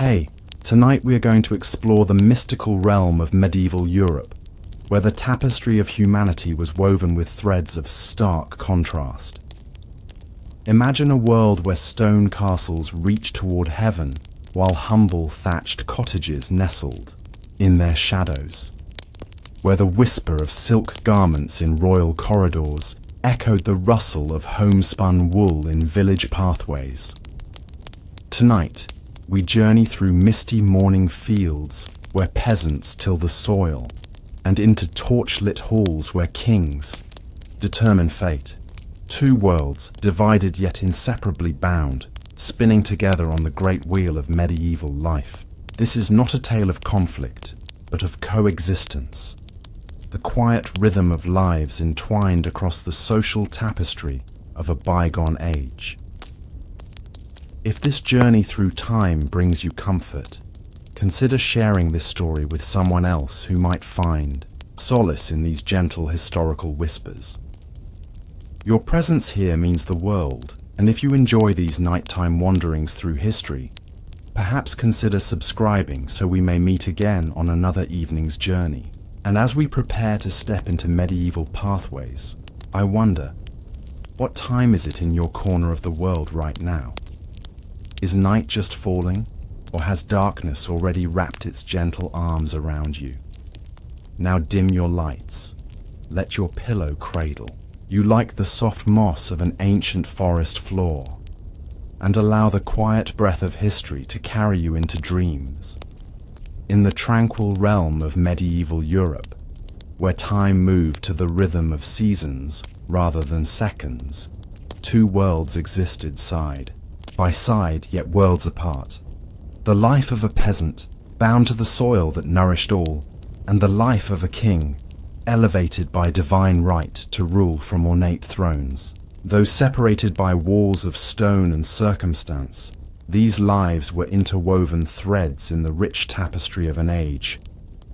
Hey, tonight we are going to explore the mystical realm of medieval Europe, where the tapestry of humanity was woven with threads of stark contrast. Imagine a world where stone castles reach toward heaven, while humble thatched cottages nestled in their shadows, where the whisper of silk garments in royal corridors echoed the rustle of homespun wool in village pathways. Tonight, we journey through misty morning fields where peasants till the soil, and into torch-lit halls where kings determine fate. Two worlds, divided yet inseparably bound, spinning together on the great wheel of medieval life. This is not a tale of conflict, but of coexistence. The quiet rhythm of lives entwined across the social tapestry of a bygone age. If this journey through time brings you comfort, consider sharing this story with someone else who might find solace in these gentle historical whispers. Your presence here means the world, and if you enjoy these nighttime wanderings through history, perhaps consider subscribing so we may meet again on another evening's journey. And as we prepare to step into medieval pathways, I wonder, what time is it in your corner of the world right now? Is night just falling, or has darkness already wrapped its gentle arms around you? Now dim your lights, let your pillow cradle you like the soft moss of an ancient forest floor, and allow the quiet breath of history to carry you into dreams. In the tranquil realm of medieval Europe, where time moved to the rhythm of seasons rather than seconds, two worlds existed side by side, yet worlds apart. The life of a peasant, bound to the soil that nourished all, and the life of a king, elevated by divine right to rule from ornate thrones. Though separated by walls of stone and circumstance, these lives were interwoven threads in the rich tapestry of an age,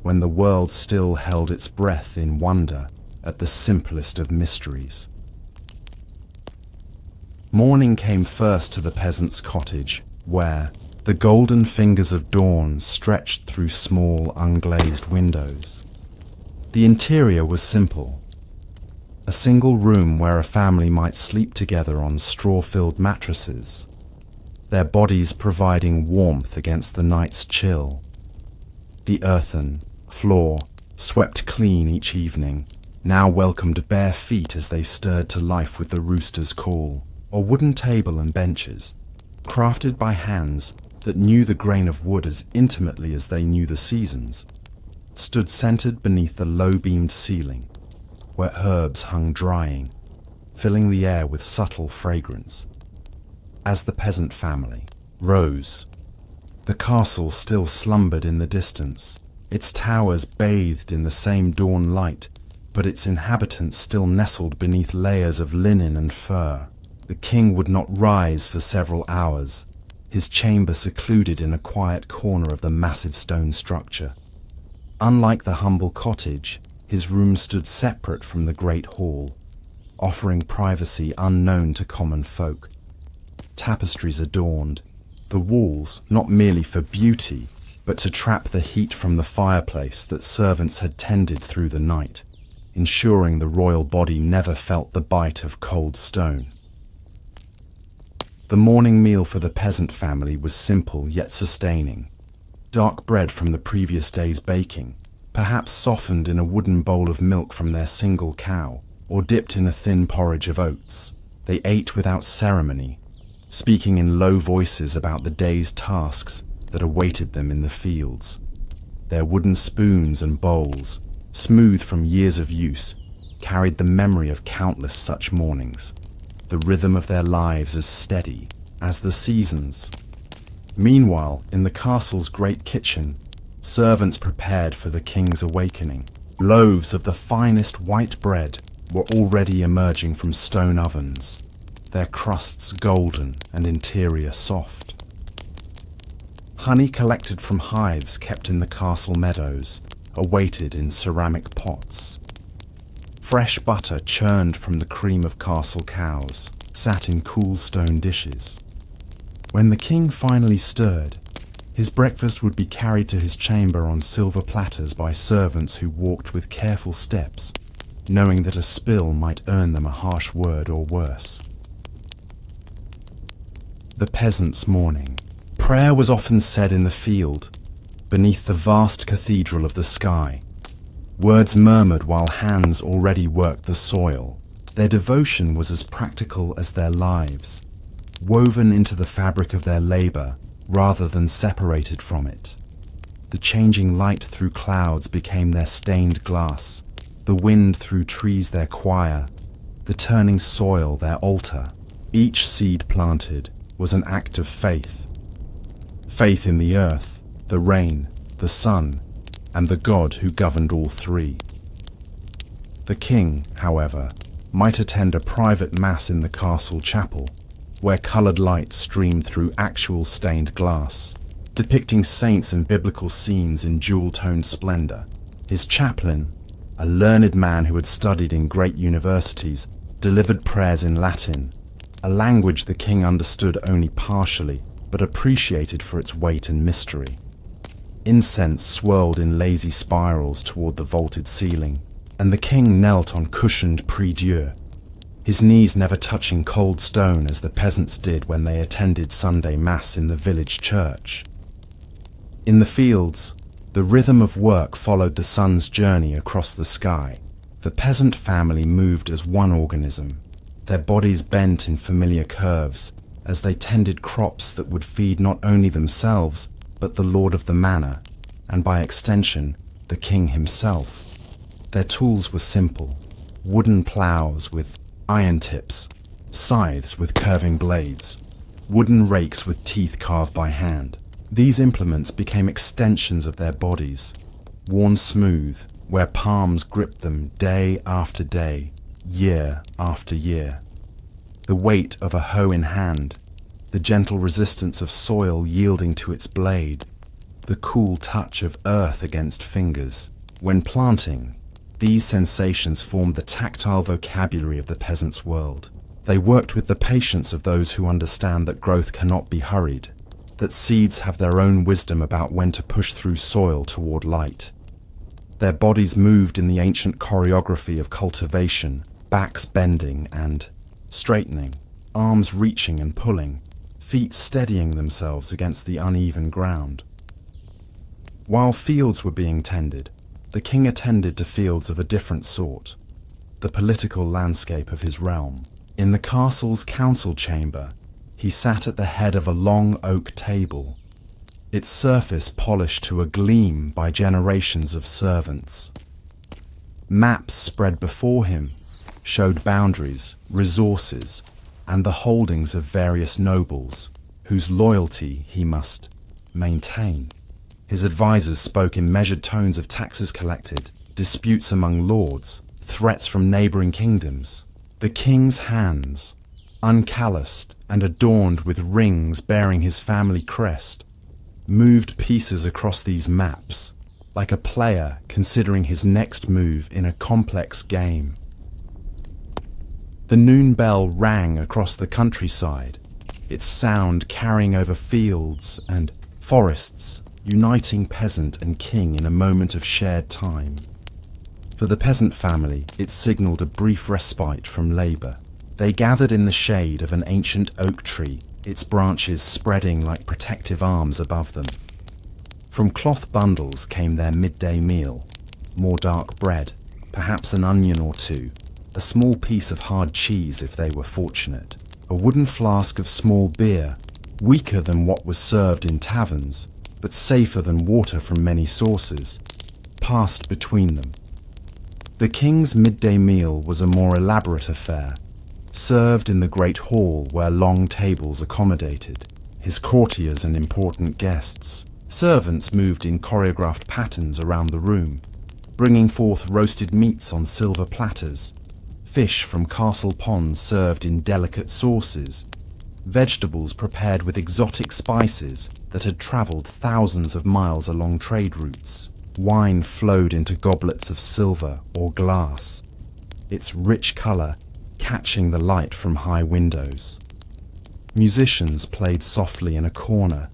when the world still held its breath in wonder at the simplest of mysteries. Morning came first to the peasant's cottage, where the golden fingers of dawn stretched through small, unglazed windows. The interior was simple. A single room where a family might sleep together on straw-filled mattresses, their bodies providing warmth against the night's chill. The earthen floor, swept clean each evening, now welcomed bare feet as they stirred to life with the rooster's call. A wooden table and benches, crafted by hands that knew the grain of wood as intimately as they knew the seasons, stood centered beneath the low-beamed ceiling, where herbs hung drying, filling the air with subtle fragrance. As the peasant family rose, the castle still slumbered in the distance, its towers bathed in the same dawn light, but its inhabitants still nestled beneath layers of linen and fur. The king would not rise for several hours, his chamber secluded in a quiet corner of the massive stone structure. Unlike the humble cottage, his room stood separate from the great hall, offering privacy unknown to common folk. Tapestries adorned the walls, not merely for beauty, but to trap the heat from the fireplace that servants had tended through the night, ensuring the royal body never felt the bite of cold stone. The morning meal for the peasant family was simple yet sustaining. Dark bread from the previous day's baking, perhaps softened in a wooden bowl of milk from their single cow, or dipped in a thin porridge of oats. They ate without ceremony, speaking in low voices about the day's tasks that awaited them in the fields. Their wooden spoons and bowls, smooth from years of use, carried the memory of countless such mornings, the rhythm of their lives as steady as the seasons. Meanwhile, in the castle's great kitchen, servants prepared for the king's awakening. Loaves of the finest white bread were already emerging from stone ovens, their crusts golden and interior soft. Honey collected from hives kept in the castle meadows awaited in ceramic pots. Fresh butter churned from the cream of castle cows sat in cool stone dishes. When the king finally stirred, His breakfast would be carried to his chamber on silver platters by servants who walked with careful steps, knowing that a spill might earn them a harsh word or worse. The peasant's morning. Prayer was often said in the field, beneath the vast cathedral of the sky. Words murmured while hands already worked the soil. Their devotion was as practical as their lives, woven into the fabric of their labor rather than separated from it. The changing light through clouds became their stained glass, the wind through trees their choir, the turning soil their altar. Each seed planted was an act of faith. Faith in the earth, the rain, the sun, and the God who governed all three. The king, however, might attend a private mass in the castle chapel, where coloured light streamed through actual stained glass, depicting saints and biblical scenes in jewel-toned splendour. His chaplain, a learned man who had studied in great universities, delivered prayers in Latin, a language the king understood only partially, but appreciated for its weight and mystery. Incense swirled in lazy spirals toward the vaulted ceiling, and the king knelt on cushioned prie-dieu, his knees never touching cold stone as the peasants did when they attended Sunday Mass in the village church. In the fields, the rhythm of work followed the sun's journey across the sky. The peasant family moved as one organism, their bodies bent in familiar curves as they tended crops that would feed not only themselves, but the lord of the manor, and by extension, the king himself. Their tools were simple, wooden ploughs with iron tips, scythes with curving blades, wooden rakes with teeth carved by hand. These implements became extensions of their bodies, worn smooth where palms gripped them day after day, year after year. The weight of a hoe in hand, the gentle resistance of soil yielding to its blade, the cool touch of earth against fingers. When planting, these sensations formed the tactile vocabulary of the peasant's world. They worked with the patience of those who understand that growth cannot be hurried, that seeds have their own wisdom about when to push through soil toward light. Their bodies moved in the ancient choreography of cultivation, backs bending and straightening, arms reaching and pulling, feet steadying themselves against the uneven ground. While fields were being tended, the king attended to fields of a different sort, the political landscape of his realm. In the castle's council chamber, he sat at the head of a long oak table, its surface polished to a gleam by generations of servants. Maps spread before him showed boundaries, resources, and the holdings of various nobles, whose loyalty he must maintain. His advisors spoke in measured tones of taxes collected, disputes among lords, threats from neighbouring kingdoms. The king's hands, uncalloused and adorned with rings bearing his family crest, moved pieces across these maps, like a player considering his next move in a complex game. The noon bell rang across the countryside, its sound carrying over fields and forests, uniting peasant and king in a moment of shared time. For the peasant family, it signalled a brief respite from labour. They gathered in the shade of an ancient oak tree, its branches spreading like protective arms above them. From cloth bundles came their midday meal, more dark bread, perhaps an onion or two, a small piece of hard cheese if they were fortunate, a wooden flask of small beer, weaker than what was served in taverns, but safer than water from many sources, passed between them. The king's midday meal was a more elaborate affair, served in the great hall where long tables accommodated his courtiers and important guests. Servants moved in choreographed patterns around the room, bringing forth roasted meats on silver platters, fish from castle ponds served in delicate sauces, vegetables prepared with exotic spices that had travelled thousands of miles along trade routes. Wine flowed into goblets of silver or glass, its rich colour catching the light from high windows. Musicians played softly in a corner,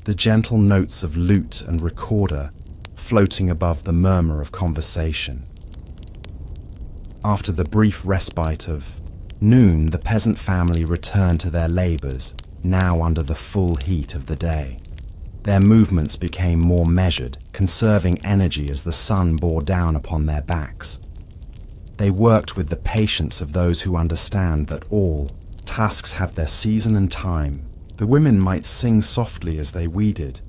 the gentle notes of lute and recorder floating above the murmur of conversation. After the brief respite of noon, the peasant family returned to their labours, now under the full heat of the day. Their movements became more measured, conserving energy as the sun bore down upon their backs. They worked with the patience of those who understand that all tasks have their season and time. The women might sing softly as they weeded,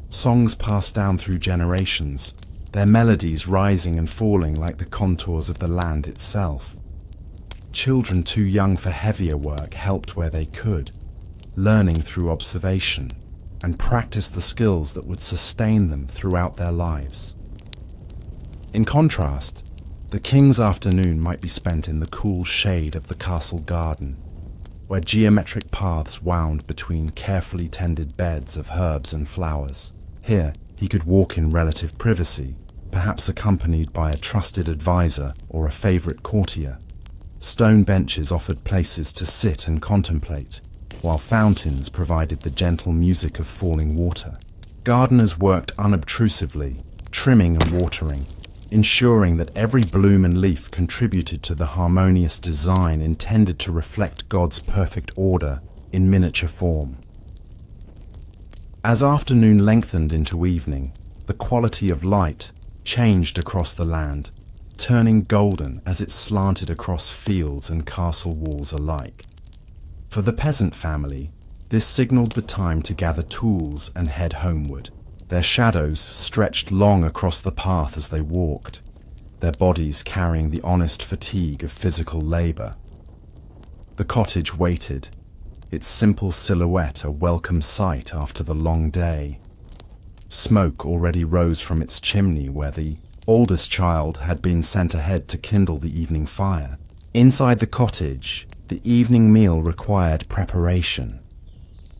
songs passed down through generations, their melodies rising and falling like the contours of the land itself. Children too young for heavier work helped where they could, learning through observation, and practiced the skills that would sustain them throughout their lives. In contrast, the king's afternoon might be spent in the cool shade of the castle garden, where geometric paths wound between carefully tended beds of herbs and flowers. Here, he could walk in relative privacy, perhaps accompanied by a trusted advisor or a favorite courtier. Stone benches offered places to sit and contemplate, while fountains provided the gentle music of falling water. Gardeners worked unobtrusively, trimming and watering, ensuring that every bloom and leaf contributed to the harmonious design intended to reflect God's perfect order in miniature form. As afternoon lengthened into evening, the quality of light changed across the land, turning golden as it slanted across fields and castle walls alike. For the peasant family, this signaled the time to gather tools and head homeward. Their shadows stretched long across the path as they walked, their bodies carrying the honest fatigue of physical labor. The cottage waited, its simple silhouette a welcome sight after the long day. Smoke already rose from its chimney where the oldest child had been sent ahead to kindle the evening fire. Inside the cottage, the evening meal required preparation.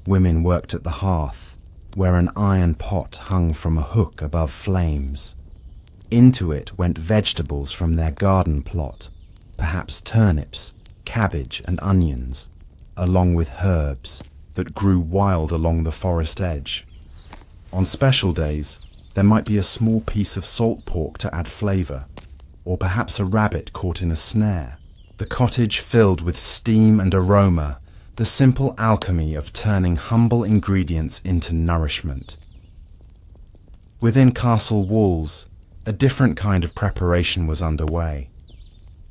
Women worked at the hearth, where an iron pot hung from a hook above flames. Into it went vegetables from their garden plot, perhaps turnips, cabbage and onions, along with herbs that grew wild along the forest edge. On special days, there might be a small piece of salt pork to add flavour, or perhaps a rabbit caught in a snare. The cottage filled with steam and aroma, the simple alchemy of turning humble ingredients into nourishment. Within castle walls, a different kind of preparation was underway.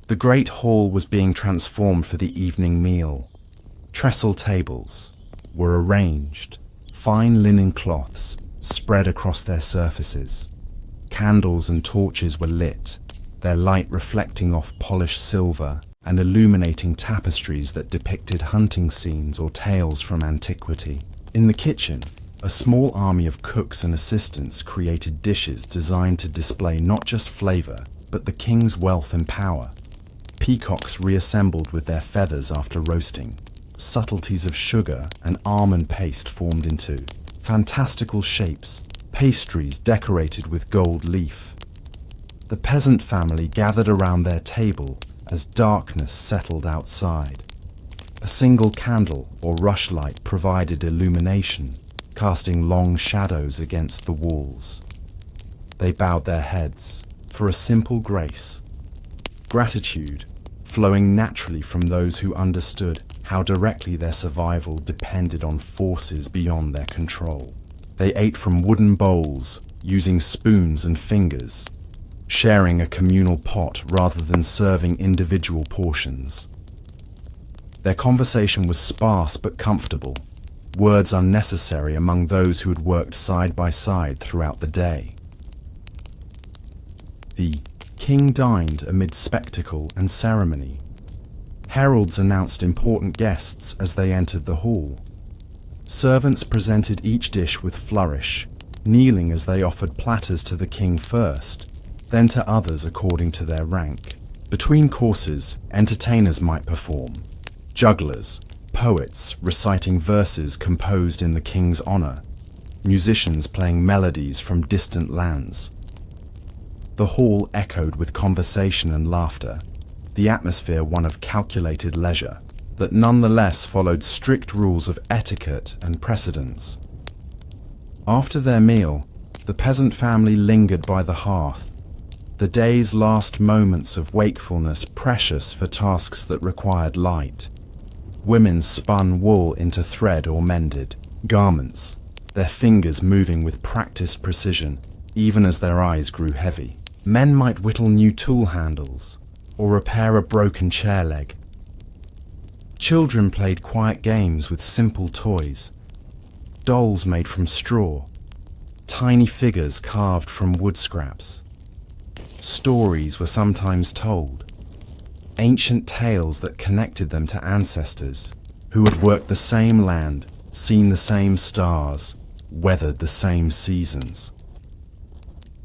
The great hall was being transformed for the evening meal. Trestle tables were arranged, fine linen cloths spread across their surfaces. Candles and torches were lit, their light reflecting off polished silver and illuminating tapestries that depicted hunting scenes or tales from antiquity. In the kitchen, a small army of cooks and assistants created dishes designed to display not just flavor, but the king's wealth and power. Peacocks reassembled with their feathers after roasting. Subtleties of sugar and almond paste formed into fantastical shapes, pastries decorated with gold leaf. The peasant family gathered around their table as darkness settled outside. A single candle or rushlight provided illumination, casting long shadows against the walls. They bowed their heads for a simple grace, gratitude flowing naturally from those who understood how directly their survival depended on forces beyond their control. They ate from wooden bowls, using spoons and fingers, sharing a communal pot rather than serving individual portions. Their conversation was sparse but comfortable, words unnecessary among those who had worked side by side throughout the day. The king dined amid spectacle and ceremony. Heralds announced important guests as they entered the hall. Servants presented each dish with flourish, kneeling as they offered platters to the king first, then to others according to their rank. Between courses, entertainers might perform. Jugglers, poets reciting verses composed in the king's honor, musicians playing melodies from distant lands. The hall echoed with conversation and laughter, the atmosphere one of calculated leisure, that nonetheless followed strict rules of etiquette and precedence. After their meal, the peasant family lingered by the hearth, the day's last moments of wakefulness precious for tasks that required light. Women spun wool into thread or mended garments, their fingers moving with practiced precision, even as their eyes grew heavy. Men might whittle new tool handles or repair a broken chair leg. Children played quiet games with simple toys, dolls made from straw, tiny figures carved from wood scraps. Stories were sometimes told, ancient tales that connected them to ancestors who had worked the same land, seen the same stars, weathered the same seasons.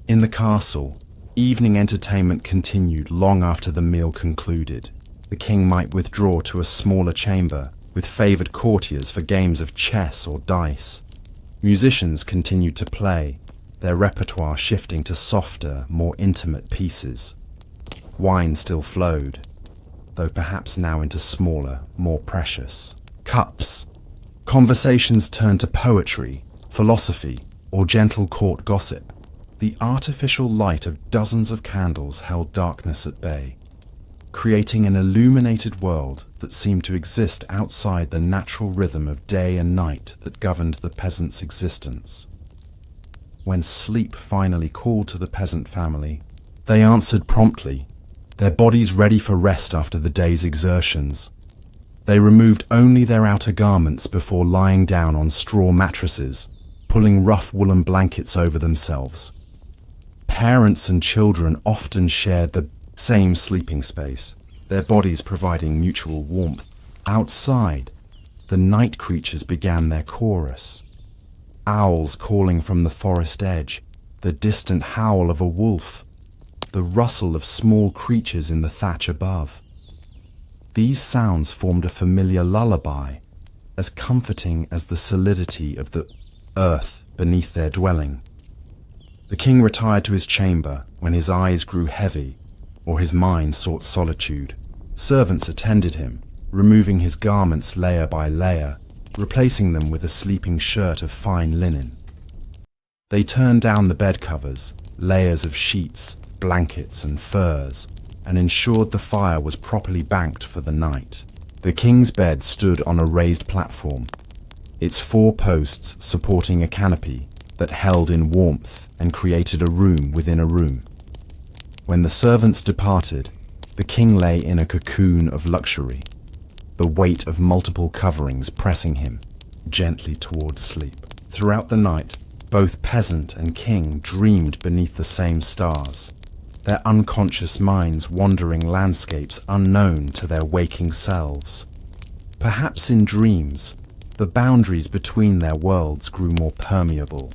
In the castle, evening entertainment continued long after the meal concluded. The king might withdraw to a smaller chamber with favoured courtiers for games of chess or dice. Musicians continued to play, their repertoire shifting to softer, more intimate pieces. Wine still flowed, though perhaps now into smaller, more precious cups. Conversations turned to poetry, philosophy, or gentle court gossip. The artificial light of dozens of candles held darkness at bay, creating an illuminated world that seemed to exist outside the natural rhythm of day and night that governed the peasant's existence. When sleep finally called to the peasant family, they answered promptly, their bodies ready for rest after the day's exertions. They removed only their outer garments before lying down on straw mattresses, pulling rough woolen blankets over themselves. Parents and children often shared the same sleeping space, their bodies providing mutual warmth. Outside, the night creatures began their chorus. Owls calling from the forest edge, the distant howl of a wolf, the rustle of small creatures in the thatch above. These sounds formed a familiar lullaby, as comforting as the solidity of the earth beneath their dwelling. The king retired to his chamber when his eyes grew heavy or his mind sought solitude. Servants attended him, removing his garments layer by layer, replacing them with a sleeping shirt of fine linen. They turned down the bed covers, layers of sheets, blankets and furs, and ensured the fire was properly banked for the night. The king's bed stood on a raised platform, its 4 posts supporting a canopy that held in warmth and created a room within a room. When the servants departed, the king lay in a cocoon of luxury, the weight of multiple coverings pressing him gently towards sleep. Throughout the night, both peasant and king dreamed beneath the same stars, their unconscious minds wandering landscapes unknown to their waking selves. Perhaps in dreams, the boundaries between their worlds grew more permeable.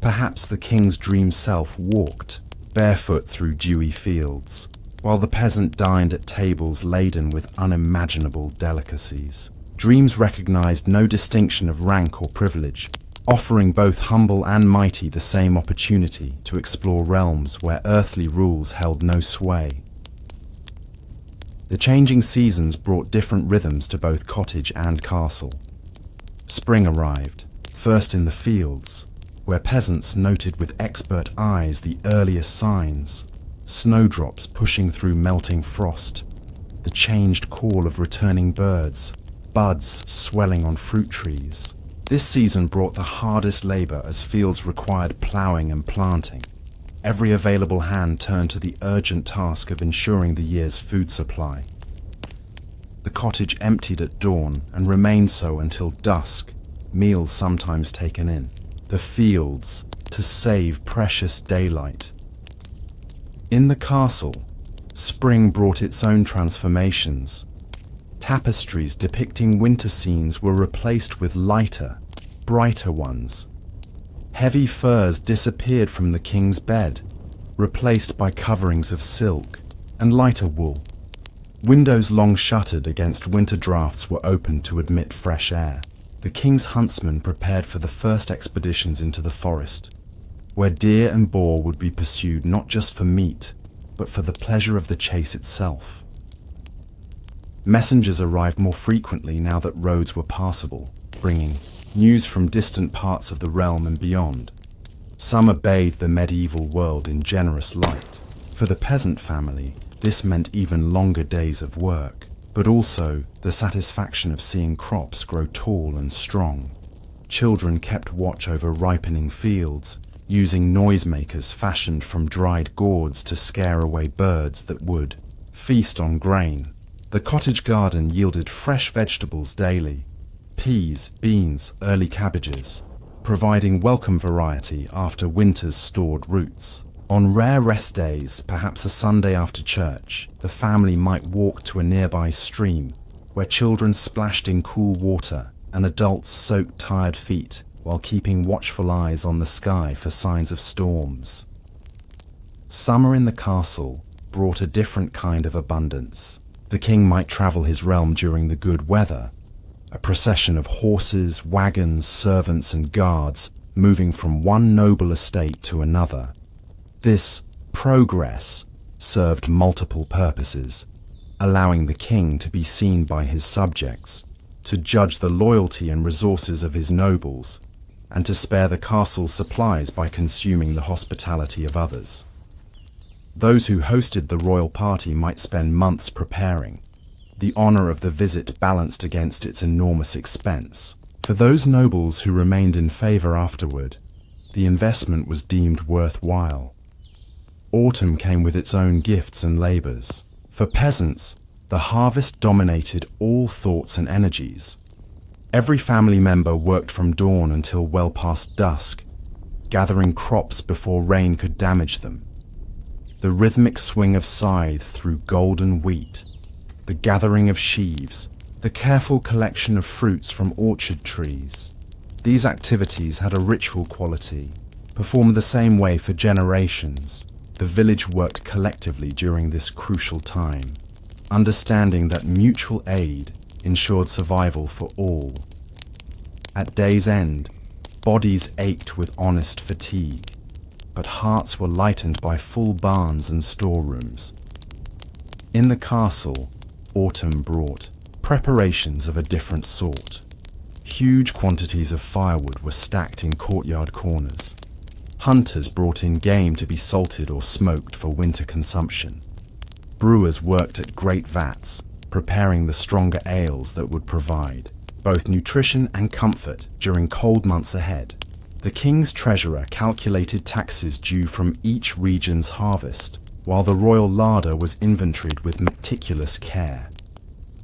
Perhaps the king's dream self walked, barefoot through dewy fields, while the peasant dined at tables laden with unimaginable delicacies. Dreams recognized no distinction of rank or privilege, offering both humble and mighty the same opportunity to explore realms where earthly rules held no sway. The changing seasons brought different rhythms to both cottage and castle. Spring arrived, first in the fields, where peasants noted with expert eyes the earliest signs, snowdrops pushing through melting frost, the changed call of returning birds, buds swelling on fruit trees. This season brought the hardest labor as fields required plowing and planting. Every available hand turned to the urgent task of ensuring the year's food supply. The cottage emptied at dawn and remained so until dusk, meals sometimes taken in. The fields, to save precious daylight. In the castle, spring brought its own transformations. Tapestries depicting winter scenes were replaced with lighter, brighter ones. Heavy furs disappeared from the king's bed, replaced by coverings of silk and lighter wool. Windows long shuttered against winter drafts were opened to admit fresh air. The king's huntsmen prepared for the first expeditions into the forest, where deer and boar would be pursued not just for meat, but for the pleasure of the chase itself. Messengers arrived more frequently now that roads were passable, bringing news from distant parts of the realm and beyond. Summer bathed the medieval world in generous light. For the peasant family, this meant even longer days of work, but also the satisfaction of seeing crops grow tall and strong. Children kept watch over ripening fields, using noisemakers fashioned from dried gourds to scare away birds that would feast on grain. The cottage garden yielded fresh vegetables daily: peas, beans, early cabbages, providing welcome variety after winter's stored roots. On rare rest days, perhaps a Sunday after church, the family might walk to a nearby stream where children splashed in cool water and adults soaked tired feet while keeping watchful eyes on the sky for signs of storms. Summer in the castle brought a different kind of abundance. The king might travel his realm during the good weather, a procession of horses, wagons, servants and guards moving from one noble estate to another. This progress served multiple purposes, allowing the king to be seen by his subjects, to judge the loyalty and resources of his nobles, and to spare the castle's supplies by consuming the hospitality of others. Those who hosted the royal party might spend months preparing, the honor of the visit balanced against its enormous expense. For those nobles who remained in favor afterward, the investment was deemed worthwhile. Autumn came with its own gifts and labors. For peasants, the harvest dominated all thoughts and energies. Every family member worked from dawn until well past dusk, gathering crops before rain could damage them. The rhythmic swing of scythes through golden wheat, the gathering of sheaves, the careful collection of fruits from orchard trees. These activities had a ritual quality, performed the same way for generations. The village worked collectively during this crucial time, understanding that mutual aid ensured survival for all. At day's end, bodies ached with honest fatigue, but hearts were lightened by full barns and storerooms. In the castle, autumn brought preparations of a different sort. Huge quantities of firewood were stacked in courtyard corners. Hunters brought in game to be salted or smoked for winter consumption. Brewers worked at great vats, preparing the stronger ales that would provide both nutrition and comfort during cold months ahead. The king's treasurer calculated taxes due from each region's harvest, while the royal larder was inventoried with meticulous care.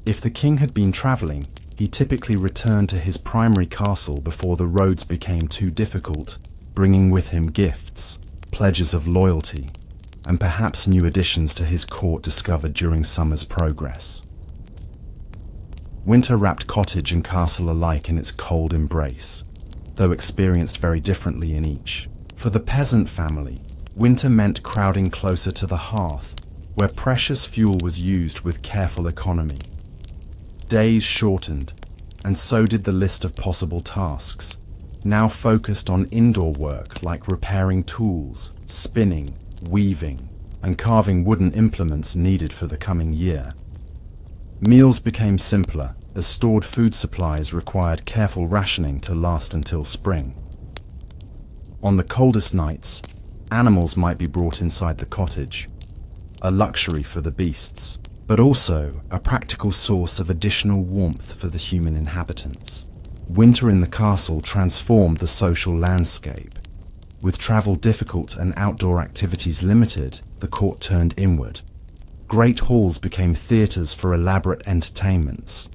If the king had been traveling, he typically returned to his primary castle before the roads became too difficult, bringing with him gifts, pledges of loyalty, and perhaps new additions to his court discovered during summer's progress. Winter wrapped cottage and castle alike in its cold embrace, though experienced very differently in each. For the peasant family, winter meant crowding closer to the hearth, where precious fuel was used with careful economy. Days shortened, and so did the list of possible tasks, now focused on indoor work like repairing tools, spinning, weaving, and carving wooden implements needed for the coming year. Meals became simpler, as stored food supplies required careful rationing to last until spring. On the coldest nights, animals might be brought inside the cottage, a luxury for the beasts, but also a practical source of additional warmth for the human inhabitants. Winter in the castle transformed the social landscape. With travel difficult and outdoor activities limited, the court turned inward. Great halls became theatres for elaborate entertainments.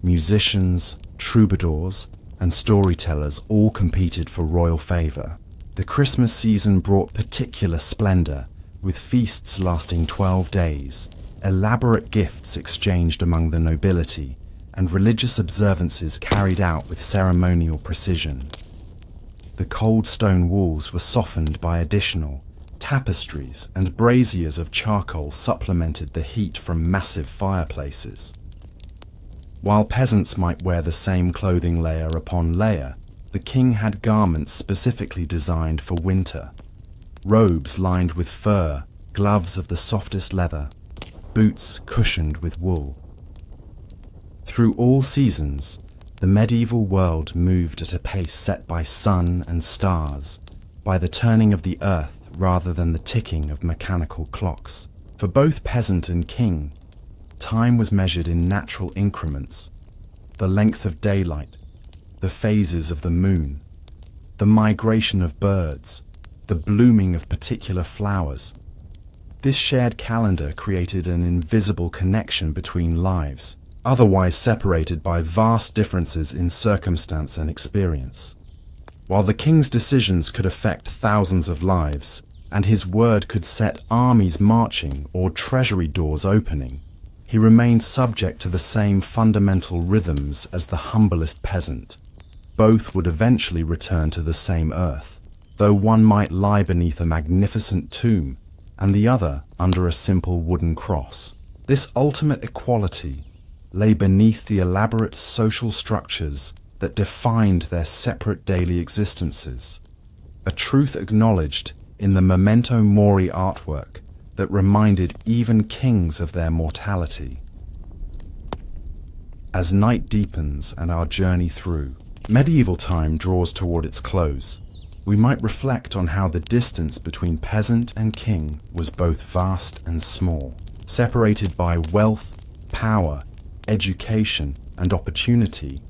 Musicians, troubadours, and storytellers all competed for royal favour. The Christmas season brought particular splendour, with feasts lasting 12 days, elaborate gifts exchanged among the nobility, and religious observances carried out with ceremonial precision. The cold stone walls were softened by additional tapestries, and braziers of charcoal supplemented the heat from massive fireplaces. While peasants might wear the same clothing layer upon layer, the king had garments specifically designed for winter. Robes lined with fur, gloves of the softest leather, boots cushioned with wool. Through all seasons, The medieval world moved at a pace set by sun and stars, by the turning of the earth rather than the ticking of mechanical clocks. For both peasant and king, time was measured in natural increments: the length of daylight, the phases of the moon, the migration of birds, the blooming of particular flowers. This shared calendar created an invisible connection between lives, otherwise separated by vast differences in circumstance and experience. While the king's decisions could affect thousands of lives, and his word could set armies marching or treasury doors opening, he remained subject to the same fundamental rhythms as the humblest peasant. Both would eventually return to the same earth, though one might lie beneath a magnificent tomb and the other under a simple wooden cross. This ultimate equality lay beneath the elaborate social structures that defined their separate daily existences, a truth acknowledged in the memento mori artwork that reminded even kings of their mortality. As night deepens and our journey through medieval time draws toward its close, we might reflect on how the distance between peasant and king was both vast and small, separated by wealth, power, education, and opportunity.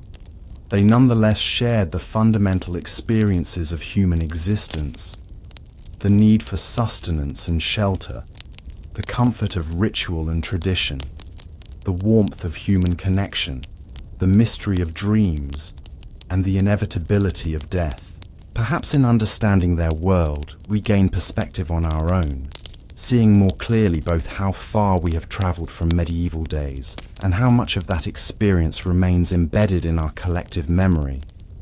They nonetheless shared the fundamental experiences of human existence: the need for sustenance and shelter, the comfort of ritual and tradition, the warmth of human connection, the mystery of dreams, and the inevitability of death. Perhaps in understanding their world, we gain perspective on our own, seeing more clearly both how far we have traveled from medieval days and how much of that experience remains embedded in our collective memory,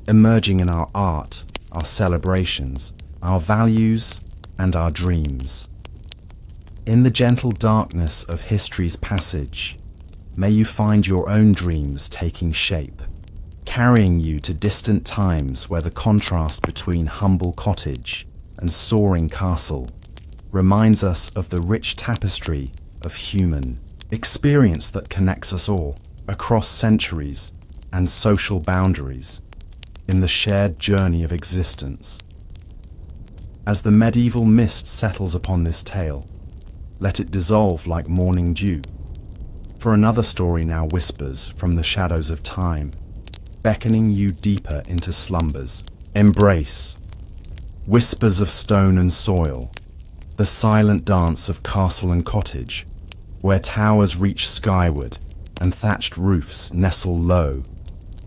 emerging in our art, our celebrations, our values, and our dreams. In the gentle darkness of history's passage, may you find your own dreams taking shape, carrying you to distant times where the contrast between humble cottage and soaring castle reminds us of the rich tapestry of human experience that connects us all across centuries and social boundaries in the shared journey of existence. As the medieval mist settles upon this tale, let it dissolve like morning dew. For another story now whispers from the shadows of time, beckoning you deeper into slumbers. Embrace. Whispers of stone and soil, the silent dance of castle and cottage, where towers reach skyward and thatched roofs nestle low.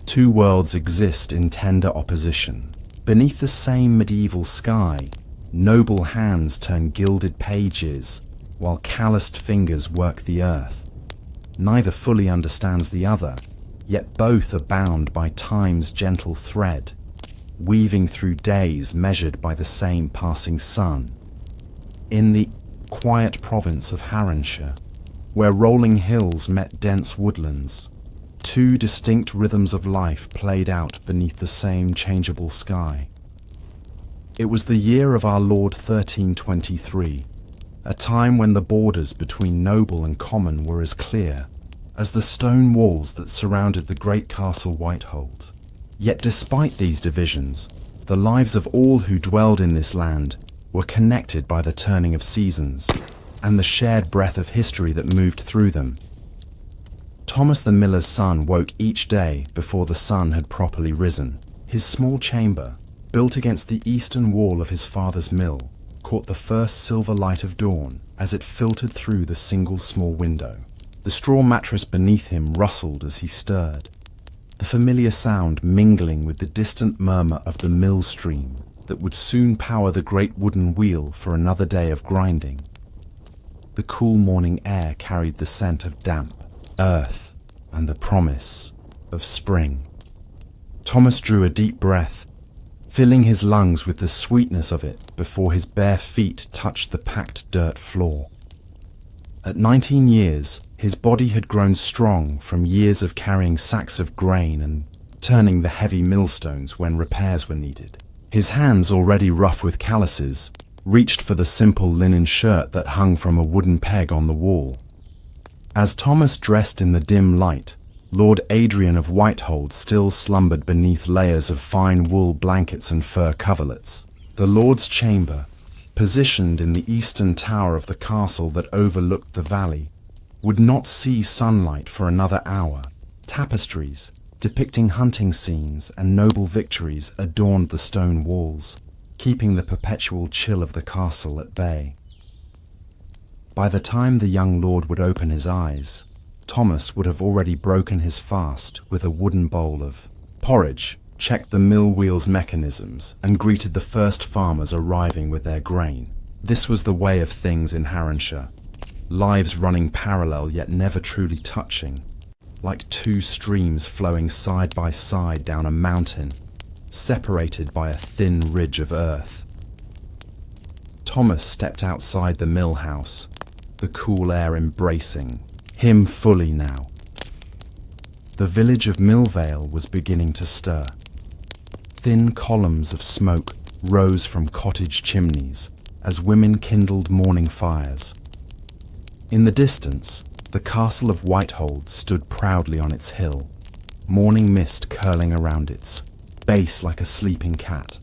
Two worlds exist in tender opposition. Beneath the same medieval sky, noble hands turn gilded pages, while calloused fingers work the earth. Neither fully understands the other, yet both are bound by time's gentle thread, weaving through days measured by the same passing sun. In the quiet province of Haranshire, where rolling hills met dense woodlands, two distinct rhythms of life played out beneath the same changeable sky. It was the year of our Lord 1323, a time when the borders between noble and common were as clear as the stone walls that surrounded the great castle Whitehold. Yet despite these divisions, the lives of all who dwelled in this land were connected by the turning of seasons and the shared breath of history that moved through them. Thomas the miller's son woke each day before the sun had properly risen. His small chamber, built against the eastern wall of his father's mill, caught the first silver light of dawn as it filtered through the single small window. The straw mattress beneath him rustled as he stirred, the familiar sound mingling with the distant murmur of the mill stream that would soon power the great wooden wheel for another day of grinding. The cool morning air carried the scent of damp earth and the promise of spring. Thomas drew a deep breath, filling his lungs with the sweetness of it before his bare feet touched the packed dirt floor. At 19 years, his body had grown strong from years of carrying sacks of grain and turning the heavy millstones when repairs were needed. His hands, already rough with calluses, reached for the simple linen shirt that hung from a wooden peg on the wall. As Thomas dressed in the dim light, Lord Adrian of Whitehold still slumbered beneath layers of fine wool blankets and fur coverlets. The Lord's chamber, positioned in the eastern tower of the castle that overlooked the valley, would not see sunlight for another hour. Tapestries, depicting hunting scenes and noble victories, adorned the stone walls, keeping the perpetual chill of the castle at bay. By the time the young lord would open his eyes, Thomas would have already broken his fast with a wooden bowl of porridge, checked the mill wheel's mechanisms, and greeted the first farmers arriving with their grain. This was the way of things in Haranshire, lives running parallel yet never truly touching, like two streams flowing side by side down a mountain, separated by a thin ridge of earth. Thomas stepped outside the mill house, the cool air embracing him fully now. The village of Millvale was beginning to stir. Thin columns of smoke rose from cottage chimneys as women kindled morning fires. In the distance, the castle of Whitehold stood proudly on its hill, morning mist curling around its base like a sleeping cat.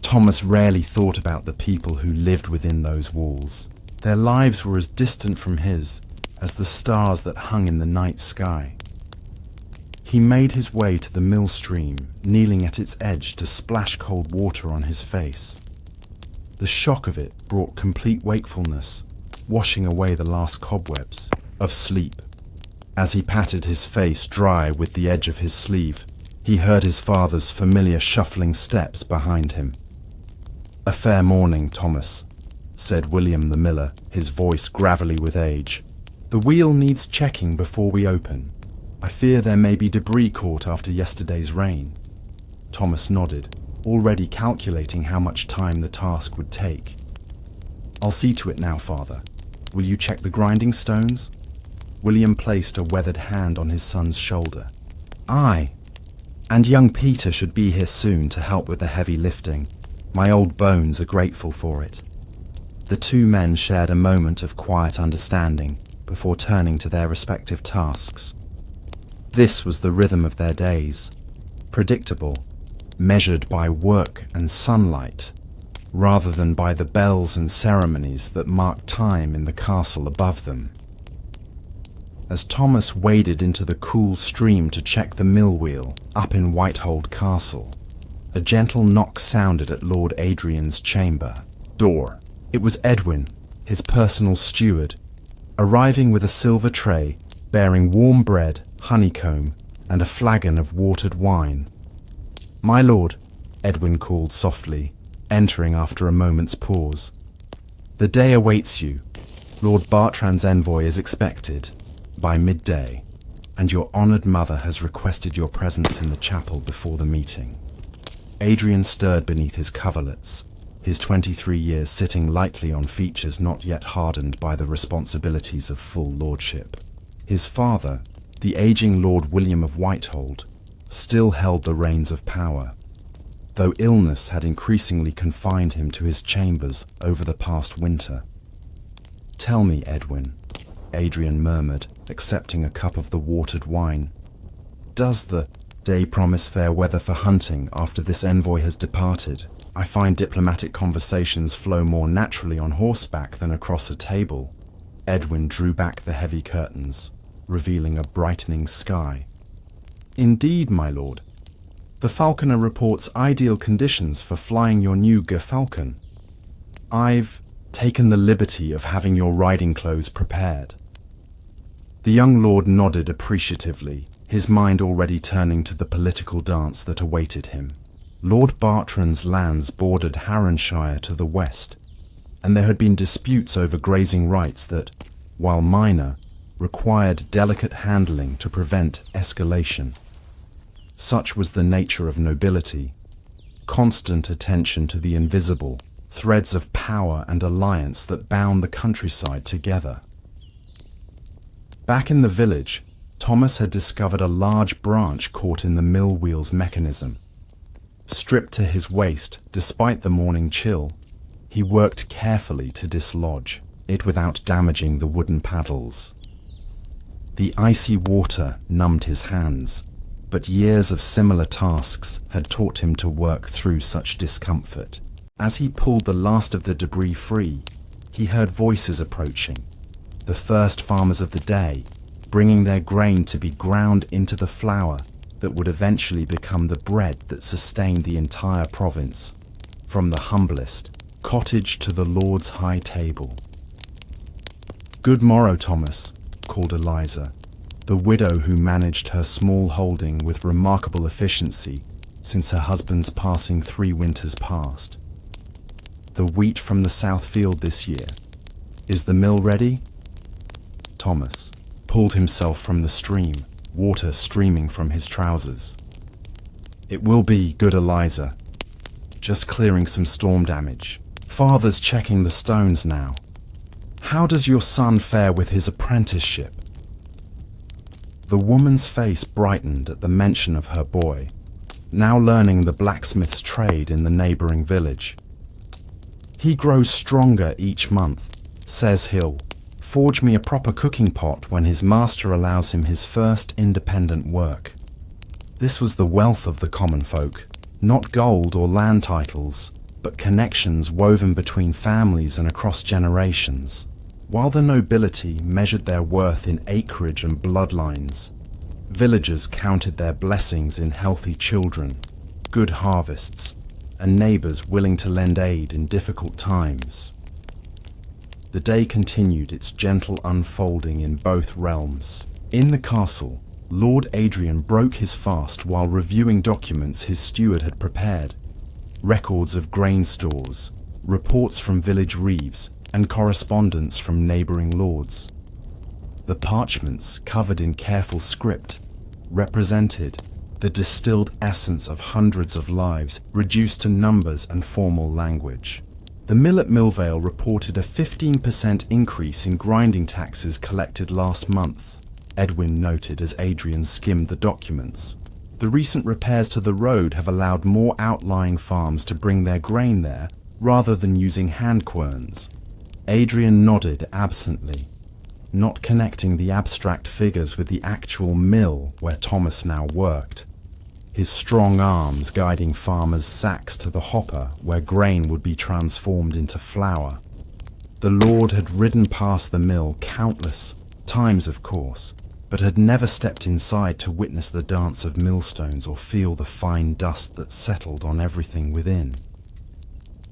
Thomas rarely thought about the people who lived within those walls. Their lives were as distant from his as the stars that hung in the night sky. He made his way to the mill stream, kneeling at its edge to splash cold water on his face. The shock of it brought complete wakefulness, washing away the last cobwebs of sleep. As he patted his face dry with the edge of his sleeve, he heard his father's familiar shuffling steps behind him. "A fair morning, Thomas," said William the miller, his voice gravelly with age. "The wheel needs checking before we open. I fear there may be debris caught after yesterday's rain." Thomas nodded, already calculating how much time the task would take. "I'll see to it now, father. Will you check the grinding stones?" William placed a weathered hand on his son's shoulder. "Aye, and young Peter should be here soon to help with the heavy lifting. My old bones are grateful for it." The two men shared a moment of quiet understanding before turning to their respective tasks. This was the rhythm of their days, predictable, measured by work and sunlight, rather than by the bells and ceremonies that marked time in the castle above them. As Thomas waded into the cool stream to check the mill wheel up in Whitehold Castle, a gentle knock sounded at Lord Adrian's chamber door. It was Edwin, his personal steward, arriving with a silver tray bearing warm bread, honeycomb, and a flagon of watered wine. "My lord," Edwin called softly, entering after a moment's pause. "The day awaits you. Lord Bartran's envoy is expected by midday, and your honoured mother has requested your presence in the chapel before the meeting." Adrian stirred beneath his coverlets, his 23 years sitting lightly on features not yet hardened by the responsibilities of full lordship. His father, the ageing Lord William of Whitehold, still held the reins of power, though illness had increasingly confined him to his chambers over the past winter. "Tell me, Edwin," Adrian murmured, accepting a cup of the watered wine, "does the day promise fair weather for hunting after this envoy has departed? I find diplomatic conversations flow more naturally on horseback than across a table." Edwin drew back the heavy curtains, revealing a brightening sky. "Indeed, my lord. The falconer reports ideal conditions for flying your new gerfalcon. I've taken the liberty of having your riding clothes prepared." The young lord nodded appreciatively, his mind already turning to the political dance that awaited him. Lord Bartran's lands bordered Haranshire to the west, and there had been disputes over grazing rights that, while minor, required delicate handling to prevent escalation. Such was the nature of nobility, constant attention to the invisible, threads of power and alliance that bound the countryside together. Back in the village, Thomas had discovered a large branch caught in the mill wheel's mechanism. Stripped to his waist, despite the morning chill, he worked carefully to dislodge it without damaging the wooden paddles. The icy water numbed his hands, but years of similar tasks had taught him to work through such discomfort. As he pulled the last of the debris free, he heard voices approaching, the first farmers of the day, bringing their grain to be ground into the flour that would eventually become the bread that sustained the entire province, from the humblest cottage to the Lord's high table. "Good morrow, Thomas," called Eliza, the widow who managed her small holding with remarkable efficiency since her husband's passing 3 winters past. "The wheat from the south field this year. Is the mill ready?" Thomas pulled himself from the stream, water streaming from his trousers. "It will be, good Eliza. Just clearing some storm damage. Father's checking the stones now. How does your son fare with his apprenticeship?" The woman's face brightened at the mention of her boy, now learning the blacksmith's trade in the neighboring village. "He grows stronger each month. Says he'll forge me a proper cooking pot when his master allows him his first independent work." This was the wealth of the common folk, not gold or land titles, but connections woven between families and across generations. While the nobility measured their worth in acreage and bloodlines, villagers counted their blessings in healthy children, good harvests, and neighbors willing to lend aid in difficult times. The day continued its gentle unfolding in both realms. In the castle, Lord Adrian broke his fast while reviewing documents his steward had prepared, records of grain stores, reports from village reeves, and correspondence from neighboring lords. The parchments, covered in careful script, represented the distilled essence of hundreds of lives reduced to numbers and formal language. The mill at Millvale reported a 15% increase in grinding taxes collected last month, Edwin noted as Adrian skimmed the documents. The recent repairs to the road have allowed more outlying farms to bring their grain there rather than using hand querns. Adrian nodded absently, not connecting the abstract figures with the actual mill where Thomas now worked, his strong arms guiding farmers' sacks to the hopper where grain would be transformed into flour. The Lord had ridden past the mill countless times, of course, but had never stepped inside to witness the dance of millstones or feel the fine dust that settled on everything within.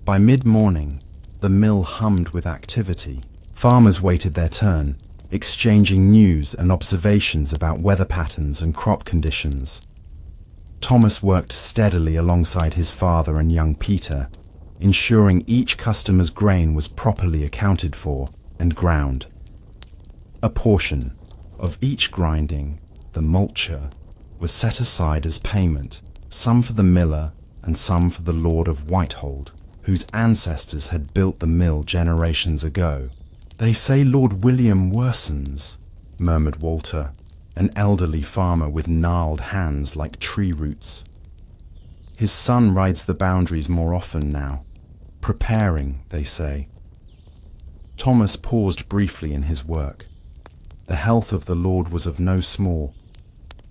By mid-morning, the mill hummed with activity. Farmers waited their turn, exchanging news and observations about weather patterns and crop conditions. Thomas worked steadily alongside his father and young Peter, ensuring each customer's grain was properly accounted for and ground. A portion of each grinding, the multure, was set aside as payment, some for the miller and some for the Lord of Whitehold, whose ancestors had built the mill generations ago. "They say Lord William worsens," murmured Walter, an elderly farmer with gnarled hands like tree roots. "His son rides the boundaries more often now. Preparing, they say." Thomas paused briefly in his work. The health of the Lord was of no small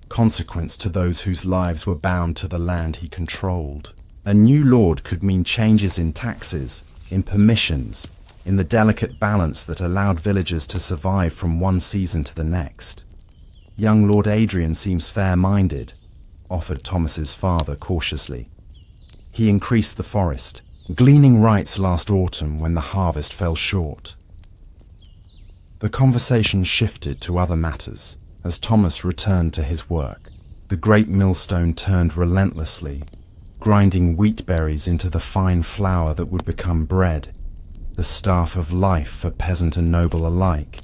consequence to those whose lives were bound to the land he controlled. A new lord could mean changes in taxes, in permissions, in the delicate balance that allowed villagers to survive from one season to the next. "Young Lord Adrian seems fair-minded," offered Thomas's father cautiously. "He increased the forest, gleaning rights last autumn when the harvest fell short." The conversation shifted to other matters as Thomas returned to his work. The great millstone turned relentlessly, grinding wheat berries into the fine flour that would become bread, the staff of life for peasant and noble alike.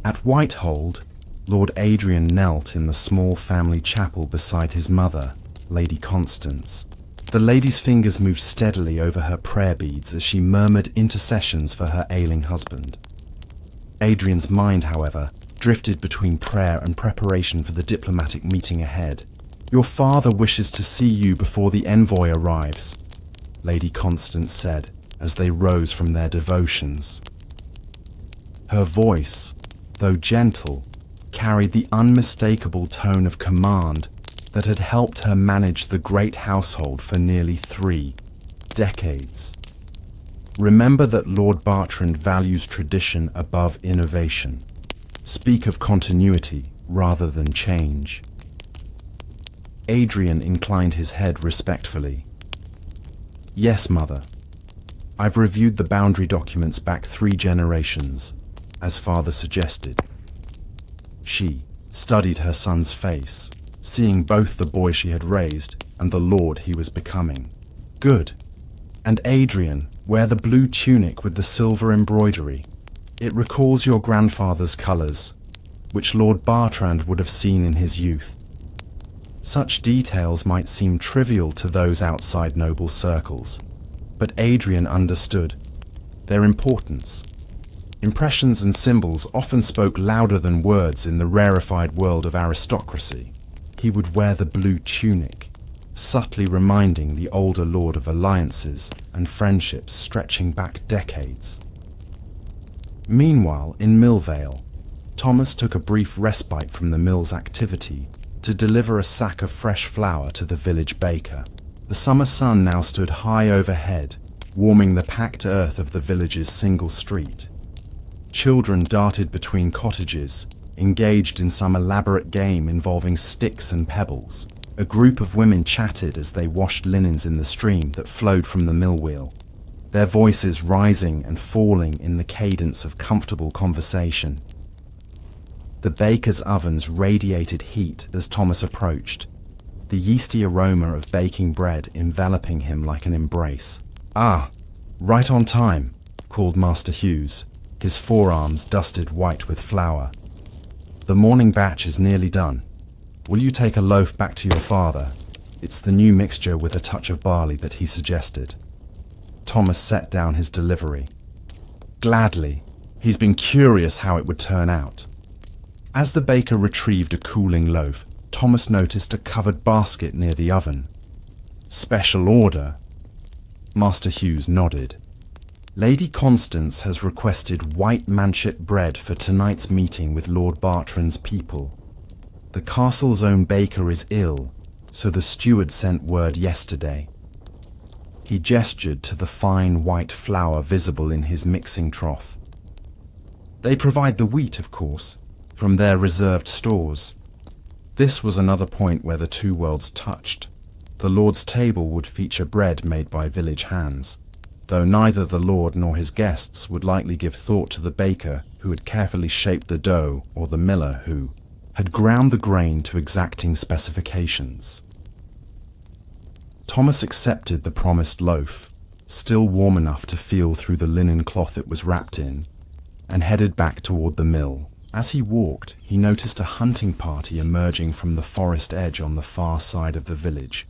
At Whitehold, Lord Adrian knelt in the small family chapel beside his mother, Lady Constance. The lady's fingers moved steadily over her prayer beads as she murmured intercessions for her ailing husband. Adrian's mind, however, drifted between prayer and preparation for the diplomatic meeting ahead. "Your father wishes to see you before the envoy arrives," Lady Constance said as they rose from their devotions. Her voice, though gentle, carried the unmistakable tone of command that had helped her manage the great household for nearly 3 decades. Remember that Lord Bartrand values tradition above innovation. Speak of continuity rather than change. Adrian inclined his head respectfully. Yes, Mother. I've reviewed the boundary documents back 3 generations, as Father suggested. She studied her son's face, seeing both the boy she had raised and the lord he was becoming. Good. And Adrian, wear the blue tunic with the silver embroidery. It recalls your grandfather's colours, which Lord Bartrand would have seen in his youth. Such details might seem trivial to those outside noble circles, but Adrian understood their importance. Impressions and symbols often spoke louder than words in the rarefied world of aristocracy. He would wear the blue tunic, subtly reminding the older lord of alliances and friendships stretching back decades. Meanwhile, in Millvale, Thomas took a brief respite from the mill's activity to deliver a sack of fresh flour to the village baker. The summer sun now stood high overhead, warming the packed earth of the village's single street. Children darted between cottages, engaged in some elaborate game involving sticks and pebbles. A group of women chatted as they washed linens in the stream that flowed from the mill wheel, their voices rising and falling in the cadence of comfortable conversation. The baker's ovens radiated heat as Thomas approached, the yeasty aroma of baking bread enveloping him like an embrace. "Ah, right on time," called Master Hughes, his forearms dusted white with flour. "The morning batch is nearly done. Will you take a loaf back to your father? It's the new mixture with a touch of barley that he suggested." Thomas set down his delivery. "Gladly. He's been curious how it would turn out." As the baker retrieved a cooling loaf, Thomas noticed a covered basket near the oven. "Special order?" Master Hughes nodded. "Lady Constance has requested white manchet bread for tonight's meeting with Lord Bartrand's people. The castle's own baker is ill, so the steward sent word yesterday." He gestured to the fine white flour visible in his mixing trough. "They provide the wheat, of course, from their reserved stores." This was another point where the two worlds touched. The Lord's table would feature bread made by village hands, though neither the Lord nor his guests would likely give thought to the baker who had carefully shaped the dough or the miller who had ground the grain to exacting specifications. Thomas accepted the promised loaf, still warm enough to feel through the linen cloth it was wrapped in, and headed back toward the mill. As he walked, he noticed a hunting party emerging from the forest edge on the far side of the village.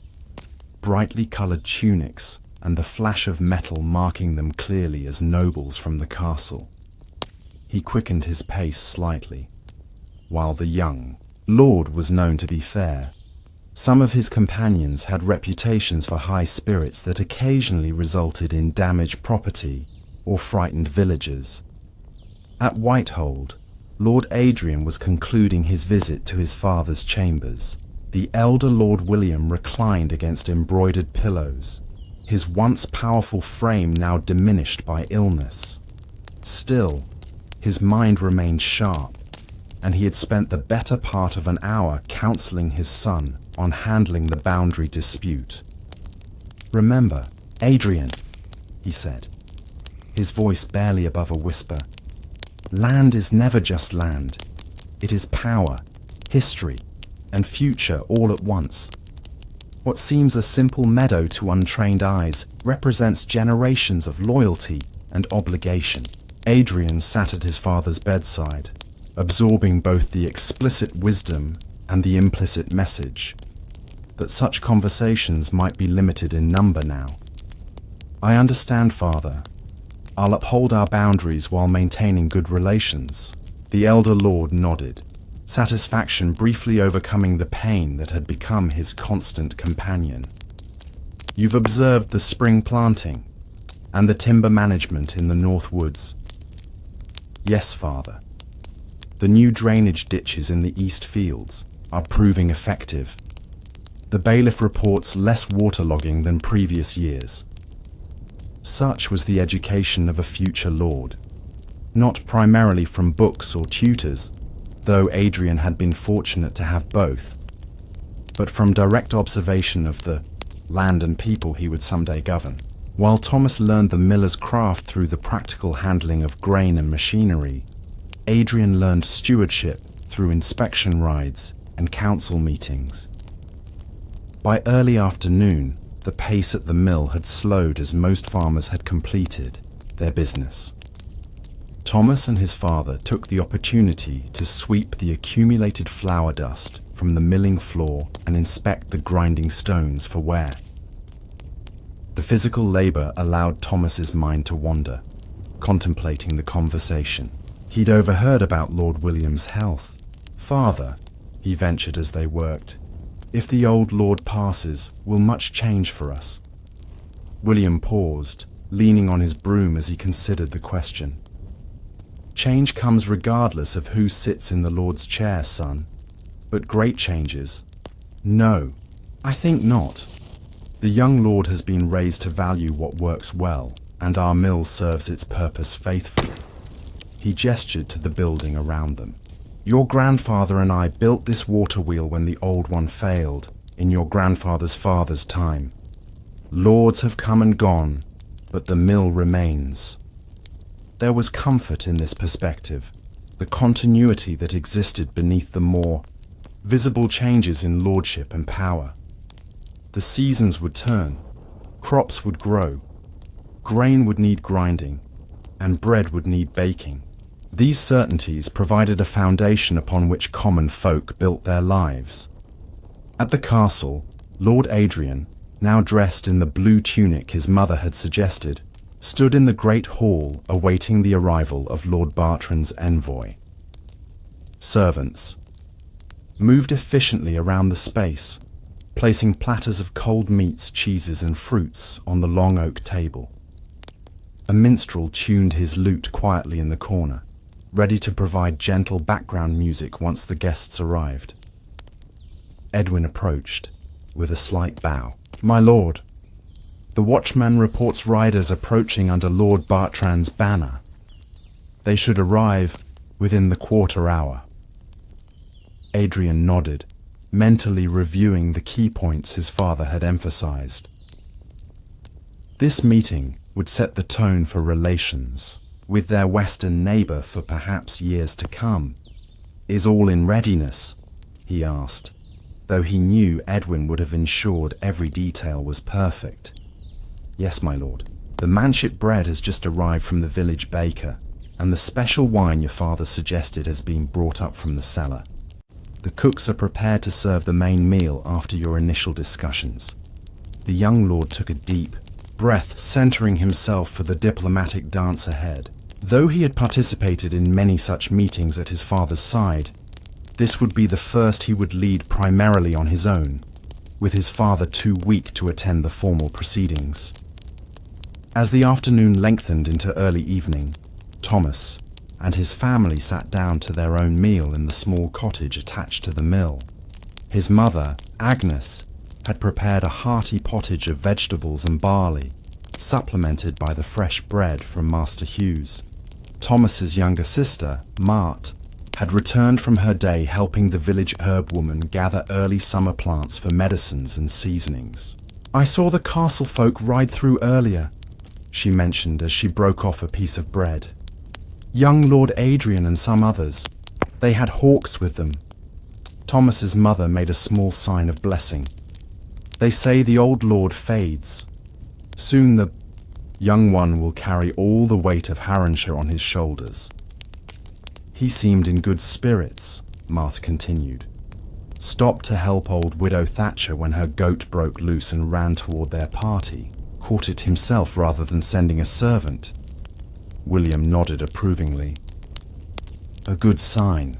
Brightly coloured tunics and the flash of metal marking them clearly as nobles from the castle. He quickened his pace slightly. While the young lord was known to be fair, some of his companions had reputations for high spirits that occasionally resulted in damaged property or frightened villagers. At Whitehold, Lord Adrian was concluding his visit to his father's chambers. The elder Lord William reclined against embroidered pillows, his once powerful frame now diminished by illness. Still, his mind remained sharp, and he had spent the better part of an hour counseling his son on handling the boundary dispute. "Remember, Adrian," he said, his voice barely above a whisper, "land is never just land. It is power, history, and future all at once. What seems a simple meadow to untrained eyes represents generations of loyalty and obligation." Adrian sat at his father's bedside, absorbing both the explicit wisdom and the implicit message that such conversations might be limited in number now. "I understand, Father. I'll uphold our boundaries while maintaining good relations." The elder lord nodded, satisfaction briefly overcoming the pain that had become his constant companion. "You've observed the spring planting and the timber management in the North Woods?" "Yes, Father." The new drainage ditches in the east fields are proving effective. The bailiff reports less waterlogging than previous years. Such was the education of a future lord. Not primarily from books or tutors, though Adrian had been fortunate to have both, but from direct observation of the land and people he would someday govern. While Thomas learned the miller's craft through the practical handling of grain and machinery, Adrian learned stewardship through inspection rides and council meetings. By early afternoon, the pace at the mill had slowed as most farmers had completed their business. Thomas and his father took the opportunity to sweep the accumulated flour dust from the milling floor and inspect the grinding stones for wear. The physical labor allowed Thomas's mind to wander, contemplating the conversation. He'd overheard about Lord William's health. "Father," he ventured as they worked, "if the old lord passes, will much change for us?" William paused, leaning on his broom as he considered the question. "Change comes regardless of who sits in the Lord's chair, son. But great changes? No, I think not. The young lord has been raised to value what works well, and our mill serves its purpose faithfully." He gestured to the building around them. "Your grandfather and I built this water wheel when the old one failed, in your grandfather's father's time. Lords have come and gone, but the mill remains." There was comfort in this perspective, the continuity that existed beneath the more visible changes in lordship and power. The seasons would turn, crops would grow, grain would need grinding, and bread would need baking. These certainties provided a foundation upon which common folk built their lives. At the castle, Lord Adrian, now dressed in the blue tunic his mother had suggested, stood in the great hall awaiting the arrival of Lord Bartrand's envoy. Servants moved efficiently around the space, placing platters of cold meats, cheeses, and fruits on the long oak table. A minstrel tuned his lute quietly in the corner, ready to provide gentle background music once the guests arrived. Edwin approached, with a slight bow. "My lord, the watchman reports riders approaching under Lord Bartrand's banner. They should arrive within the quarter hour." Adrian nodded, mentally reviewing the key points his father had emphasized. This meeting would set the tone for relations with their western neighbor for perhaps years to come. "Is all in readiness?" he asked, though he knew Edwin would have ensured every detail was perfect. "Yes, my lord. The manship bread has just arrived from the village baker, and the special wine your father suggested has been brought up from the cellar. The cooks are prepared to serve the main meal after your initial discussions." The young lord took a deep breath, centering himself for the diplomatic dance ahead. Though he had participated in many such meetings at his father's side, this would be the first he would lead primarily on his own, with his father too weak to attend the formal proceedings. As the afternoon lengthened into early evening, Thomas and his family sat down to their own meal in the small cottage attached to the mill. His mother, Agnes, had prepared a hearty pottage of vegetables and barley, supplemented by the fresh bread from Master Hugh's. Thomas's younger sister, Mart, had returned from her day helping the village herb woman gather early summer plants for medicines and seasonings. "I saw the castle folk ride through earlier," she mentioned as she broke off a piece of bread. "Young Lord Adrian and some others. They had hawks with them." Thomas's mother made a small sign of blessing. "They say the old lord fades. Soon the young one will carry all the weight of Haranshire on his shoulders." "He seemed in good spirits," Martha continued. "Stopped to help old Widow Thatcher when her goat broke loose and ran toward their party. Caught it himself rather than sending a servant." William nodded approvingly. "A good sign.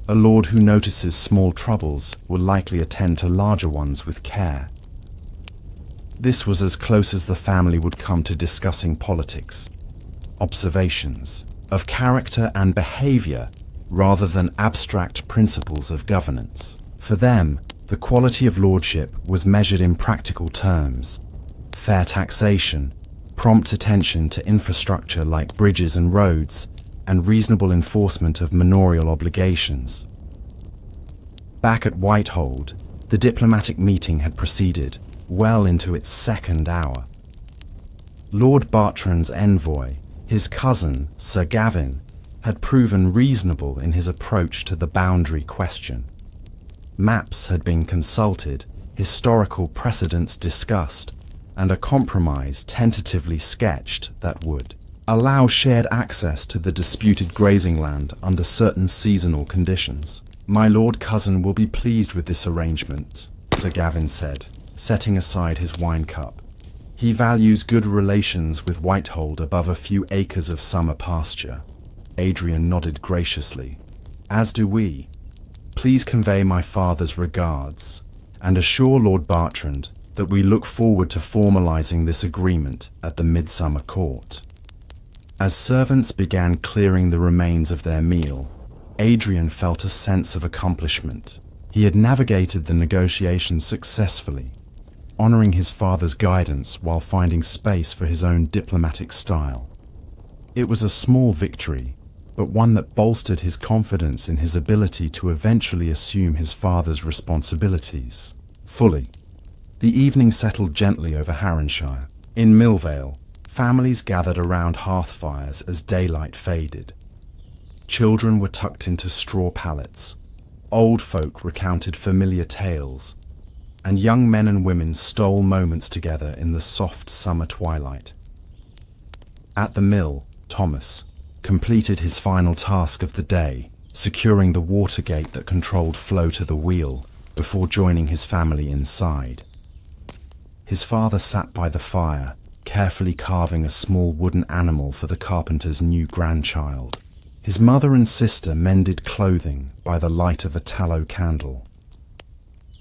A lord who notices small troubles will likely attend to larger ones with care." This was as close as the family would come to discussing politics. Observations of character and behavior rather than abstract principles of governance. For them, the quality of lordship was measured in practical terms: fair taxation, prompt attention to infrastructure like bridges and roads, and reasonable enforcement of manorial obligations. Back at Whitehold, the diplomatic meeting had proceeded well into its second hour. Lord Bartrand's envoy, his cousin, Sir Gavin, had proven reasonable in his approach to the boundary question. Maps had been consulted, historical precedents discussed, and a compromise tentatively sketched that would allow shared access to the disputed grazing land under certain seasonal conditions. "My lord cousin will be pleased with this arrangement," Sir Gavin said, setting aside his wine cup. "He values good relations with Whitehold above a few acres of summer pasture." Adrian nodded graciously. "As do we. Please convey my father's regards, and assure Lord Bartrand that we look forward to formalizing this agreement at the Midsummer Court." As servants began clearing the remains of their meal, Adrian felt a sense of accomplishment. He had navigated the negotiations successfully, honoring his father's guidance while finding space for his own diplomatic style. It was a small victory, but one that bolstered his confidence in his ability to eventually assume his father's responsibilities fully. The evening settled gently over Harenshire. In Millvale, families gathered around hearth fires as daylight faded. Children were tucked into straw pallets, old folk recounted familiar tales, and young men and women stole moments together in the soft summer twilight. At the mill, Thomas completed his final task of the day, securing the water gate that controlled flow to the wheel before joining his family inside. His father sat by the fire, carefully carving a small wooden animal for the carpenter's new grandchild. His mother and sister mended clothing by the light of a tallow candle.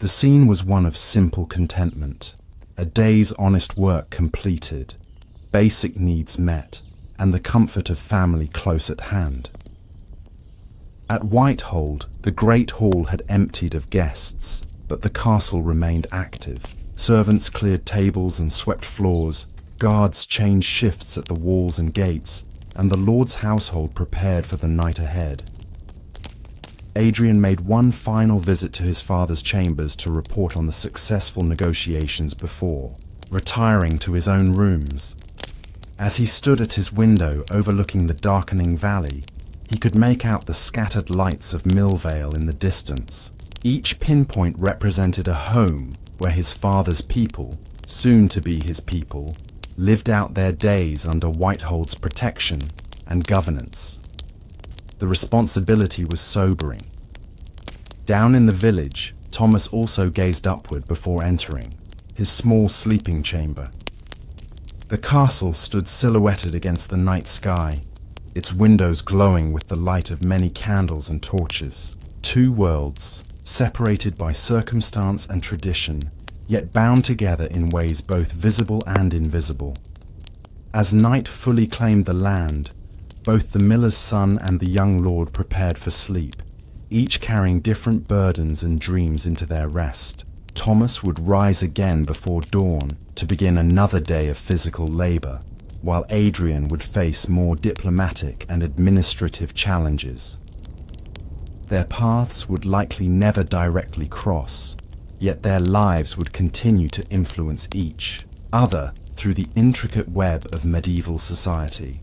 The scene was one of simple contentment, a day's honest work completed, basic needs met, and the comfort of family close at hand. At Whitehold, the great hall had emptied of guests, but the castle remained active. Servants cleared tables and swept floors, guards changed shifts at the walls and gates, and the Lord's household prepared for the night ahead. Adrian made one final visit to his father's chambers to report on the successful negotiations before retiring to his own rooms. As he stood at his window overlooking the darkening valley, he could make out the scattered lights of Millvale in the distance. Each pinpoint represented a home where his father's people, soon to be his people, lived out their days under Whitehold's protection and governance. The responsibility was sobering. Down in the village, Thomas also gazed upward before entering his small sleeping chamber. The castle stood silhouetted against the night sky, its windows glowing with the light of many candles and torches. Two worlds, separated by circumstance and tradition, yet bound together in ways both visible and invisible. As night fully claimed the land, both the miller's son and the young lord prepared for sleep, each carrying different burdens and dreams into their rest. Thomas would rise again before dawn to begin another day of physical labor, while Adrian would face more diplomatic and administrative challenges. Their paths would likely never directly cross, yet their lives would continue to influence each other through the intricate web of medieval society.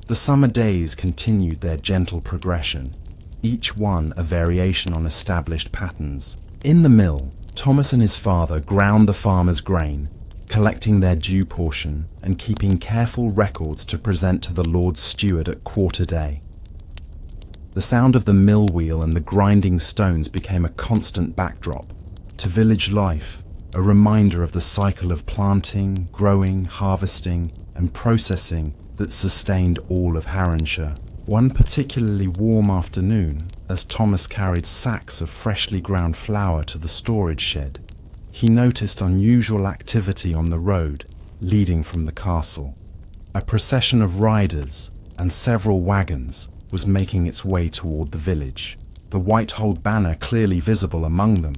The summer days continued their gentle progression, each one a variation on established patterns. In the mill, Thomas and his father ground the farmer's grain, collecting their due portion and keeping careful records to present to the Lord's steward at quarter day. The sound of the mill wheel and the grinding stones became a constant backdrop to village life, a reminder of the cycle of planting, growing, harvesting, and processing that sustained all of Harenshire. One particularly warm afternoon, as Thomas carried sacks of freshly ground flour to the storage shed, he noticed unusual activity on the road leading from the castle. A procession of riders and several wagons, was making its way toward the village, the white-holed banner clearly visible among them.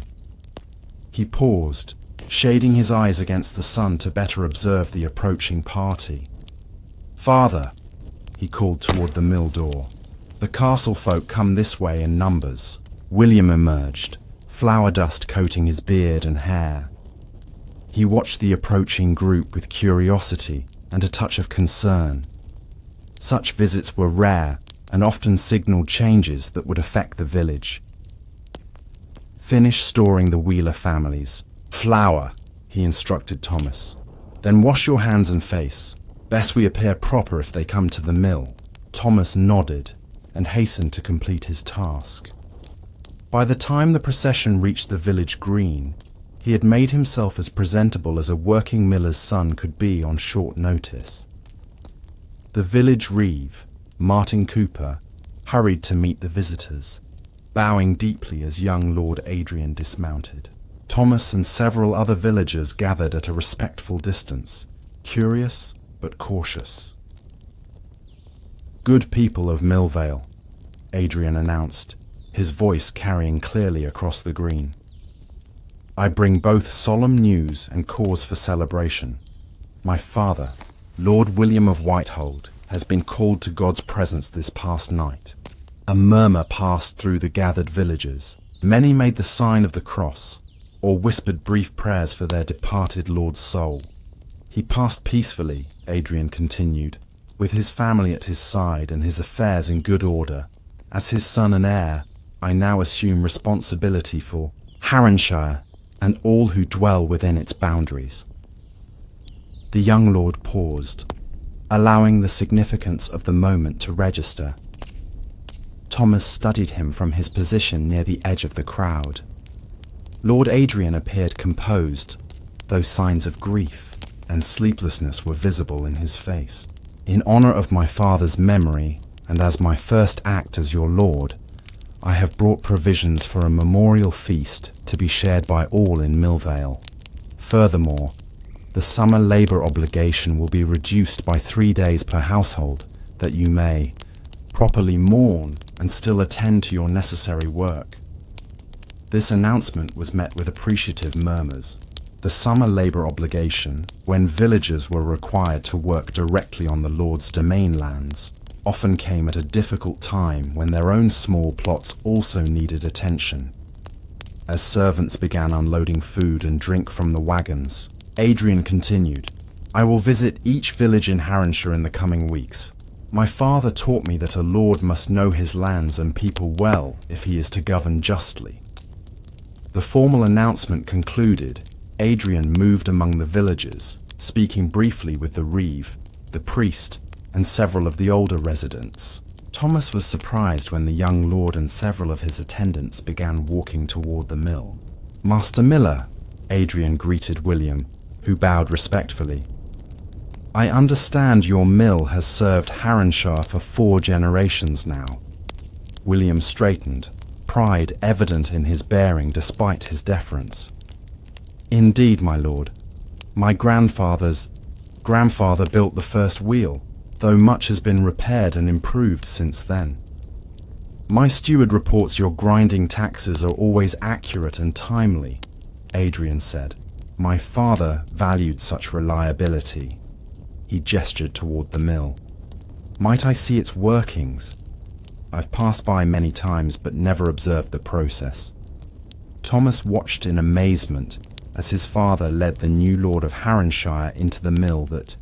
He paused, shading his eyes against the sun to better observe the approaching party. "Father," he called toward the mill door. "The castle folk come this way in numbers." William emerged, flour dust coating his beard and hair. He watched the approaching group with curiosity and a touch of concern. Such visits were rare and often signaled changes that would affect the village. "Finish storing the Wheeler families. Flour," he instructed Thomas. "Then wash your hands and face. Best we appear proper if they come to the mill." Thomas nodded and hastened to complete his task. By the time the procession reached the village green, he had made himself as presentable as a working miller's son could be on short notice. The village reeve, Martin Cooper, hurried to meet the visitors, bowing deeply as young Lord Adrian dismounted. Thomas and several other villagers gathered at a respectful distance, curious but cautious. "Good people of Millvale," Adrian announced, his voice carrying clearly across the green. "I bring both solemn news and cause for celebration. My father, Lord William of Whitehold, has been called to God's presence this past night." A murmur passed through the gathered villagers. Many made the sign of the cross, or whispered brief prayers for their departed lord's soul. "He passed peacefully," Adrian continued, "with his family at his side and his affairs in good order. As his son and heir, I now assume responsibility for Harenshire and all who dwell within its boundaries." The young lord paused, allowing the significance of the moment to register. Thomas studied him from his position near the edge of the crowd. Lord Adrian appeared composed, though signs of grief and sleeplessness were visible in his face. "In honor of my father's memory, and as my first act as your lord, I have brought provisions for a memorial feast to be shared by all in Millvale. Furthermore, the summer labor obligation will be reduced by 3 days per household, that you may properly mourn and still attend to your necessary work." This announcement was met with appreciative murmurs. The summer labor obligation, when villagers were required to work directly on the Lord's domain lands, often came at a difficult time when their own small plots also needed attention. As servants began unloading food and drink from the wagons, Adrian continued, "I will visit each village in Harenshire in the coming weeks. My father taught me that a lord must know his lands and people well if he is to govern justly." The formal announcement concluded, Adrian moved among the villagers, speaking briefly with the reeve, the priest, and several of the older residents. Thomas was surprised when the young lord and several of his attendants began walking toward the mill. "Master Miller," Adrian greeted William, who bowed respectfully. "I understand your mill has served Harenshire for 4 generations now." William straightened, pride evident in his bearing despite his deference. "Indeed, my lord. My grandfather built the first wheel, though much has been repaired and improved since then. My steward reports your grinding taxes are always accurate and timely," Adrian said. "My father valued such reliability." He gestured toward the mill. "Might I see its workings? I've passed by many times but never observed the process." Thomas watched in amazement as his father led the new lord of Harenshire into the mill that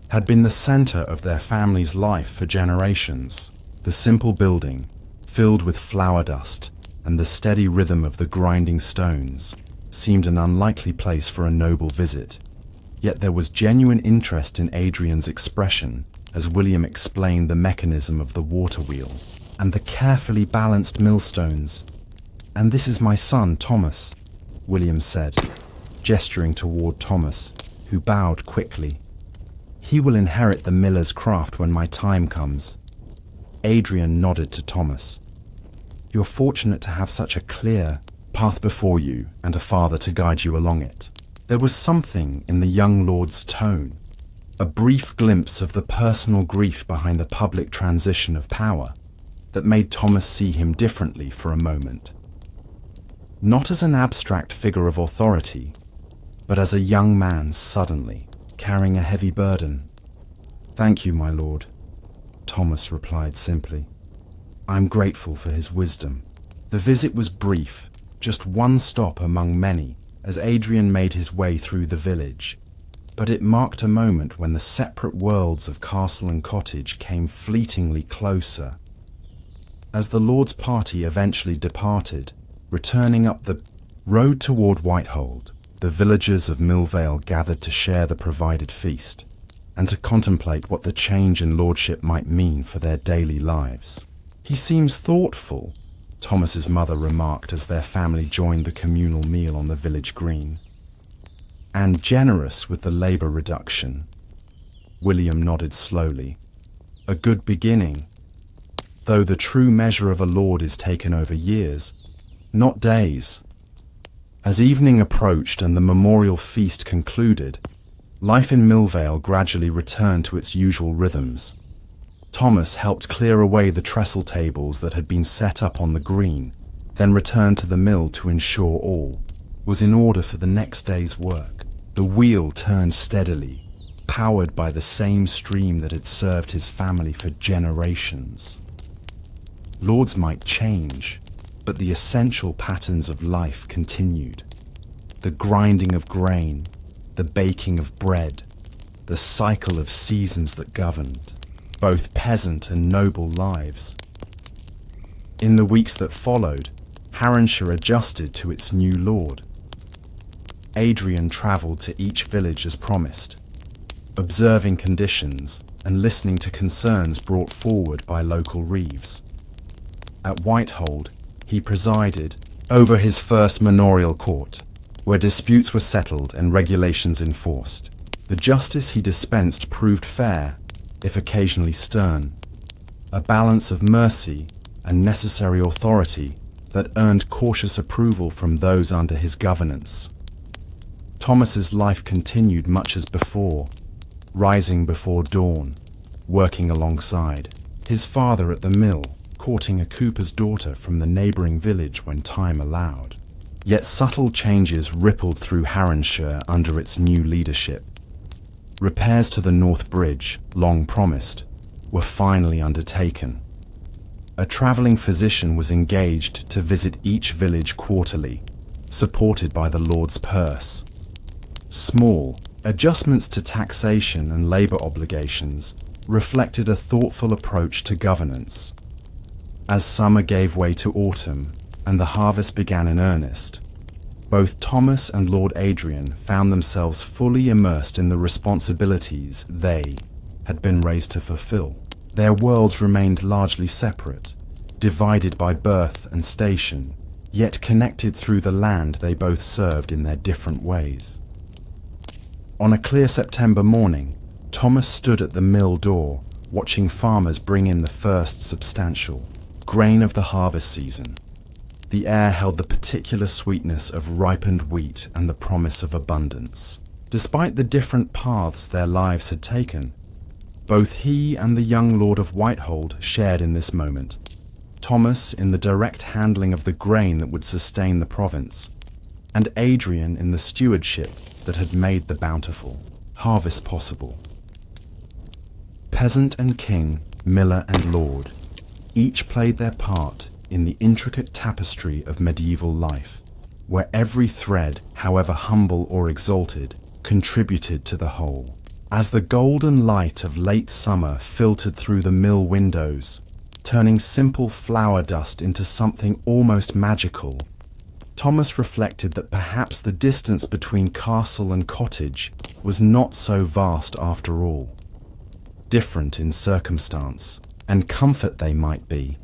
had been the center of their family's life for generations. The simple building, filled with flour dust and the steady rhythm of the grinding stones, seemed an unlikely place for a noble visit. Yet there was genuine interest in Adrian's expression as William explained the mechanism of the water wheel and the carefully balanced millstones. "And this is my son, Thomas," William said, gesturing toward Thomas, who bowed quickly. "He will inherit the miller's craft when my time comes." Adrian nodded to Thomas. "You're fortunate to have such a clear path before you and a father to guide you along it." There was something in the young lord's tone, a brief glimpse of the personal grief behind the public transition of power. that made Thomas see him differently for a moment. Not as an abstract figure of authority, but as a young man suddenly carrying a heavy burden. "Thank you, my lord," Thomas replied simply. "I'm grateful for his wisdom." The visit was brief, just one stop among many, as Adrian made his way through the village. But it marked a moment when the separate worlds of castle and cottage came fleetingly closer. As the Lord's party eventually departed, returning up the road toward Whitehold, the villagers of Millvale gathered to share the provided feast, and to contemplate what the change in lordship might mean for their daily lives. "He seems thoughtful," Thomas's mother remarked as their family joined the communal meal on the village green. "And generous with the labour reduction." William nodded slowly. "A good beginning, though the true measure of a lord is taken over years, not days." As evening approached and the memorial feast concluded, life in Millvale gradually returned to its usual rhythms. Thomas helped clear away the trestle tables that had been set up on the green, then returned to the mill to ensure all was in order for the next day's work. The wheel turned steadily, powered by the same stream that had served his family for generations. Lords might change, but the essential patterns of life continued. The grinding of grain, the baking of bread, the cycle of seasons that governed both peasant and noble lives. In the weeks that followed, Haranshire adjusted to its new lord. Adrian travelled to each village as promised, observing conditions and listening to concerns brought forward by local reeves. At Whitehold, he presided over his first manorial court, where disputes were settled and regulations enforced. The justice he dispensed proved fair, if occasionally stern, a balance of mercy and necessary authority that earned cautious approval from those under his governance. Thomas's life continued much as before, rising before dawn, working alongside his father at the mill, courting a cooper's daughter from the neighbouring village when time allowed. Yet subtle changes rippled through Haranshire under its new leadership. Repairs to the North Bridge, long promised, were finally undertaken. A travelling physician was engaged to visit each village quarterly, supported by the Lord's purse. Small adjustments to taxation and labour obligations reflected a thoughtful approach to governance. As summer gave way to autumn and the harvest began in earnest, both Thomas and Lord Adrian found themselves fully immersed in the responsibilities they had been raised to fulfill. Their worlds remained largely separate, divided by birth and station, yet connected through the land they both served in their different ways. On a clear September morning, Thomas stood at the mill door, watching farmers bring in the first substantial grain of the harvest season. The air held the particular sweetness of ripened wheat and the promise of abundance. Despite the different paths their lives had taken, both he and the young Lord of Whitehold shared in this moment. Thomas in the direct handling of the grain that would sustain the province, and Adrian in the stewardship that had made the bountiful harvest possible. Peasant and king, miller and lord, each played their part in the intricate tapestry of medieval life, where every thread, however humble or exalted, contributed to the whole. As the golden light of late summer filtered through the mill windows, turning simple flour dust into something almost magical, Thomas reflected that perhaps the distance between castle and cottage was not so vast after all. Different in circumstance and comfort they might be,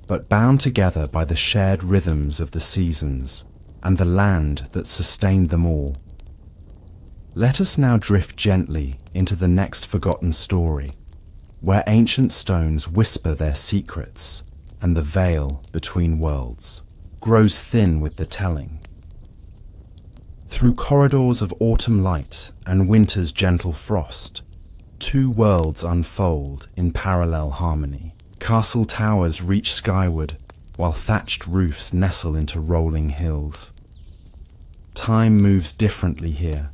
but bound together by the shared rhythms of the seasons and the land that sustained them all. Let us now drift gently into the next forgotten story, where ancient stones whisper their secrets and the veil between worlds grows thin with the telling. Through corridors of autumn light and winter's gentle frost, two worlds unfold in parallel harmony. Castle towers reach skyward, while thatched roofs nestle into rolling hills. Time moves differently here,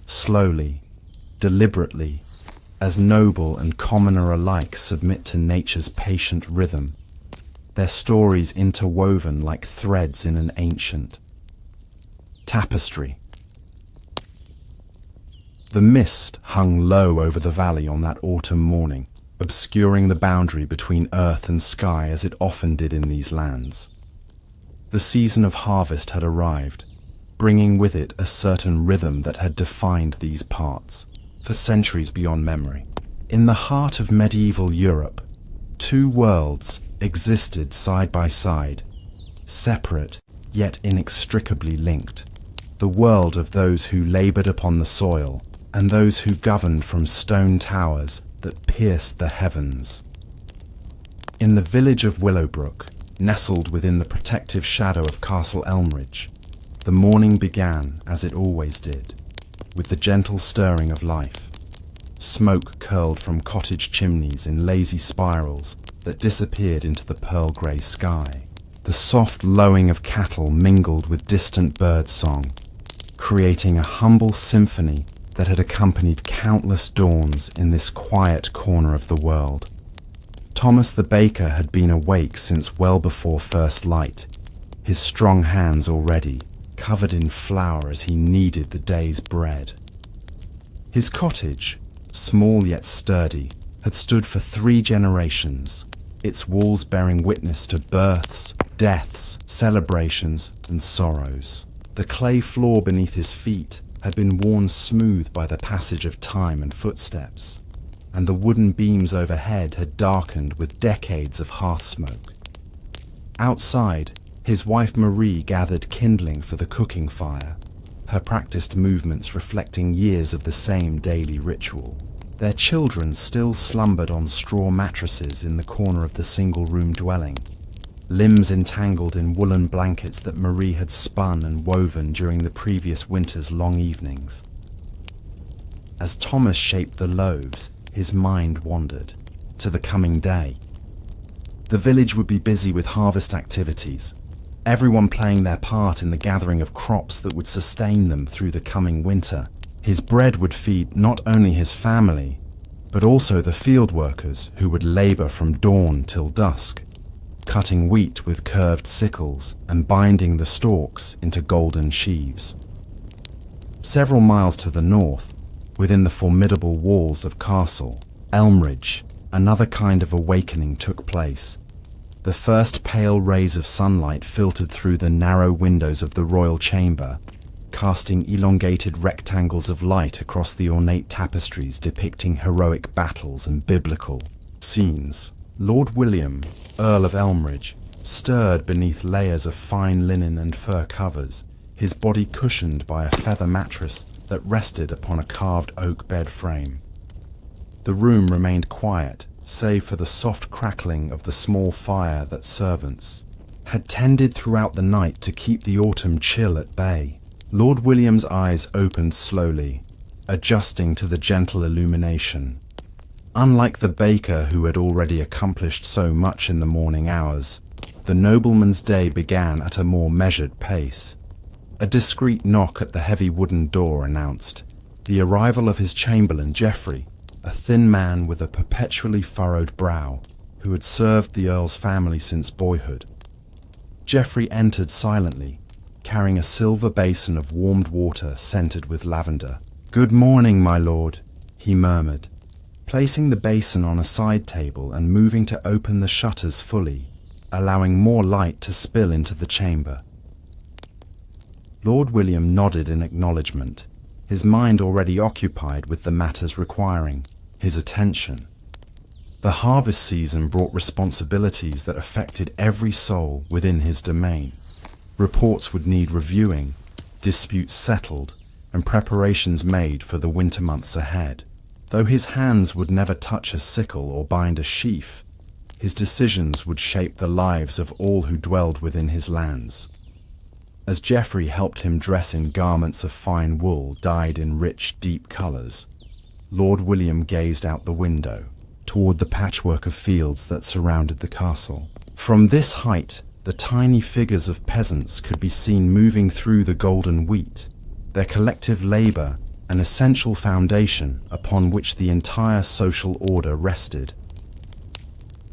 slowly, deliberately, as noble and commoner alike submit to nature's patient rhythm, their stories interwoven like threads in an ancient tapestry. The mist hung low over the valley on that autumn morning, obscuring the boundary between earth and sky as it often did in these lands. The season of harvest had arrived, bringing with it a certain rhythm that had defined these parts for centuries beyond memory. In the heart of medieval Europe, two worlds existed side by side, separate yet inextricably linked. The world of those who laboured upon the soil and those who governed from stone towers that pierced the heavens. In the village of Willowbrook, nestled within the protective shadow of Castle Elmridge, the morning began as it always did, with the gentle stirring of life. Smoke curled from cottage chimneys in lazy spirals that disappeared into the pearl-grey sky. The soft lowing of cattle mingled with distant bird song, creating a humble symphony that had accompanied countless dawns in this quiet corner of the world. Thomas the baker had been awake since well before first light, his strong hands already covered in flour as he kneaded the day's bread. His cottage, small yet sturdy, had stood for 3 generations, its walls bearing witness to births, deaths, celebrations, and sorrows. The clay floor beneath his feet had been worn smooth by the passage of time and footsteps, and the wooden beams overhead had darkened with decades of hearth smoke. Outside, his wife Marie gathered kindling for the cooking fire, her practiced movements reflecting years of the same daily ritual. Their children still slumbered on straw mattresses in the corner of the single-room dwelling, limbs entangled in woolen blankets that Marie had spun and woven during the previous winter's long evenings. As Thomas shaped the loaves, his mind wandered to the coming day. The village would be busy with harvest activities, everyone playing their part in the gathering of crops that would sustain them through the coming winter. His bread would feed not only his family, but also the field workers who would labour from dawn till dusk, cutting wheat with curved sickles and binding the stalks into golden sheaves. Several miles to the north, within the formidable walls of Castle Elmridge, another kind of awakening took place. The first pale rays of sunlight filtered through the narrow windows of the royal chamber, casting elongated rectangles of light across the ornate tapestries depicting heroic battles and biblical scenes. Lord William, Earl of Elmridge, stirred beneath layers of fine linen and fur covers, his body cushioned by a feather mattress that rested upon a carved oak bed frame. The room remained quiet, save for the soft crackling of the small fire that servants had tended throughout the night to keep the autumn chill at bay. Lord William's eyes opened slowly, adjusting to the gentle illumination. Unlike the baker who had already accomplished so much in the morning hours, the nobleman's day began at a more measured pace. A discreet knock at the heavy wooden door announced the arrival of his chamberlain Geoffrey, a thin man with a perpetually furrowed brow, who had served the Earl's family since boyhood. Geoffrey entered silently, carrying a silver basin of warmed water scented with lavender. "Good morning, my lord," he murmured, placing the basin on a side table and moving to open the shutters fully, allowing more light to spill into the chamber. Lord William nodded in acknowledgement, his mind already occupied with the matters requiring his attention. The harvest season brought responsibilities that affected every soul within his domain. Reports would need reviewing, disputes settled, and preparations made for the winter months ahead. Though his hands would never touch a sickle or bind a sheaf, his decisions would shape the lives of all who dwelled within his lands. As Geoffrey helped him dress in garments of fine wool dyed in rich, deep colours, Lord William gazed out the window, toward the patchwork of fields that surrounded the castle. From this height, the tiny figures of peasants could be seen moving through the golden wheat, their collective labor an essential foundation upon which the entire social order rested.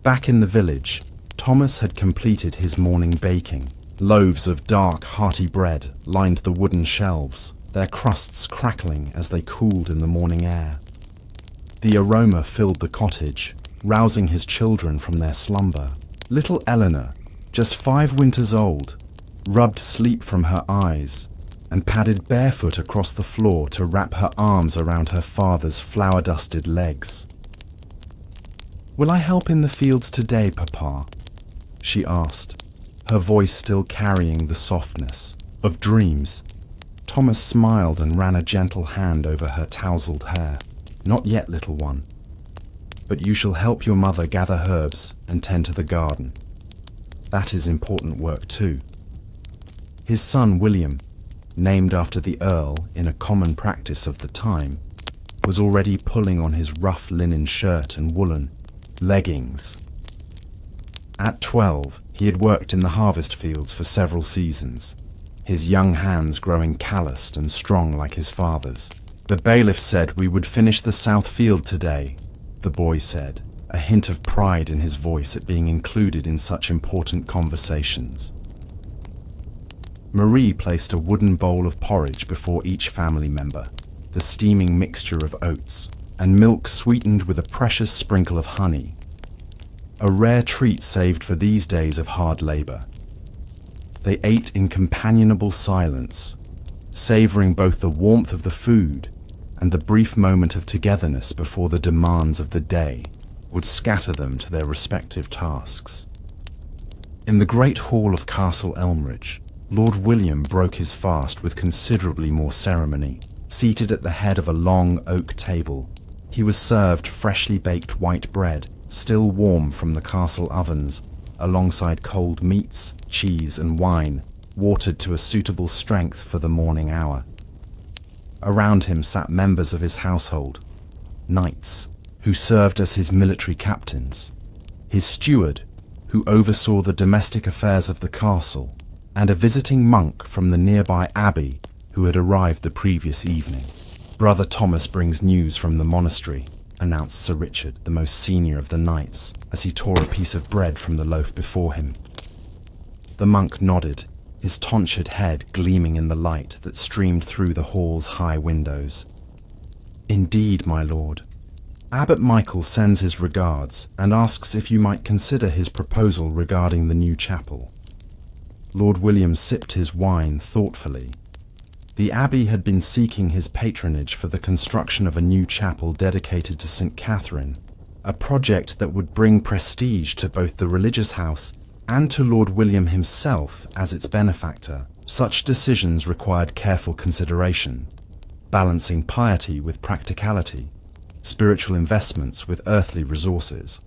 Back in the village, Thomas had completed his morning baking. Loaves of dark, hearty bread lined the wooden shelves, their crusts crackling as they cooled in the morning air. The aroma filled the cottage, rousing his children from their slumber. Little Eleanor, just 5 winters old, rubbed sleep from her eyes and padded barefoot across the floor to wrap her arms around her father's flour-dusted legs. "Will I help in the fields today, Papa?" she asked, her voice still carrying the softness of dreams. Thomas smiled and ran a gentle hand over her tousled hair. "Not yet, little one. But you shall help your mother gather herbs and tend to the garden. That is important work too." His son William, named after the Earl in a common practice of the time, was already pulling on his rough linen shirt and woolen leggings. At 12, he had worked in the harvest fields for several seasons, his young hands growing calloused and strong like his father's. "The bailiff said we would finish the south field today," the boy said, a hint of pride in his voice at being included in such important conversations. Marie placed a wooden bowl of porridge before each family member, the steaming mixture of oats and milk sweetened with a precious sprinkle of honey, a rare treat saved for these days of hard labor. They ate in companionable silence, savoring both the warmth of the food and the brief moment of togetherness before the demands of the day would scatter them to their respective tasks. In the great hall of Castle Elmridge, Lord William broke his fast with considerably more ceremony. Seated at the head of a long oak table, he was served freshly baked white bread, still warm from the castle ovens, alongside cold meats, cheese and wine, watered to a suitable strength for the morning hour. Around him sat members of his household, knights, who served as his military captains, his steward, who oversaw the domestic affairs of the castle, and a visiting monk from the nearby abbey who had arrived the previous evening. "Brother Thomas brings news from the monastery," announced Sir Richard, the most senior of the knights, as he tore a piece of bread from the loaf before him. The monk nodded, his tonsured head gleaming in the light that streamed through the hall's high windows. "Indeed, my lord. Abbot Michael sends his regards and asks if you might consider his proposal regarding the new chapel." Lord William sipped his wine thoughtfully. The abbey had been seeking his patronage for the construction of a new chapel dedicated to St. Catherine, a project that would bring prestige to both the religious house and to Lord William himself as its benefactor. Such decisions required careful consideration, balancing piety with practicality, spiritual investments with earthly resources.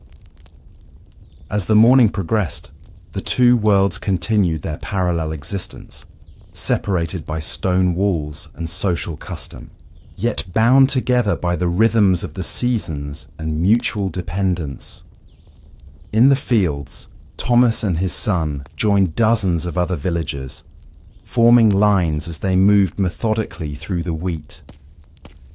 As the morning progressed, the two worlds continued their parallel existence, separated by stone walls and social custom, yet bound together by the rhythms of the seasons and mutual dependence. In the fields, Thomas and his son joined dozens of other villagers, forming lines as they moved methodically through the wheat.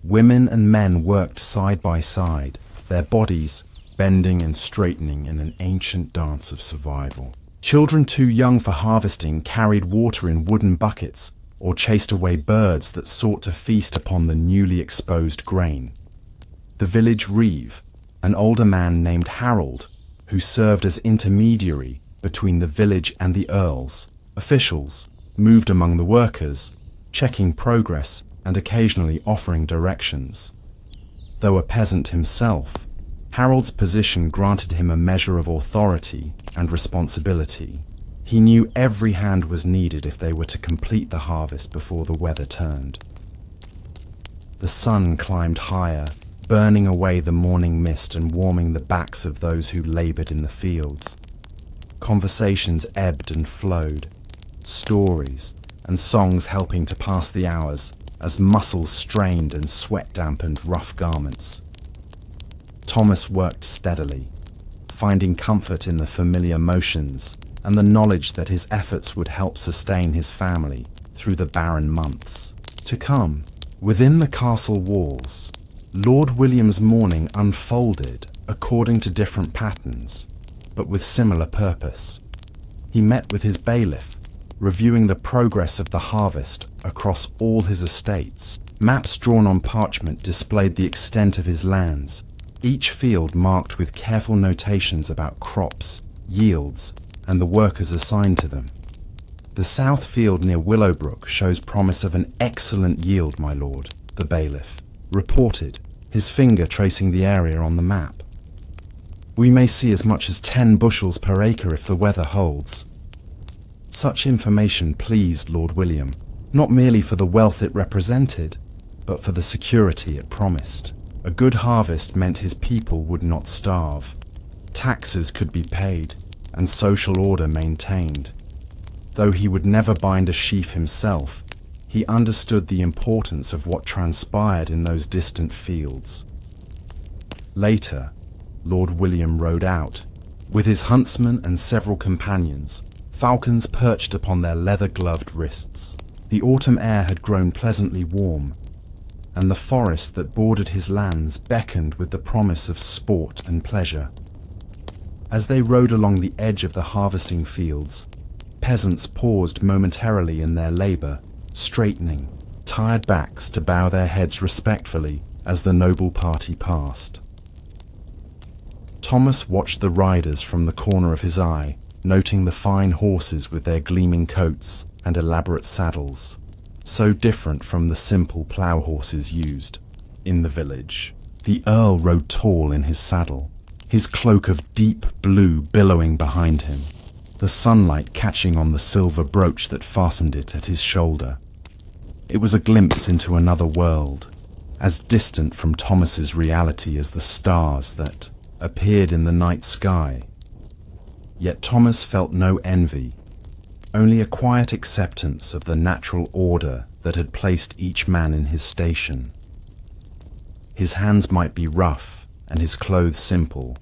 Women and men worked side by side, their bodies bending and straightening in an ancient dance of survival. Children too young for harvesting carried water in wooden buckets or chased away birds that sought to feast upon the newly exposed grain. The village reeve, an older man named Harold, who served as intermediary between the village and the earls, officials, moved among the workers, checking progress and occasionally offering directions. Though a peasant himself, Harold's position granted him a measure of authority and responsibility. He knew every hand was needed if they were to complete the harvest before the weather turned. The sun climbed higher, burning away the morning mist and warming the backs of those who labored in the fields. Conversations ebbed and flowed, stories and songs helping to pass the hours as muscles strained and sweat dampened rough garments. Thomas worked steadily, finding comfort in the familiar motions and the knowledge that his efforts would help sustain his family through the barren months to come. Within the castle walls, Lord William's morning unfolded according to different patterns, but with similar purpose. He met with his bailiff, reviewing the progress of the harvest across all his estates. Maps drawn on parchment displayed the extent of his lands, each field marked with careful notations about crops, yields, and the workers assigned to them. The south field near Willowbrook shows promise of an excellent yield, my lord, the bailiff reported, his finger tracing the area on the map. We may see as much as 10 bushels per acre if the weather holds. Such information pleased Lord William, not merely for the wealth it represented, but for the security it promised. A good harvest meant his people would not starve. Taxes could be paid, and social order maintained. Though he would never bind a sheaf himself, he understood the importance of what transpired in those distant fields. Later, Lord William rode out, with his huntsmen and several companions, falcons perched upon their leather-gloved wrists. The autumn air had grown pleasantly warm, and the forest that bordered his lands beckoned with the promise of sport and pleasure. As they rode along the edge of the harvesting fields, peasants paused momentarily in their labor, straightening tired backs to bow their heads respectfully as the noble party passed. Thomas watched the riders from the corner of his eye, noting the fine horses with their gleaming coats and elaborate saddles, so different from the simple plough horses used in the village. The Earl rode tall in his saddle, his cloak of deep blue billowing behind him, the sunlight catching on the silver brooch that fastened it at his shoulder. It was a glimpse into another world, as distant from Thomas's reality as the stars that appeared in the night sky. Yet Thomas felt no envy, only a quiet acceptance of the natural order that had placed each man in his station. His hands might be rough and his clothes simple,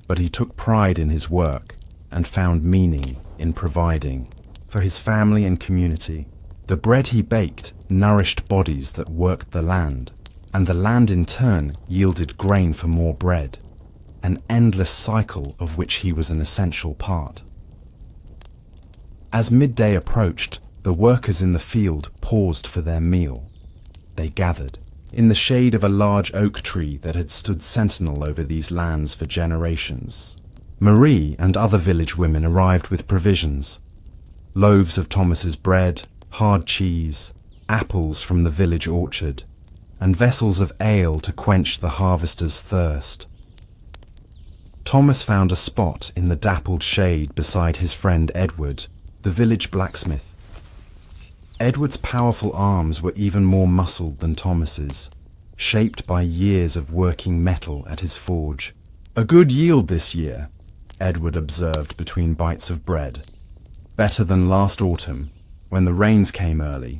but he took pride in his work and found meaning in providing for his family and community. The bread he baked nourished bodies that worked the land, and the land in turn yielded grain for more bread, an endless cycle of which he was an essential part. As midday approached, the workers in the field paused for their meal. They gathered in the shade of a large oak tree that had stood sentinel over these lands for generations. Marie and other village women arrived with provisions: loaves of Thomas's bread, hard cheese, apples from the village orchard, and vessels of ale to quench the harvester's thirst. Thomas found a spot in the dappled shade beside his friend Edward, the village blacksmith. Edward's powerful arms were even more muscled than Thomas's, shaped by years of working metal at his forge. "A good yield this year," Edward observed between bites of bread. "Better than last autumn, when the rains came early."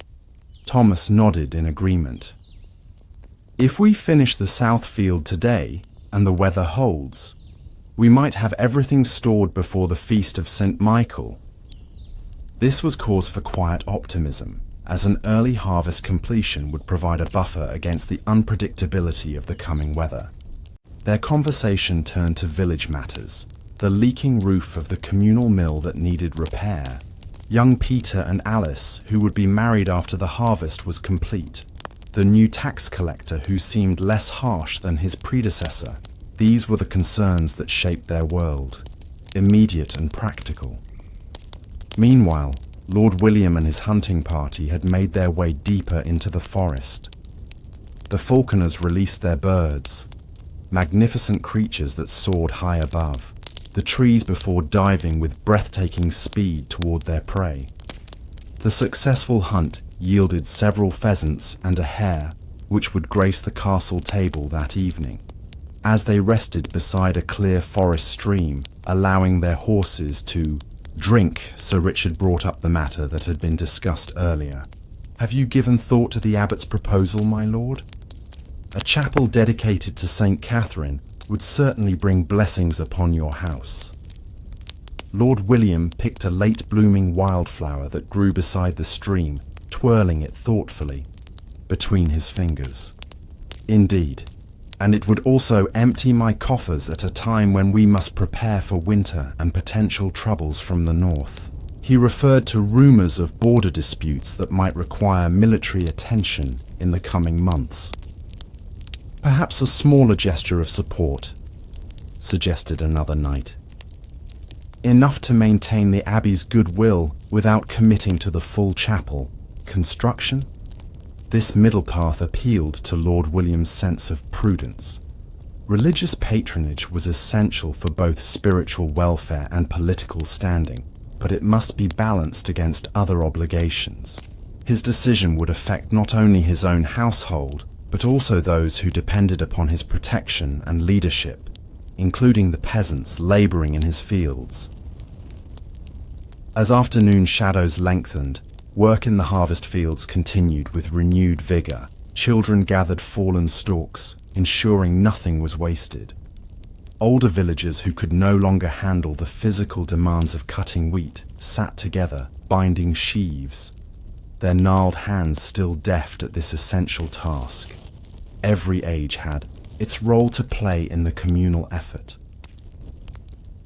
Thomas nodded in agreement. "If we finish the south field today, and the weather holds, we might have everything stored before the feast of St. Michael." This was cause for quiet optimism, as an early harvest completion would provide a buffer against the unpredictability of the coming weather. Their conversation turned to village matters, the leaking roof of the communal mill that needed repair. Young Peter and Alice, who would be married after the harvest was complete. The new tax collector who seemed less harsh than his predecessor. These were the concerns that shaped their world, immediate and practical. Meanwhile, Lord William and his hunting party had made their way deeper into the forest. The falconers released their birds, magnificent creatures that soared high above the trees before diving with breathtaking speed toward their prey. The successful hunt yielded several pheasants and a hare, which would grace the castle table that evening. As they rested beside a clear forest stream, allowing their horses to drink, Sir Richard brought up the matter that had been discussed earlier. "Have you given thought to the abbot's proposal, my lord? A chapel dedicated to St. Catherine would certainly bring blessings upon your house. Lord William picked a late-blooming wildflower that grew beside the stream, twirling it thoughtfully between his fingers. Indeed, and it would also empty my coffers at a time when we must prepare for winter and potential troubles from the north. He referred to rumors of border disputes that might require military attention in the coming months. Perhaps a smaller gesture of support, suggested another knight. Enough to maintain the abbey's goodwill without committing to the full chapel. Construction? This middle path appealed to Lord William's sense of prudence. Religious patronage was essential for both spiritual welfare and political standing, but it must be balanced against other obligations. His decision would affect not only his own household, but also those who depended upon his protection and leadership, including the peasants labouring in his fields. As afternoon shadows lengthened, work in the harvest fields continued with renewed vigour. Children gathered fallen stalks, ensuring nothing was wasted. Older villagers who could no longer handle the physical demands of cutting wheat sat together, binding sheaves, their gnarled hands still deft at this essential task. Every age had its role to play in the communal effort.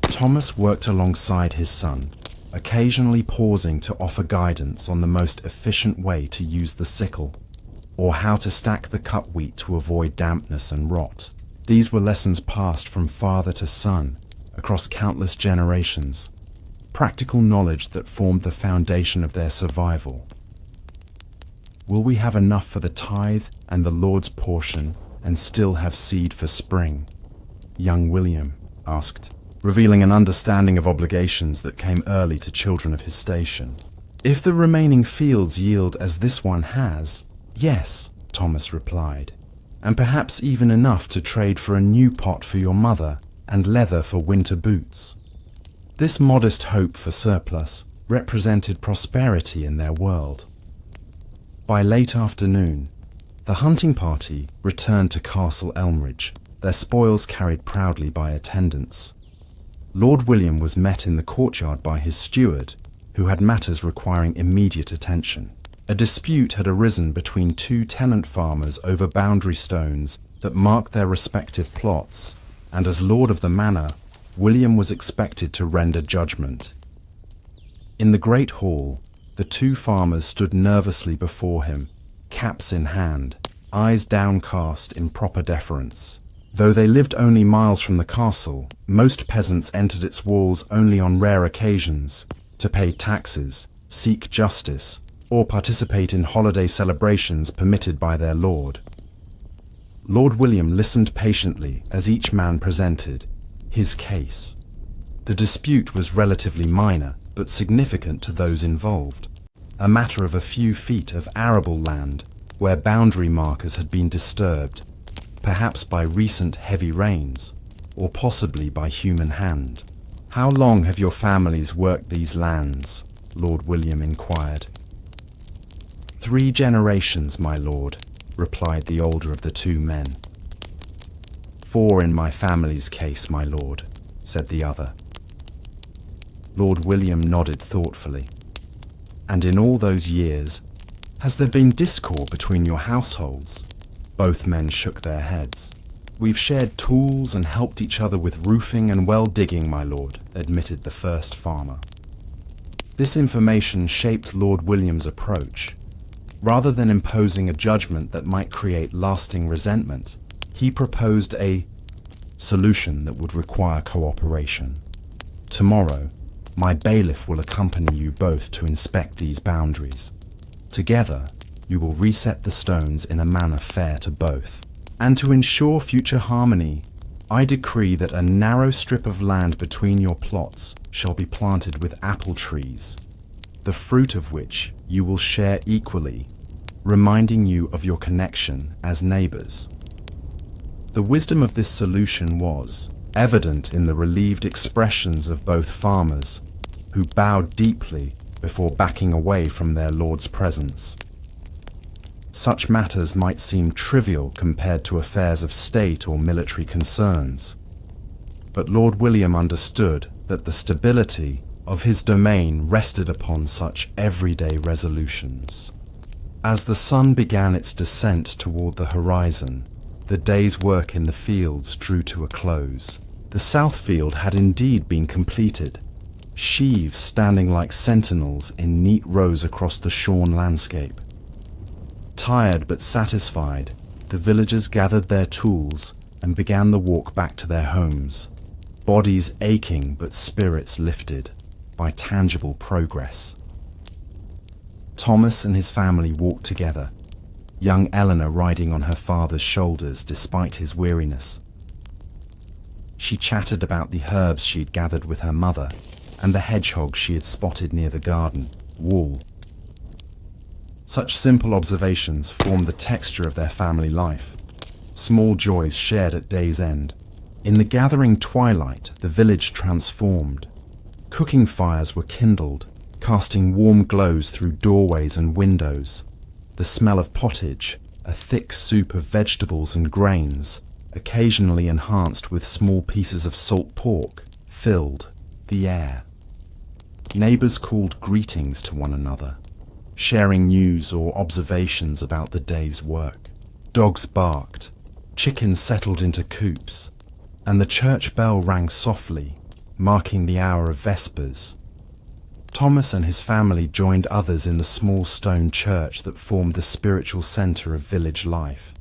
Thomas worked alongside his son, occasionally pausing to offer guidance on the most efficient way to use the sickle, or how to stack the cut wheat to avoid dampness and rot. These were lessons passed from father to son across countless generations, practical knowledge that formed the foundation of their survival. Will we have enough for the tithe and the Lord's portion and still have seed for spring? Young William asked, revealing an understanding of obligations that came early to children of his station. If the remaining fields yield as this one has, yes, Thomas replied, and perhaps even enough to trade for a new pot for your mother and leather for winter boots. This modest hope for surplus represented prosperity in their world. By late afternoon, the hunting party returned to Castle Elmridge, their spoils carried proudly by attendants. Lord William was met in the courtyard by his steward, who had matters requiring immediate attention. A dispute had arisen between two tenant farmers over boundary stones that marked their respective plots, and as lord of the manor, William was expected to render judgment. In the great hall, the two farmers stood nervously before him, caps in hand, eyes downcast in proper deference. Though they lived only miles from the castle, most peasants entered its walls only on rare occasions, to pay taxes, seek justice, or participate in holiday celebrations permitted by their lord. Lord William listened patiently as each man presented his case. The dispute was relatively minor, but significant to those involved. A matter of a few feet of arable land, where boundary markers had been disturbed, perhaps by recent heavy rains, or possibly by human hand. How long have your families worked these lands? Lord William inquired. 3 generations, my lord, replied the older of the two men. 4 in my family's case, my lord, said the other. Lord William nodded thoughtfully. And in all those years, has there been discord between your households? Both men shook their heads. We've shared tools and helped each other with roofing and well digging, my lord, admitted the first farmer. This information shaped Lord William's approach. Rather than imposing a judgment that might create lasting resentment, he proposed a solution that would require cooperation. Tomorrow, my bailiff will accompany you both to inspect these boundaries. Together, you will reset the stones in a manner fair to both. And to ensure future harmony, I decree that a narrow strip of land between your plots shall be planted with apple trees, the fruit of which you will share equally, reminding you of your connection as neighbours. The wisdom of this solution was evident in the relieved expressions of both farmers, who bowed deeply before backing away from their lord's presence. Such matters might seem trivial compared to affairs of state or military concerns. But Lord William understood that the stability of his domain rested upon such everyday resolutions. As the sun began its descent toward the horizon, the day's work in the fields drew to a close. The south field had indeed been completed, sheaves standing like sentinels in neat rows across the shorn landscape. Tired but satisfied, the villagers gathered their tools and began the walk back to their homes, bodies aching but spirits lifted by tangible progress. Thomas and his family walked together, young Eleanor riding on her father's shoulders despite his weariness. She chatted about the herbs she'd gathered with her mother and the hedgehog she had spotted near the garden wall. Such simple observations formed the texture of their family life, small joys shared at day's end. In the gathering twilight, the village transformed. Cooking fires were kindled, casting warm glows through doorways and windows. The smell of pottage, a thick soup of vegetables and grains, occasionally enhanced with small pieces of salt pork, filled the air. Neighbours called greetings to one another, sharing news or observations about the day's work. Dogs barked, chickens settled into coops, and the church bell rang softly, marking the hour of vespers. Thomas and his family joined others in the small stone church that formed the spiritual centre of village life.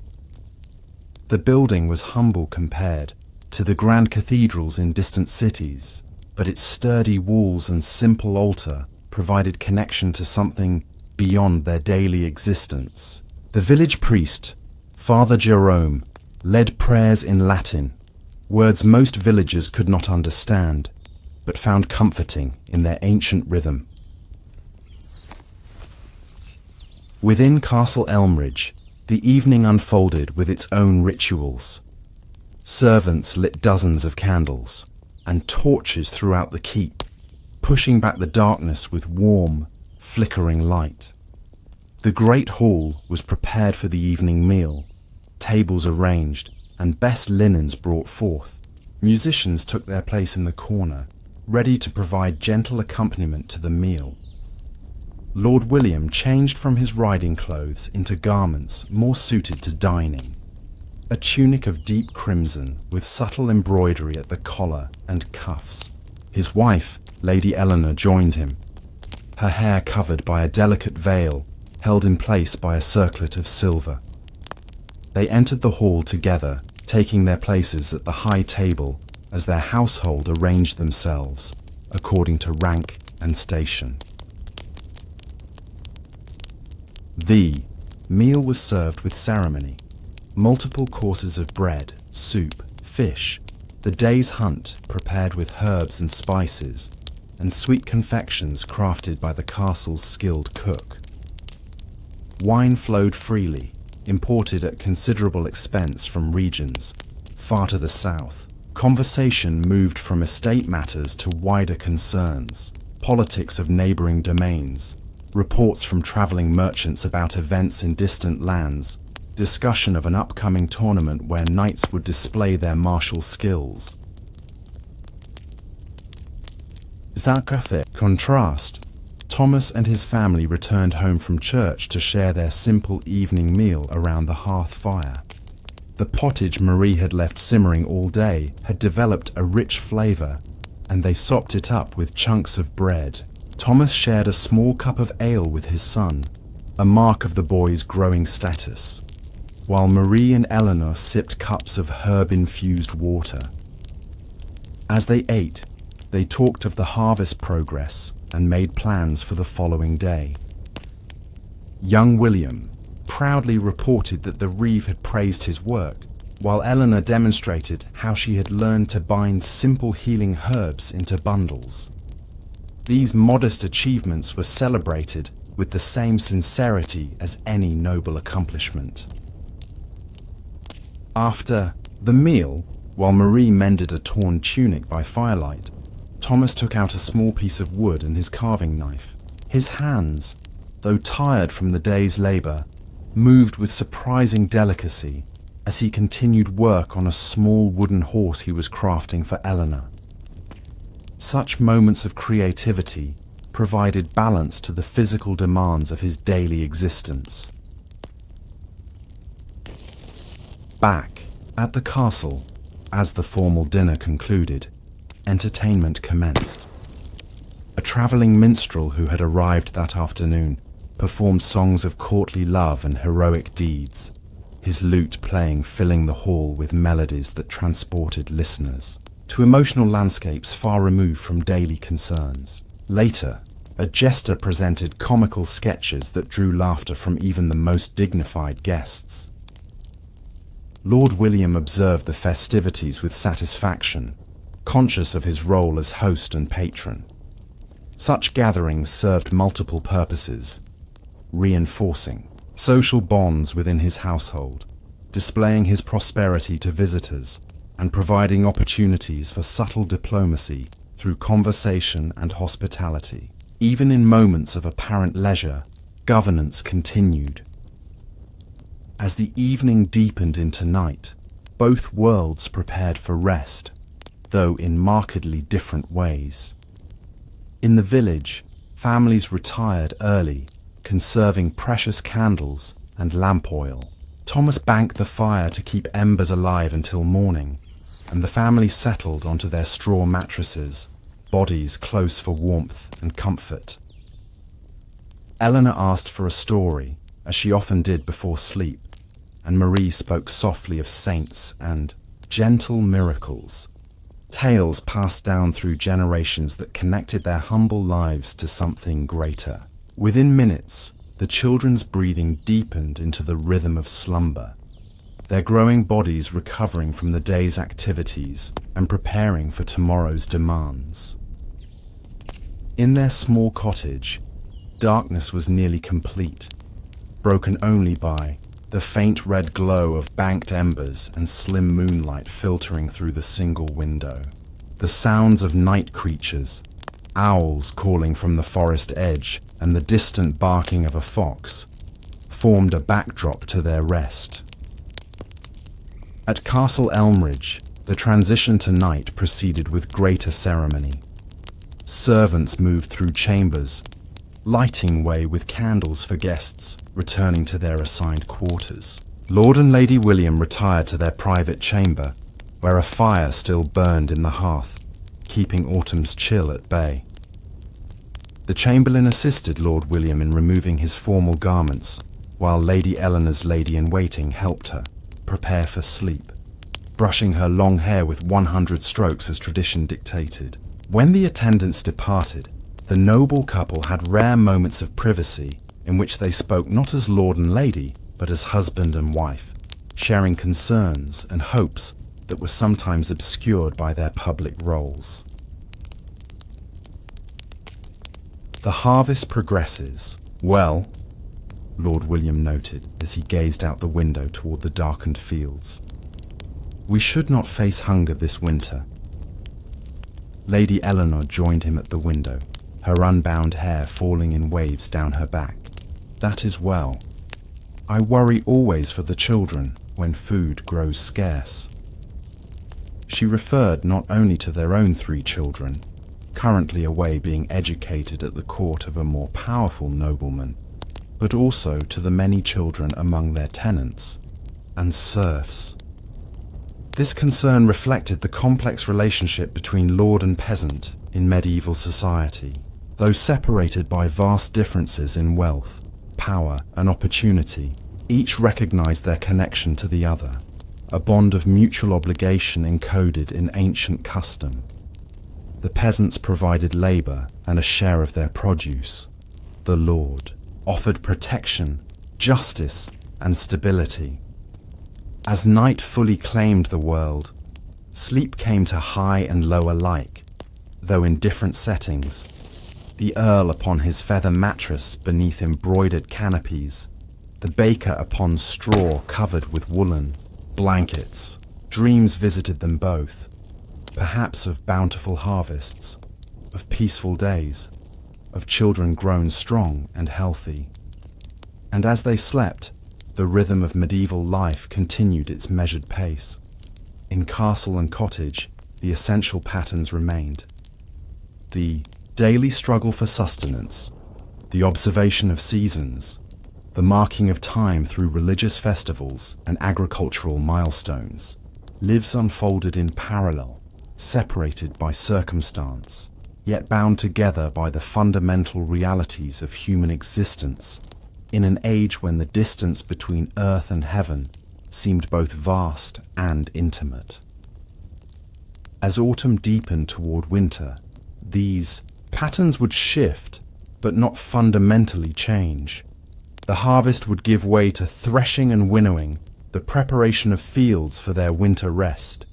The building was humble compared to the grand cathedrals in distant cities, but its sturdy walls and simple altar provided connection to something beyond their daily existence. The village priest, Father Jerome, led prayers in Latin, words most villagers could not understand, but found comforting in their ancient rhythm. Within Castle Elmridge, the evening unfolded with its own rituals. Servants lit dozens of candles and torches throughout the keep, pushing back the darkness with warm, flickering light. The great hall was prepared for the evening meal, tables arranged and best linens brought forth. Musicians took their place in the corner, ready to provide gentle accompaniment to the meal. Lord William changed from his riding clothes into garments more suited to dining. A tunic of deep crimson with subtle embroidery at the collar and cuffs. His wife, Lady Eleanor, joined him, her hair covered by a delicate veil held in place by a circlet of silver. They entered the hall together, taking their places at the high table as their household arranged themselves according to rank and station. The meal was served with ceremony. Multiple courses of bread, soup, fish, the day's hunt prepared with herbs and spices, and sweet confections crafted by the castle's skilled cook. Wine flowed freely, imported at considerable expense from regions far to the south. Conversation moved from estate matters to wider concerns, politics of neighbouring domains, reports from travelling merchants about events in distant lands, discussion of an upcoming tournament where knights would display their martial skills. Contrast. Thomas and his family returned home from church to share their simple evening meal around the hearth fire. The pottage Marie had left simmering all day had developed a rich flavour, and they sopped it up with chunks of bread. Thomas shared a small cup of ale with his son, a mark of the boy's growing status, while Marie and Eleanor sipped cups of herb-infused water. As they ate, they talked of the harvest progress and made plans for the following day. Young William proudly reported that the reeve had praised his work, while Eleanor demonstrated how she had learned to bind simple healing herbs into bundles. These modest achievements were celebrated with the same sincerity as any noble accomplishment. After the meal, while Marie mended a torn tunic by firelight, Thomas took out a small piece of wood and his carving knife. His hands, though tired from the day's labour, moved with surprising delicacy as he continued work on a small wooden horse he was crafting for Eleanor. Such moments of creativity provided balance to the physical demands of his daily existence. Back at the castle, as the formal dinner concluded, entertainment commenced. A travelling minstrel who had arrived that afternoon performed songs of courtly love and heroic deeds, his lute playing filling the hall with melodies that transported listeners to emotional landscapes far removed from daily concerns. Later, a jester presented comical sketches that drew laughter from even the most dignified guests. Lord William observed the festivities with satisfaction, conscious of his role as host and patron. Such gatherings served multiple purposes, reinforcing social bonds within his household, displaying his prosperity to visitors, and providing opportunities for subtle diplomacy through conversation and hospitality. Even in moments of apparent leisure, governance continued. As the evening deepened into night, both worlds prepared for rest, though in markedly different ways. In the village, families retired early, conserving precious candles and lamp oil. Thomas banked the fire to keep embers alive until morning, and the family settled onto their straw mattresses, bodies close for warmth and comfort. Eleanor asked for a story, as she often did before sleep, and Marie spoke softly of saints and gentle miracles, tales passed down through generations that connected their humble lives to something greater. Within minutes, the children's breathing deepened into the rhythm of slumber, their growing bodies recovering from the day's activities and preparing for tomorrow's demands. In their small cottage, darkness was nearly complete, broken only by the faint red glow of banked embers and slim moonlight filtering through the single window. The sounds of night creatures, owls calling from the forest edge and the distant barking of a fox, formed a backdrop to their rest. At Castle Elmridge, the transition to night proceeded with greater ceremony. Servants moved through chambers, lighting way with candles for guests returning to their assigned quarters. Lord and Lady William retired to their private chamber, where a fire still burned in the hearth, keeping autumn's chill at bay. The Chamberlain assisted Lord William in removing his formal garments, while Lady Eleanor's lady-in-waiting helped her prepare for sleep, brushing her long hair with 100 strokes as tradition dictated. When the attendants departed, the noble couple had rare moments of privacy in which they spoke not as lord and lady, but as husband and wife, sharing concerns and hopes that were sometimes obscured by their public roles. The harvest progresses well, Lord William noted as he gazed out the window toward the darkened fields. We should not face hunger this winter. Lady Eleanor joined him at the window, her unbound hair falling in waves down her back. That is well. I worry always for the children when food grows scarce. She referred not only to their own 3 children, currently away being educated at the court of a more powerful nobleman, but also to the many children among their tenants and serfs. This concern reflected the complex relationship between lord and peasant in medieval society. Though separated by vast differences in wealth, power, and opportunity, each recognized their connection to the other, a bond of mutual obligation encoded in ancient custom. The peasants provided labor and a share of their produce. The lord offered protection, justice, and stability. As night fully claimed the world, sleep came to high and low alike, though in different settings. The earl upon his feather mattress beneath embroidered canopies, the baker upon straw covered with woolen blankets. Dreams visited them both, perhaps of bountiful harvests, of peaceful days, of children grown strong and healthy. And as they slept, the rhythm of medieval life continued its measured pace. In castle and cottage, the essential patterns remained. The daily struggle for sustenance, the observation of seasons, the marking of time through religious festivals and agricultural milestones, lives unfolded in parallel, separated by circumstance, yet bound together by the fundamental realities of human existence, in an age when the distance between earth and heaven seemed both vast and intimate. As autumn deepened toward winter, these patterns would shift, but not fundamentally change. The harvest would give way to threshing and winnowing, the preparation of fields for their winter rest.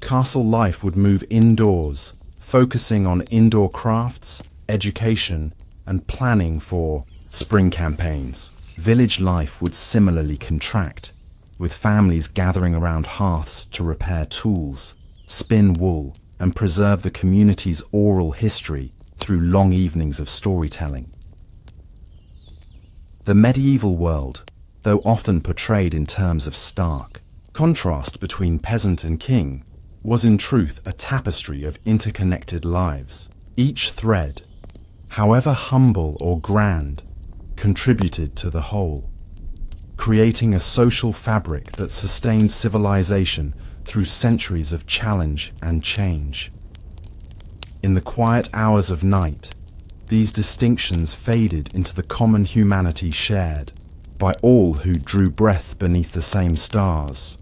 Castle life would move indoors, focusing on indoor crafts, education, and planning for spring campaigns. Village life would similarly contract, with families gathering around hearths to repair tools, spin wool, and preserve the community's oral history through long evenings of storytelling. The medieval world, though often portrayed in terms of stark contrast between peasant and king, was in truth a tapestry of interconnected lives. Each thread, however humble or grand, contributed to the whole, creating a social fabric that sustained civilization through centuries of challenge and change. In the quiet hours of night, these distinctions faded into the common humanity shared by all who drew breath beneath the same stars.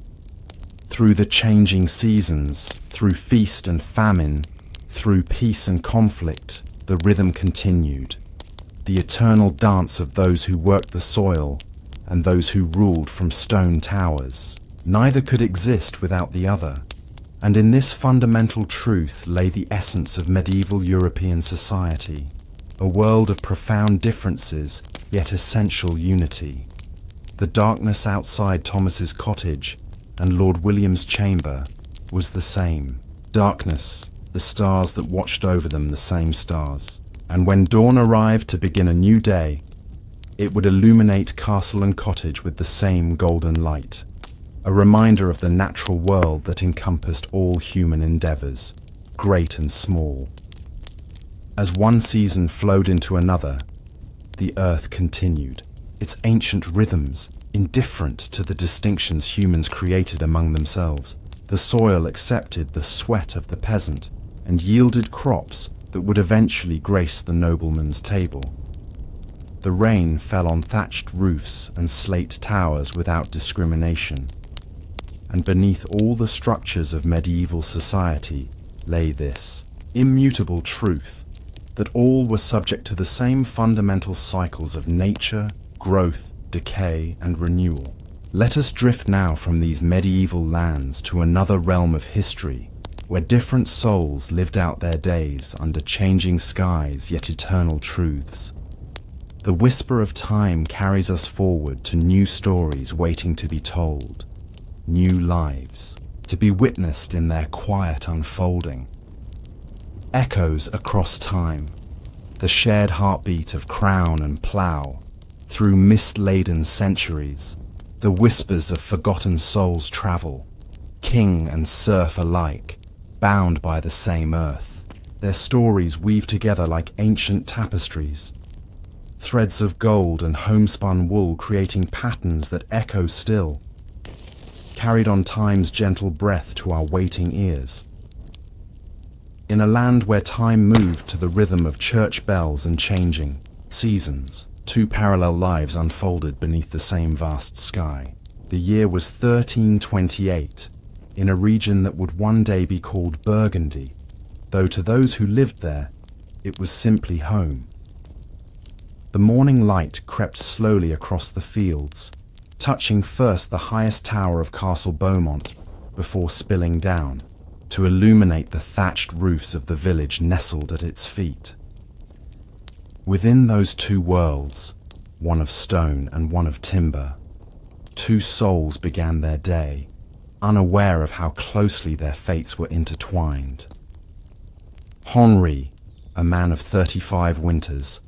Through the changing seasons, through feast and famine, through peace and conflict, the rhythm continued. The eternal dance of those who worked the soil and those who ruled from stone towers. Neither could exist without the other. And in this fundamental truth lay the essence of medieval European society, a world of profound differences, yet essential unity. The darkness outside Thomas's cottage and Lord William's chamber was the same. Darkness, the stars that watched over them, the same stars. And when dawn arrived to begin a new day, it would illuminate castle and cottage with the same golden light, a reminder of the natural world that encompassed all human endeavors, great and small. As one season flowed into another, the earth continued, its ancient rhythms indifferent to the distinctions humans created among themselves. The soil accepted the sweat of the peasant and yielded crops that would eventually grace the nobleman's table. The rain fell on thatched roofs and slate towers without discrimination, and beneath all the structures of medieval society lay this immutable truth that all were subject to the same fundamental cycles of nature, growth, decay, and renewal. Let us drift now from these medieval lands to another realm of history, where different souls lived out their days under changing skies yet eternal truths. The whisper of time carries us forward to new stories waiting to be told, new lives to be witnessed in their quiet unfolding. Echoes across time, the shared heartbeat of crown and plough, through mist-laden centuries, the whispers of forgotten souls travel, king and serf alike, bound by the same earth. Their stories weave together like ancient tapestries, threads of gold and homespun wool creating patterns that echo still, carried on time's gentle breath to our waiting ears. In a land where time moved to the rhythm of church bells and changing seasons, two parallel lives unfolded beneath the same vast sky. The year was 1328, in a region that would one day be called Burgundy, though to those who lived there, it was simply home. The morning light crept slowly across the fields, touching first the highest tower of Castle Beaumont before spilling down to illuminate the thatched roofs of the village nestled at its feet. Within those two worlds, one of stone and one of timber, two souls began their day, unaware of how closely their fates were intertwined. Henri, a man of 35 winters,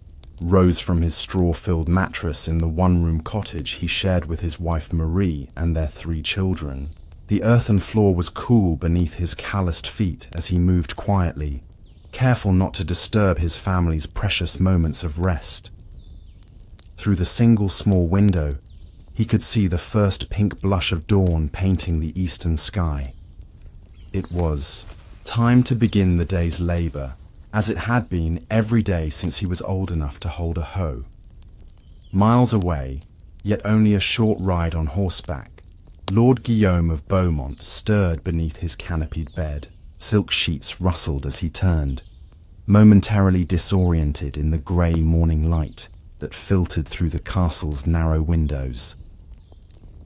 rose from his straw-filled mattress in the one-room cottage he shared with his wife Marie and their 3 children. The earthen floor was cool beneath his calloused feet as he moved quietly, careful not to disturb his family's precious moments of rest. Through the single small window, he could see the first pink blush of dawn painting the eastern sky. It was time to begin the day's labor, as it had been every day since he was old enough to hold a hoe. Miles away, yet only a short ride on horseback, Lord Guillaume of Beaumont stirred beneath his canopied bed. Silk sheets rustled as he turned, momentarily disoriented in the grey morning light that filtered through the castle's narrow windows.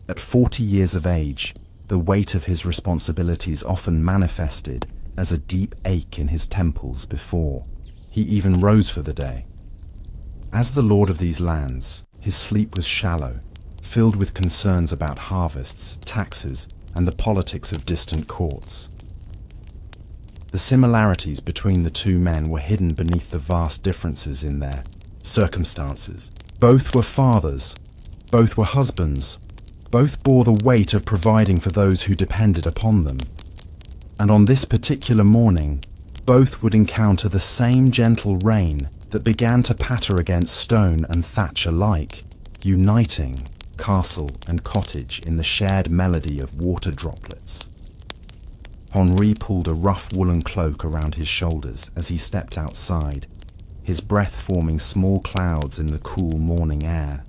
At 40 years of age, the weight of his responsibilities often manifested as a deep ache in his temples before he even rose for the day. As the lord of these lands, his sleep was shallow, filled with concerns about harvests, taxes, and the politics of distant courts. The similarities between the 2 men were hidden beneath the vast differences in their circumstances. Both were fathers, both were husbands, both bore the weight of providing for those who depended upon them. And on this particular morning, both would encounter the same gentle rain that began to patter against stone and thatch alike, uniting castle and cottage in the shared melody of water droplets. Henri pulled a rough woolen cloak around his shoulders as he stepped outside, his breath forming small clouds in the cool morning air.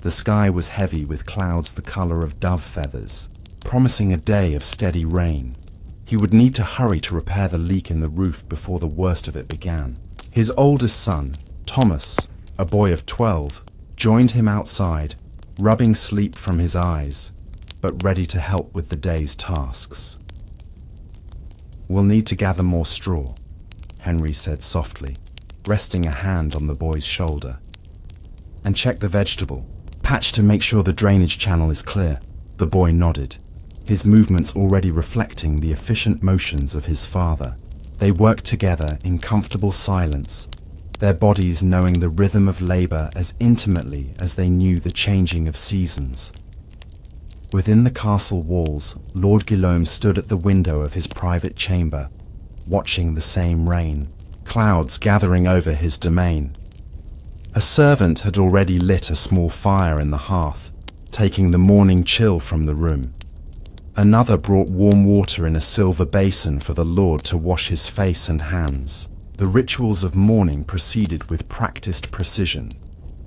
The sky was heavy with clouds the color of dove feathers, promising a day of steady rain. He would need to hurry to repair the leak in the roof before the worst of it began. His oldest son, Thomas, a boy of 12, joined him outside, rubbing sleep from his eyes, but ready to help with the day's tasks. "We'll need to gather more straw," Henry said softly, resting a hand on the boy's shoulder. "And check the vegetable patch to make sure the drainage channel is clear." The boy nodded, his movements already reflecting the efficient motions of his father. They worked together in comfortable silence, their bodies knowing the rhythm of labor as intimately as they knew the changing of seasons. Within the castle walls, Lord Guillaume stood at the window of his private chamber, watching the same rain, clouds gathering over his domain. A servant had already lit a small fire in the hearth, taking the morning chill from the room. Another brought warm water in a silver basin for the lord to wash his face and hands. The rituals of morning proceeded with practiced precision,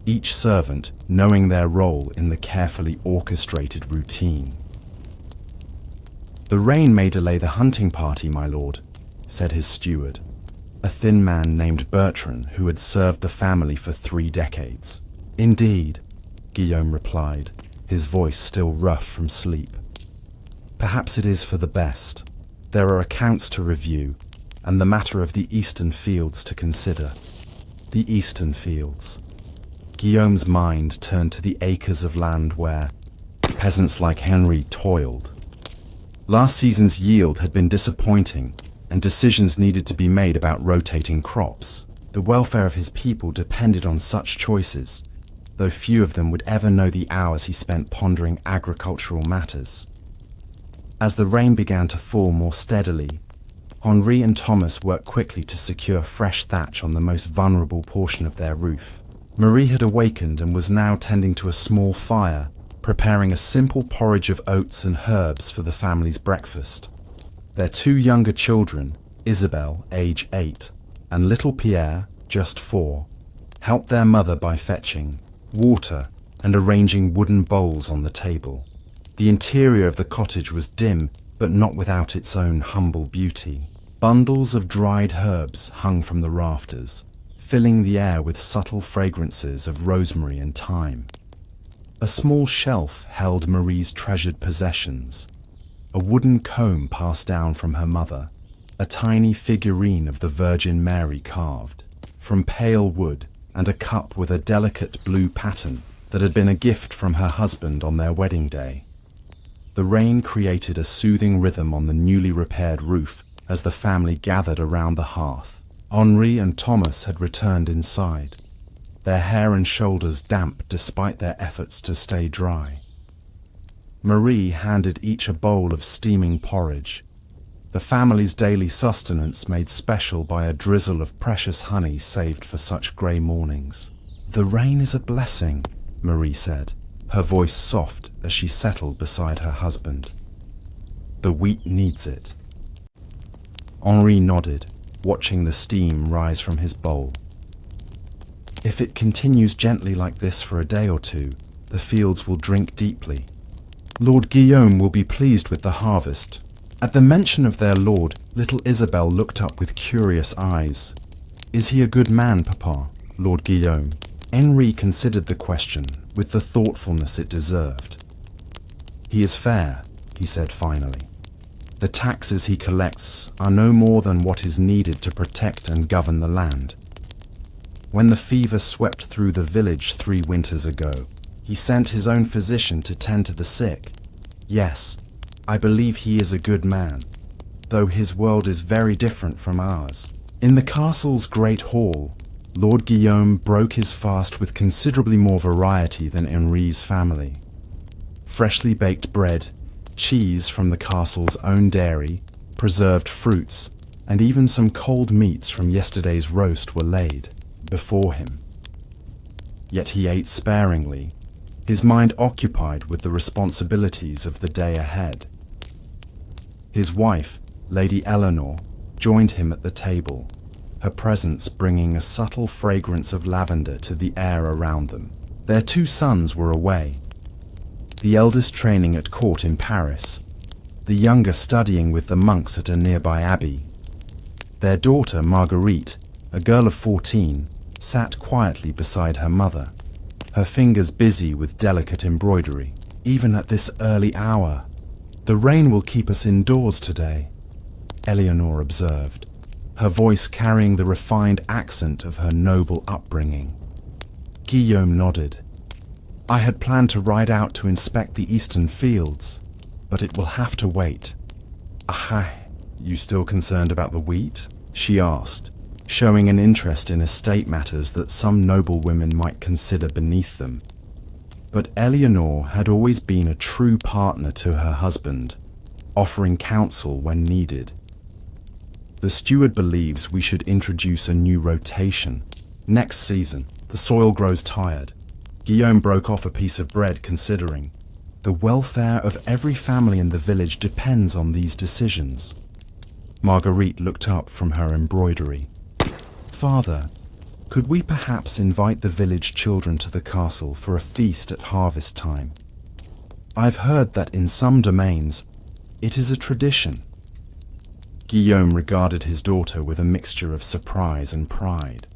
each servant knowing their role in the carefully orchestrated routine. "The rain may delay the hunting party, my lord," said his steward, a thin man named Bertrand who had served the family for 3 decades. "Indeed," Guillaume replied, his voice still rough from sleep. "Perhaps it is for the best. There are accounts to review, and the matter of the eastern fields to consider." The eastern fields. Guillaume's mind turned to the acres of land where peasants like Henry toiled. Last season's yield had been disappointing, and decisions needed to be made about rotating crops. The welfare of his people depended on such choices, though few of them would ever know the hours he spent pondering agricultural matters. As the rain began to fall more steadily, Henri and Thomas worked quickly to secure fresh thatch on the most vulnerable portion of their roof. Marie had awakened and was now tending to a small fire, preparing a simple porridge of oats and herbs for the family's breakfast. Their 2 younger children, Isabelle, age 8, and little Pierre, just 4, helped their mother by fetching water and arranging wooden bowls on the table. The interior of the cottage was dim, but not without its own humble beauty. Bundles of dried herbs hung from the rafters, filling the air with subtle fragrances of rosemary and thyme. A small shelf held Marie's treasured possessions, a wooden comb passed down from her mother, a tiny figurine of the Virgin Mary carved from pale wood, and a cup with a delicate blue pattern that had been a gift from her husband on their wedding day. The rain created a soothing rhythm on the newly repaired roof as the family gathered around the hearth. Henri and Thomas had returned inside, their hair and shoulders damp despite their efforts to stay dry. Marie handed each a bowl of steaming porridge, the family's daily sustenance made special by a drizzle of precious honey saved for such grey mornings. "The rain is a blessing," Marie said, her voice soft as she settled beside her husband. "The wheat needs it." Henri nodded, watching the steam rise from his bowl. "If it continues gently like this for a day or two, the fields will drink deeply. Lord Guillaume will be pleased with the harvest." At the mention of their lord, little Isabel looked up with curious eyes. "Is he a good man, Papa, Lord Guillaume?" Henri considered the question with the thoughtfulness it deserved. "He is fair," he said finally. "The taxes he collects are no more than what is needed to protect and govern the land. When the fever swept through the village 3 winters ago, he sent his own physician to tend to the sick. Yes, I believe he is a good man, though his world is very different from ours." In the castle's great hall, Lord Guillaume broke his fast with considerably more variety than Henri's family. Freshly baked bread, cheese from the castle's own dairy, preserved fruits, and even some cold meats from yesterday's roast were laid before him. Yet he ate sparingly, his mind occupied with the responsibilities of the day ahead. His wife, Lady Eleanor, joined him at the table, her presence bringing a subtle fragrance of lavender to the air around them. Their 2 sons were away, the eldest training at court in Paris, the younger studying with the monks at a nearby abbey. Their daughter, Marguerite, a girl of 14, sat quietly beside her mother, her fingers busy with delicate embroidery. "Even at this early hour, the rain will keep us indoors today," Eleanor observed, her voice carrying the refined accent of her noble upbringing. Guillaume nodded. "I had planned to ride out to inspect the eastern fields, but it will have to wait." "Ah, you still concerned about the wheat?" she asked, showing an interest in estate matters that some noble women might consider beneath them. But Eleanor had always been a true partner to her husband, offering counsel when needed. "The steward believes we should introduce a new rotation. Next season, the soil grows tired." Guillaume broke off a piece of bread, considering, "The welfare of every family in the village depends on these decisions." Marguerite looked up from her embroidery. "Father, could we perhaps invite the village children to the castle for a feast at harvest time? I've heard that in some domains, it is a tradition." Guillaume regarded his daughter with a mixture of surprise and pride.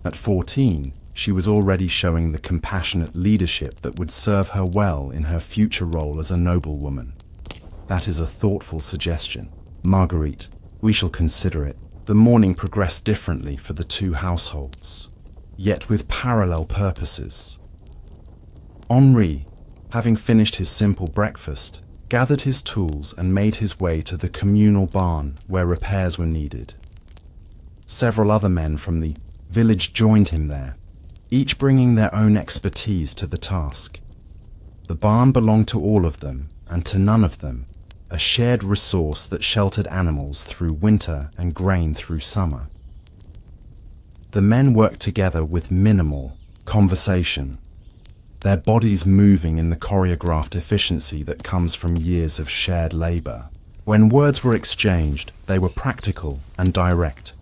At 14, she was already showing the compassionate leadership that would serve her well in her future role as a noblewoman. "That is a thoughtful suggestion, Marguerite. We shall consider it." The morning progressed differently for the 2 households, yet with parallel purposes. Henri, having finished his simple breakfast, gathered his tools and made his way to the communal barn where repairs were needed. Several other men from the village joined him there, each bringing their own expertise to the task. The barn belonged to all of them, and to none of them, a shared resource that sheltered animals through winter and grain through summer. The men worked together with minimal conversation, their bodies moving in the choreographed efficiency that comes from years of shared labor. When words were exchanged, they were practical and direct,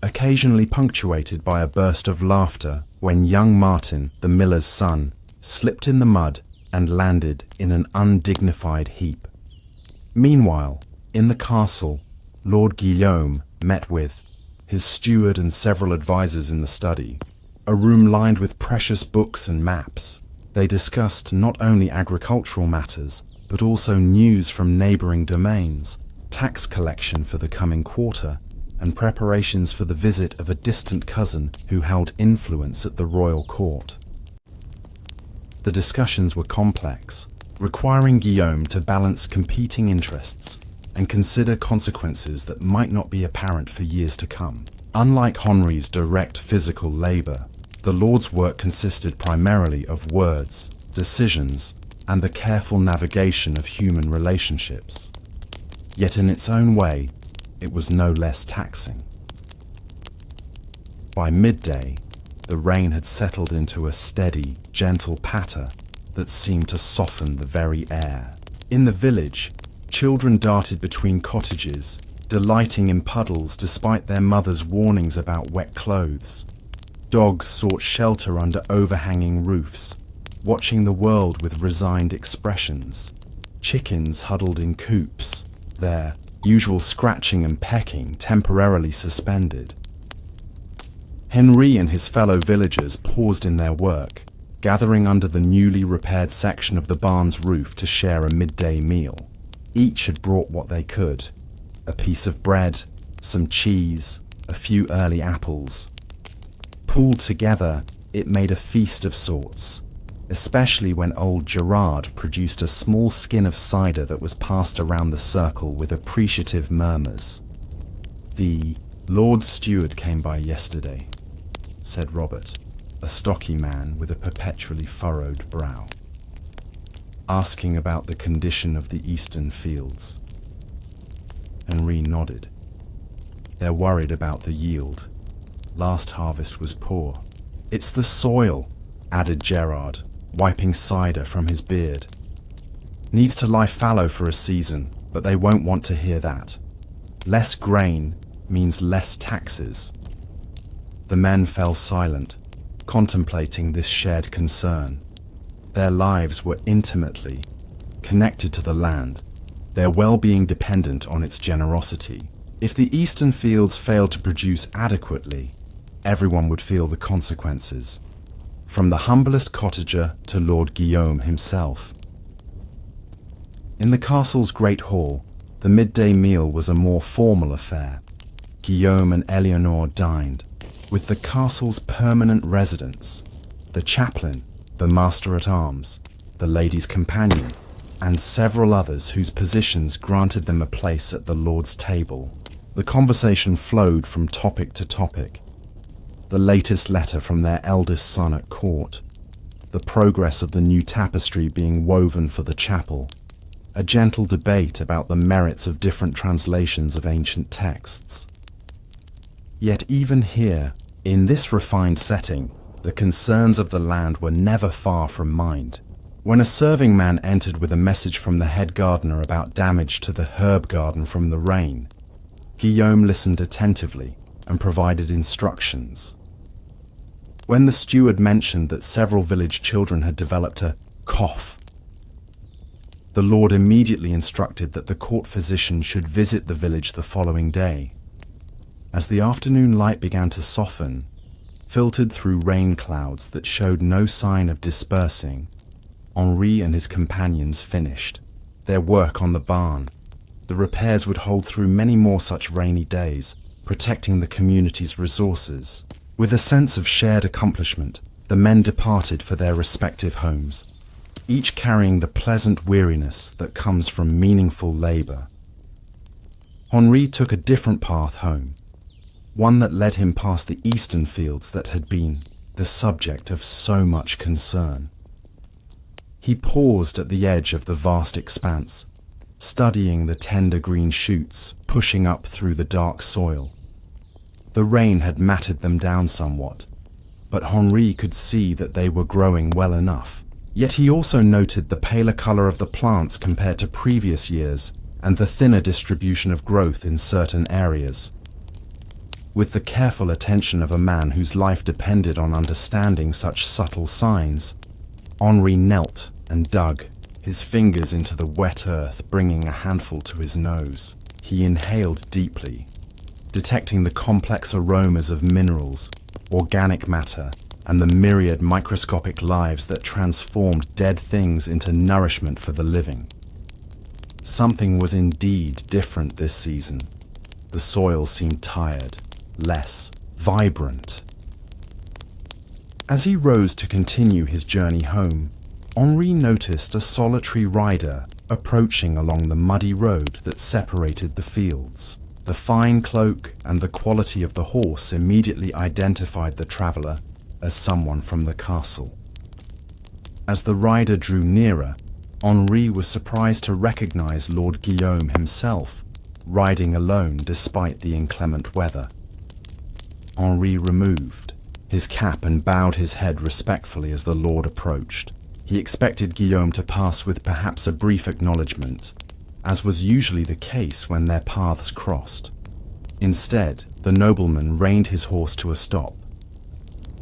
occasionally punctuated by a burst of laughter when young Martin, the miller's son, slipped in the mud and landed in an undignified heap. Meanwhile, in the castle, Lord Guillaume met with his steward and several advisors in the study, a room lined with precious books and maps. They discussed not only agricultural matters, but also news from neighboring domains, tax collection for the coming quarter, and preparations for the visit of a distant cousin who held influence at the royal court. The discussions were complex, requiring Guillaume to balance competing interests and consider consequences that might not be apparent for years to come. Unlike Henri's direct physical labor, The Lord's work consisted primarily of words, decisions, and the careful navigation of human relationships. Yet in its own way, it was no less taxing. By midday, the rain had settled into a steady, gentle patter that seemed to soften the very air. In the village, children darted between cottages, delighting in puddles despite their mothers' warnings about wet clothes. Dogs sought shelter under overhanging roofs, watching the world with resigned expressions. Chickens huddled in coops, their usual scratching and pecking temporarily suspended. Henri and his fellow villagers paused in their work, gathering under the newly repaired section of the barn's roof to share a midday meal. Each had brought what they could: a piece of bread, some cheese, a few early apples. Pooled together, it made a feast of sorts, especially when old Gerard produced a small skin of cider that was passed around the circle with appreciative murmurs. "The Lord Steward came by yesterday," said Robert, a stocky man with a perpetually furrowed brow, "asking about the condition of the eastern fields." Henri nodded. "They're worried about the yield. Last harvest was poor." "It's the soil," added Gerard, wiping cider from his beard. "Needs to lie fallow for a season, but they won't want to hear that. Less grain means less taxes." The men fell silent, contemplating this shared concern. Their lives were intimately connected to the land, their well-being dependent on its generosity. If the eastern fields failed to produce adequately, everyone would feel the consequences, from the humblest cottager to Lord Guillaume himself. In the castle's great hall, the midday meal was a more formal affair. Guillaume and Eleanor dined with the castle's permanent residents, the chaplain, the master-at-arms, the lady's companion, and several others whose positions granted them a place at the Lord's table. The conversation flowed from topic to topic: the latest letter from their eldest son at court, the progress of the new tapestry being woven for the chapel, a gentle debate about the merits of different translations of ancient texts. Yet even here, in this refined setting, the concerns of the land were never far from mind. When a serving man entered with a message from the head gardener about damage to the herb garden from the rain, Guillaume listened attentively and provided instructions. When the steward mentioned that several village children had developed a cough, the Lord immediately instructed that the court physician should visit the village the following day. As the afternoon light began to soften, filtered through rain clouds that showed no sign of dispersing, Henri and his companions finished their work on the barn. The repairs would hold through many more such rainy days, protecting the community's resources. With a sense of shared accomplishment, the men departed for their respective homes, each carrying the pleasant weariness that comes from meaningful labor. Henri took a different path home, one that led him past the eastern fields that had been the subject of so much concern. He paused at the edge of the vast expanse, studying the tender green shoots pushing up through the dark soil. The rain had matted them down somewhat, but Henri could see that they were growing well enough. Yet he also noted the paler color of the plants compared to previous years and the thinner distribution of growth in certain areas. With the careful attention of a man whose life depended on understanding such subtle signs, Henri knelt and dug, his fingers into the wet earth, bringing a handful to his nose. He inhaled deeply, detecting the complex aromas of minerals, organic matter, and the myriad microscopic lives that transformed dead things into nourishment for the living. Something was indeed different this season. The soil seemed tired, less vibrant. As he rose to continue his journey home, Henri noticed a solitary rider approaching along the muddy road that separated the fields. The fine cloak and the quality of the horse immediately identified the traveller as someone from the castle. As the rider drew nearer, Henri was surprised to recognize Lord Guillaume himself, riding alone despite the inclement weather. Henri removed his cap and bowed his head respectfully as the lord approached. He expected Guillaume to pass with perhaps a brief acknowledgement, as was usually the case when their paths crossed. Instead, the nobleman reined his horse to a stop.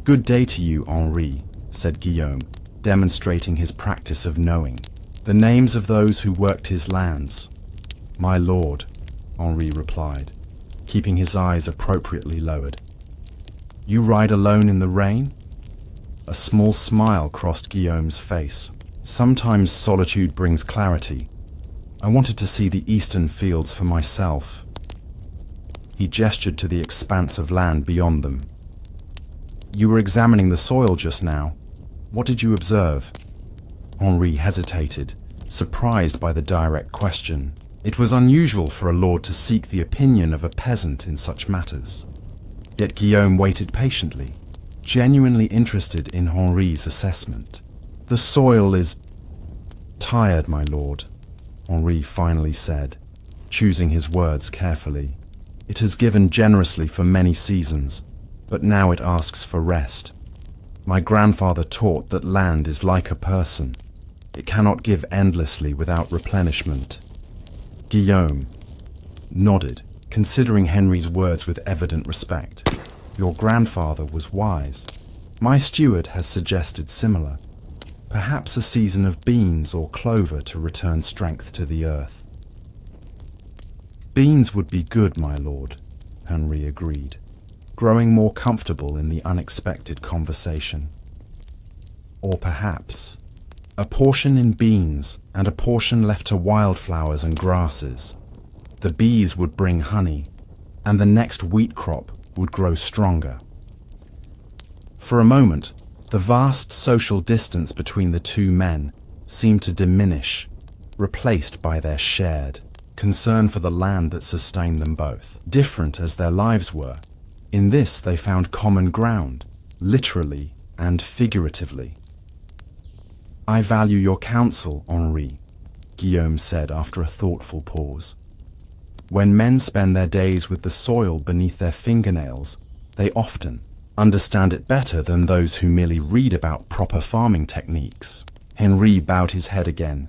"Good day to you, Henri," said Guillaume, demonstrating his practice of knowing the names of those who worked his lands. "My lord," Henri replied, keeping his eyes appropriately lowered. "You ride alone in the rain?" A small smile crossed Guillaume's face. "Sometimes solitude brings clarity. I wanted to see the eastern fields for myself." He gestured to the expanse of land beyond them. "You were examining the soil just now. What did you observe?" Henri hesitated, surprised by the direct question. It was unusual for a lord to seek the opinion of a peasant in such matters. Yet Guillaume waited patiently, genuinely interested in Henri's assessment. "The soil is tired, my lord," Henri finally said, choosing his words carefully. "It has given generously for many seasons, but now it asks for rest. My grandfather taught that land is like a person. It cannot give endlessly without replenishment." Guillaume nodded, considering Henri's words with evident respect. "Your grandfather was wise. My steward has suggested similar. Perhaps a season of beans or clover to return strength to the earth." "Beans would be good, my lord," Henri agreed, growing more comfortable in the unexpected conversation. "Or perhaps a portion in beans and a portion left to wildflowers and grasses. The bees would bring honey, and the next wheat crop would grow stronger." For a moment, the vast social distance between the two men seemed to diminish, replaced by their shared concern for the land that sustained them both. Different as their lives were, in this they found common ground, literally and figuratively. "I value your counsel, Henri," Guillaume said after a thoughtful pause. "When men spend their days with the soil beneath their fingernails, they often understand it better than those who merely read about proper farming techniques." Henri bowed his head again,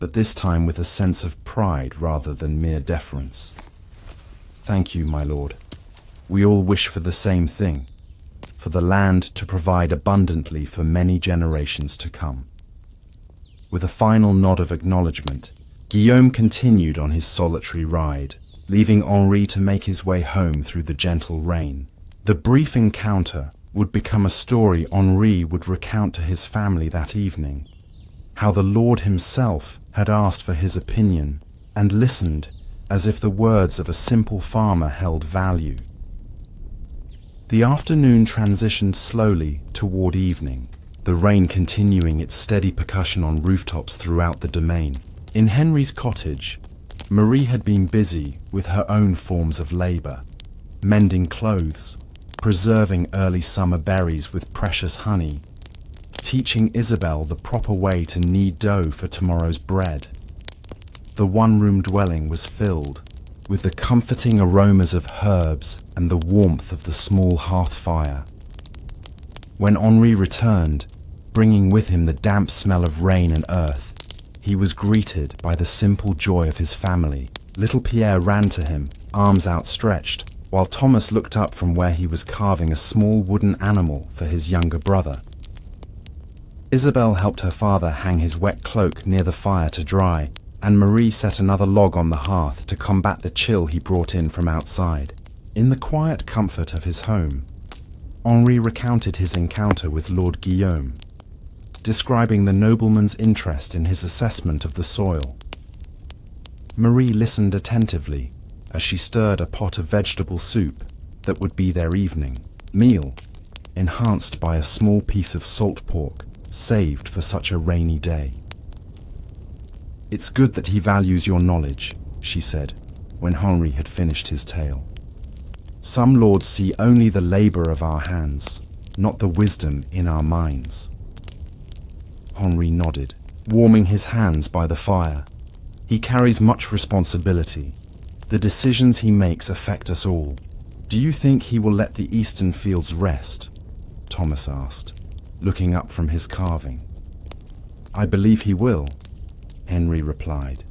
but this time with a sense of pride rather than mere deference. "Thank you, my lord. We all wish for the same thing, for the land to provide abundantly for many generations to come." With a final nod of acknowledgement, Guillaume continued on his solitary ride, leaving Henri to make his way home through the gentle rain. The brief encounter would become a story Henri would recount to his family that evening. How the Lord himself had asked for his opinion and listened as if the words of a simple farmer held value. The afternoon transitioned slowly toward evening, the rain continuing its steady percussion on rooftops throughout the domain. In Henri's cottage, Marie had been busy with her own forms of labor, mending clothes, preserving early summer berries with precious honey, teaching Isabel the proper way to knead dough for tomorrow's bread. The one-room dwelling was filled with the comforting aromas of herbs and the warmth of the small hearth fire. When Henri returned, bringing with him the damp smell of rain and earth, he was greeted by the simple joy of his family. Little Pierre ran to him, arms outstretched, while Thomas looked up from where he was carving a small wooden animal for his younger brother. Isabel helped her father hang his wet cloak near the fire to dry, and Marie set another log on the hearth to combat the chill he brought in from outside. In the quiet comfort of his home, Henri recounted his encounter with Lord Guillaume, describing the nobleman's interest in his assessment of the soil. Marie listened attentively as she stirred a pot of vegetable soup that would be their evening meal, enhanced by a small piece of salt pork saved for such a rainy day. "It's good that he values your knowledge," she said, when Henri had finished his tale. "Some lords see only the labor of our hands, not the wisdom in our minds. Henri nodded, warming his hands by the fire. He carries much responsibility. The decisions he makes affect us all. Do you think he will let the eastern fields rest? Thomas asked, looking up from his carving. I believe he will, Henri replied.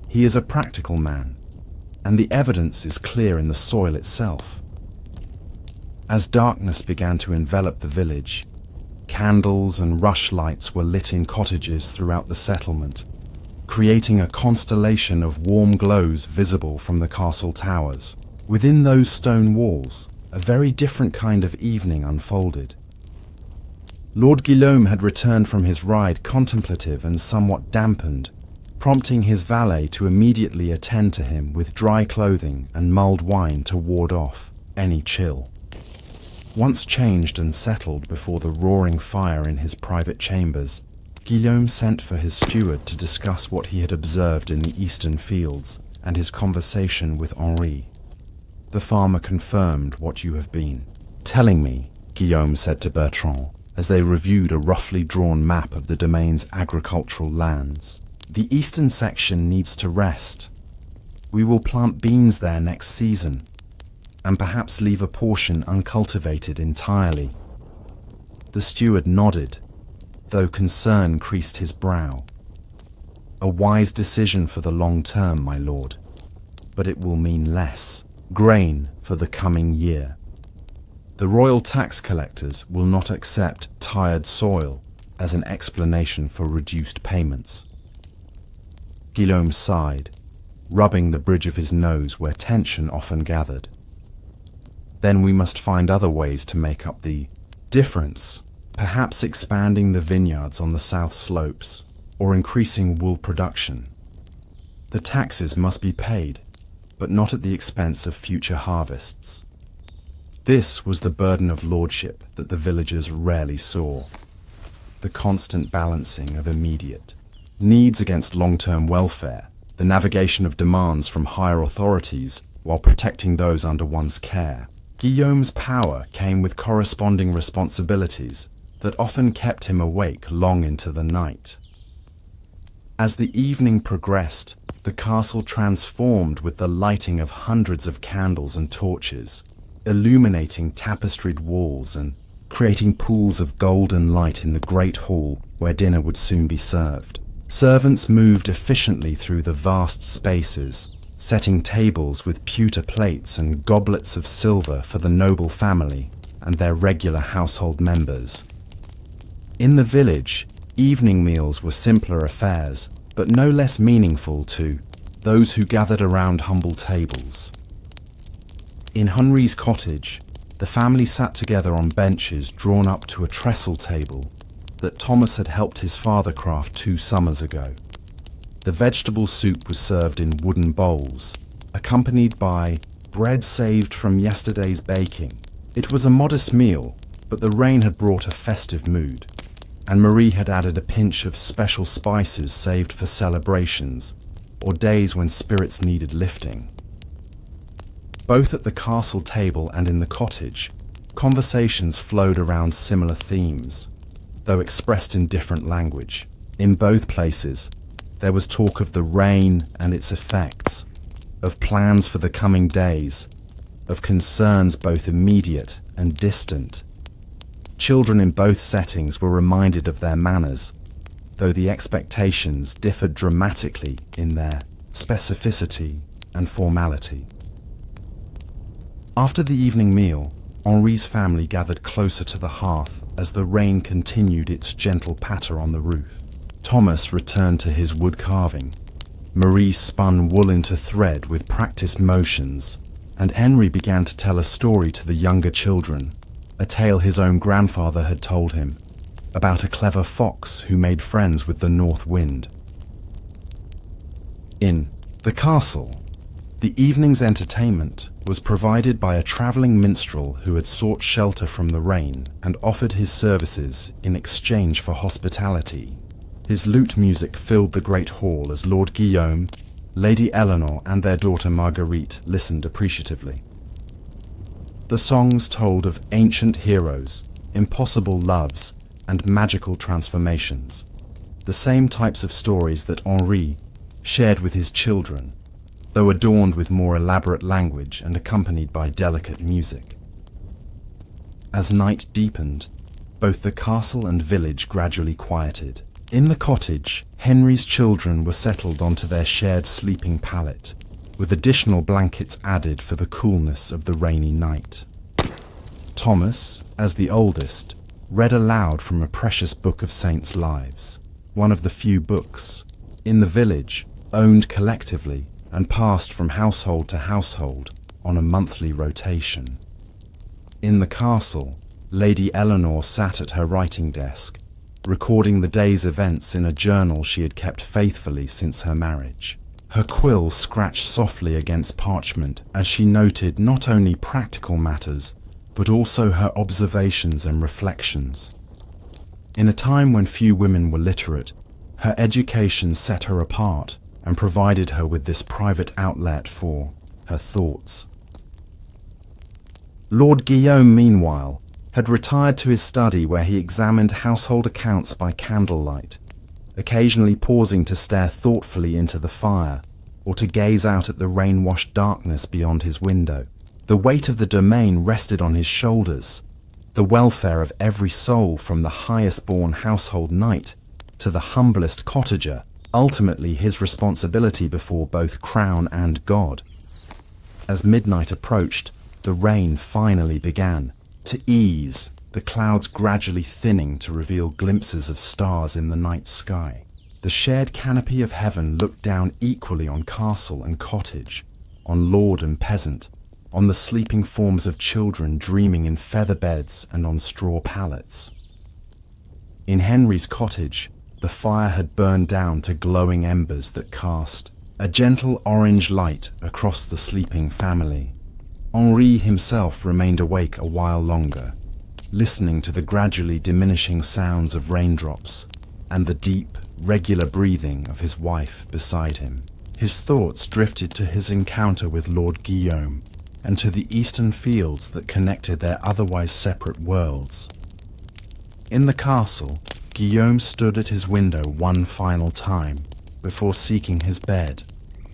He is a practical man, and the evidence is clear in the soil itself. As darkness began to envelop the village, candles and rushlights were lit in cottages throughout the settlement, creating a constellation of warm glows visible from the castle towers. Within those stone walls, a very different kind of evening unfolded. Lord Guillaume had returned from his ride contemplative and somewhat dampened, prompting his valet to immediately attend to him with dry clothing and mulled wine to ward off any chill. Once changed and settled before the roaring fire in his private chambers, Guillaume sent for his steward to discuss what he had observed in the eastern fields and his conversation with Henri. The farmer confirmed what you have been telling me, Guillaume said to Bertrand, as they reviewed a roughly drawn map of the domain's agricultural lands. The eastern section needs to rest. We will plant beans there next season, and perhaps leave a portion uncultivated entirely. The steward nodded, though concern creased his brow. A wise decision for the long term, my lord, but it will mean less grain for the coming year. The royal tax collectors will not accept tired soil as an explanation for reduced payments. Guillaume sighed, rubbing the bridge of his nose where tension often gathered. Then we must find other ways to make up the difference, perhaps expanding the vineyards on the south slopes or increasing wool production. The taxes must be paid, but not at the expense of future harvests. This was the burden of lordship that the villagers rarely saw. The constant balancing of immediate needs against long-term welfare, the navigation of demands from higher authorities while protecting those under one's care. Guillaume's power came with corresponding responsibilities that often kept him awake long into the night. As the evening progressed, the castle transformed with the lighting of hundreds of candles and torches, illuminating tapestried walls and creating pools of golden light in the great hall where dinner would soon be served. Servants moved efficiently through the vast spaces, setting tables with pewter plates and goblets of silver for the noble family and their regular household members. In the village, evening meals were simpler affairs, but no less meaningful to those who gathered around humble tables. In Henri's cottage, the family sat together on benches drawn up to a trestle table that Thomas had helped his father craft 2 summers ago. The vegetable soup was served in wooden bowls, accompanied by bread saved from yesterday's baking. It was a modest meal, but the rain had brought a festive mood, and Marie had added a pinch of special spices saved for celebrations or days when spirits needed lifting. Both at the castle table and in the cottage, conversations flowed around similar themes, though expressed in different language. In both places, there was talk of the rain and its effects, of plans for the coming days, of concerns both immediate and distant. Children in both settings were reminded of their manners, though the expectations differed dramatically in their specificity and formality. After the evening meal, Henri's family gathered closer to the hearth as the rain continued its gentle patter on the roof. Thomas returned to his wood carving. Marie spun wool into thread with practiced motions, and Henri began to tell a story to the younger children, a tale his own grandfather had told him, about a clever fox who made friends with the north wind. In the castle, the evening's entertainment was provided by a travelling minstrel who had sought shelter from the rain and offered his services in exchange for hospitality. His lute music filled the great hall as Lord Guillaume, Lady Eleanor and their daughter Marguerite listened appreciatively. The songs told of ancient heroes, impossible loves, and magical transformations. The same types of stories that Henri shared with his children, though adorned with more elaborate language and accompanied by delicate music. As night deepened, both the castle and village gradually quieted. In the cottage, Henry's children were settled onto their shared sleeping pallet, with additional blankets added for the coolness of the rainy night. Thomas, as the oldest, read aloud from a precious book of saints' lives, one of the few books, in the village, owned collectively and passed from household to household on a monthly rotation. In the castle, Lady Eleanor sat at her writing desk, recording the day's events in a journal she had kept faithfully since her marriage. Her quill scratched softly against parchment as she noted not only practical matters, but also her observations and reflections. In a time when few women were literate, her education set her apart and provided her with this private outlet for her thoughts. Lord Guillaume, meanwhile, had retired to his study where he examined household accounts by candlelight, occasionally pausing to stare thoughtfully into the fire or to gaze out at the rain-washed darkness beyond his window. The weight of the domain rested on his shoulders, the welfare of every soul from the highest-born household knight to the humblest cottager, ultimately his responsibility before both crown and God. As midnight approached, the rain finally began to ease, the clouds gradually thinning to reveal glimpses of stars in the night sky. The shared canopy of heaven looked down equally on castle and cottage, on lord and peasant, on the sleeping forms of children dreaming in feather beds and on straw pallets. In Henry's cottage, the fire had burned down to glowing embers that cast a gentle orange light across the sleeping family. Henri himself remained awake a while longer, listening to the gradually diminishing sounds of raindrops and the deep, regular breathing of his wife beside him. His thoughts drifted to his encounter with Lord Guillaume and to the eastern fields that connected their otherwise separate worlds. In the castle, Guillaume stood at his window one final time before seeking his bed,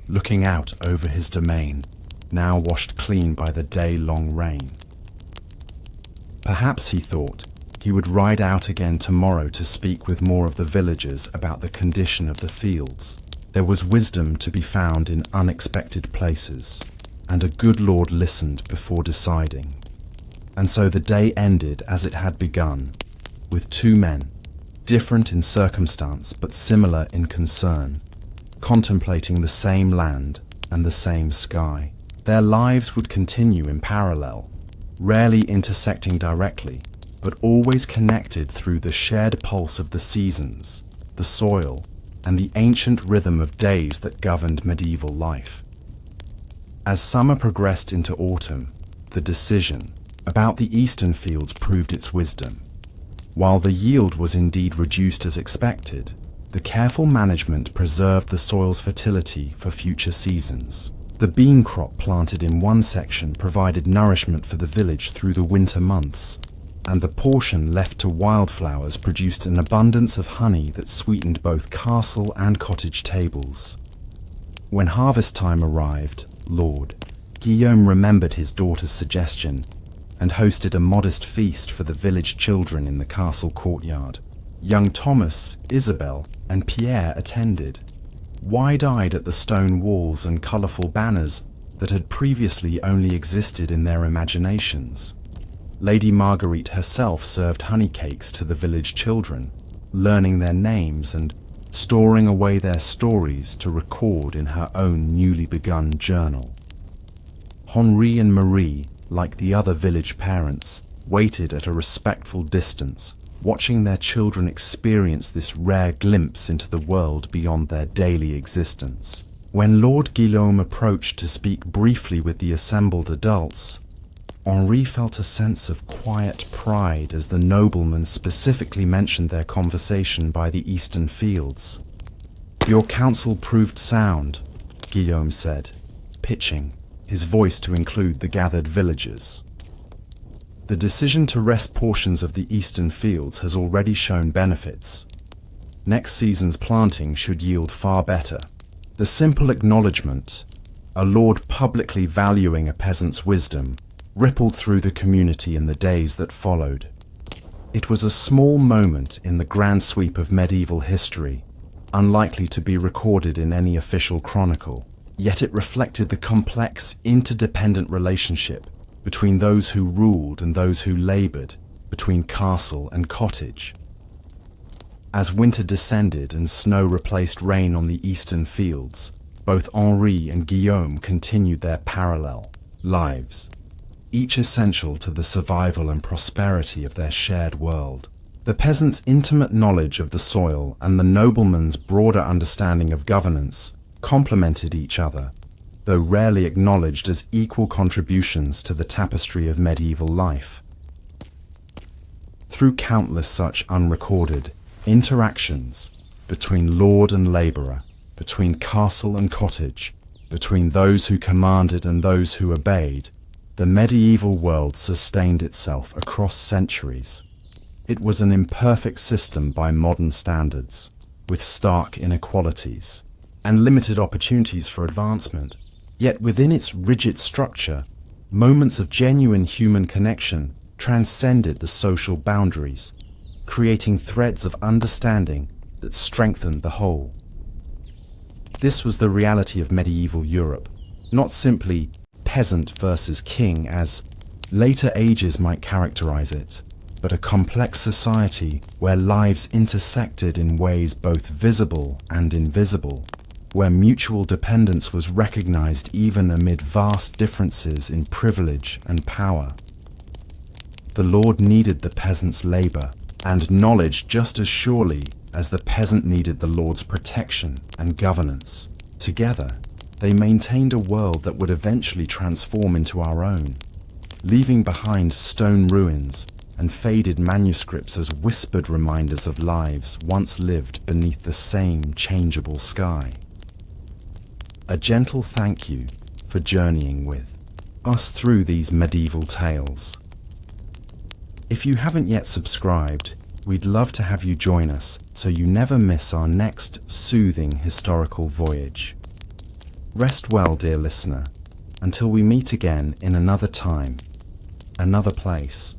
looking out over his domain, now washed clean by the day-long rain. Perhaps, he thought, he would ride out again tomorrow to speak with more of the villagers about the condition of the fields. There was wisdom to be found in unexpected places, and a good lord listened before deciding. And so the day ended as it had begun, with two men, different in circumstance but similar in concern, contemplating the same land and the same sky. Their lives would continue in parallel, rarely intersecting directly, but always connected through the shared pulse of the seasons, the soil, and the ancient rhythm of days that governed medieval life. As summer progressed into autumn, the decision about the eastern fields proved its wisdom. While the yield was indeed reduced as expected, the careful management preserved the soil's fertility for future seasons. The bean crop planted in one section provided nourishment for the village through the winter months, and the portion left to wildflowers produced an abundance of honey that sweetened both castle and cottage tables. When harvest time arrived, Lord Guillaume remembered his daughter's suggestion and hosted a modest feast for the village children in the castle courtyard. Young Thomas, Isabel, and Pierre attended, wide-eyed at the stone walls and colourful banners that had previously only existed in their imaginations. Lady Marguerite herself served honey cakes to the village children, learning their names and storing away their stories to record in her own newly begun journal. Henri and Marie, like the other village parents, waited at a respectful distance, watching their children experience this rare glimpse into the world beyond their daily existence. When Lord Guillaume approached to speak briefly with the assembled adults, Henri felt a sense of quiet pride as the nobleman specifically mentioned their conversation by the eastern fields. "Your counsel proved sound," Guillaume said, pitching his voice to include the gathered villagers. The decision to rest portions of the eastern fields has already shown benefits. Next season's planting should yield far better. The simple acknowledgement, a lord publicly valuing a peasant's wisdom, rippled through the community in the days that followed. It was a small moment in the grand sweep of medieval history, unlikely to be recorded in any official chronicle, yet it reflected the complex, interdependent relationship between those who ruled and those who laboured, between castle and cottage. As winter descended and snow replaced rain on the eastern fields, both Henri and Guillaume continued their parallel lives, each essential to the survival and prosperity of their shared world. The peasant's intimate knowledge of the soil and the nobleman's broader understanding of governance complemented each other, though rarely acknowledged as equal contributions to the tapestry of medieval life. Through countless such unrecorded interactions between lord and labourer, between castle and cottage, between those who commanded and those who obeyed, the medieval world sustained itself across centuries. It was an imperfect system by modern standards, with stark inequalities and limited opportunities for advancement. Yet within its rigid structure, moments of genuine human connection transcended the social boundaries, creating threads of understanding that strengthened the whole. This was the reality of medieval Europe, not simply peasant versus king as later ages might characterize it, but a complex society where lives intersected in ways both visible and invisible, where mutual dependence was recognized even amid vast differences in privilege and power. The lord needed the peasant's labor and knowledge just as surely as the peasant needed the lord's protection and governance. Together, they maintained a world that would eventually transform into our own, leaving behind stone ruins and faded manuscripts as whispered reminders of lives once lived beneath the same changeable sky. A gentle thank you for journeying with us through these medieval tales. If you haven't yet subscribed, we'd love to have you join us so you never miss our next soothing historical voyage. Rest well, dear listener, until we meet again in another time, another place.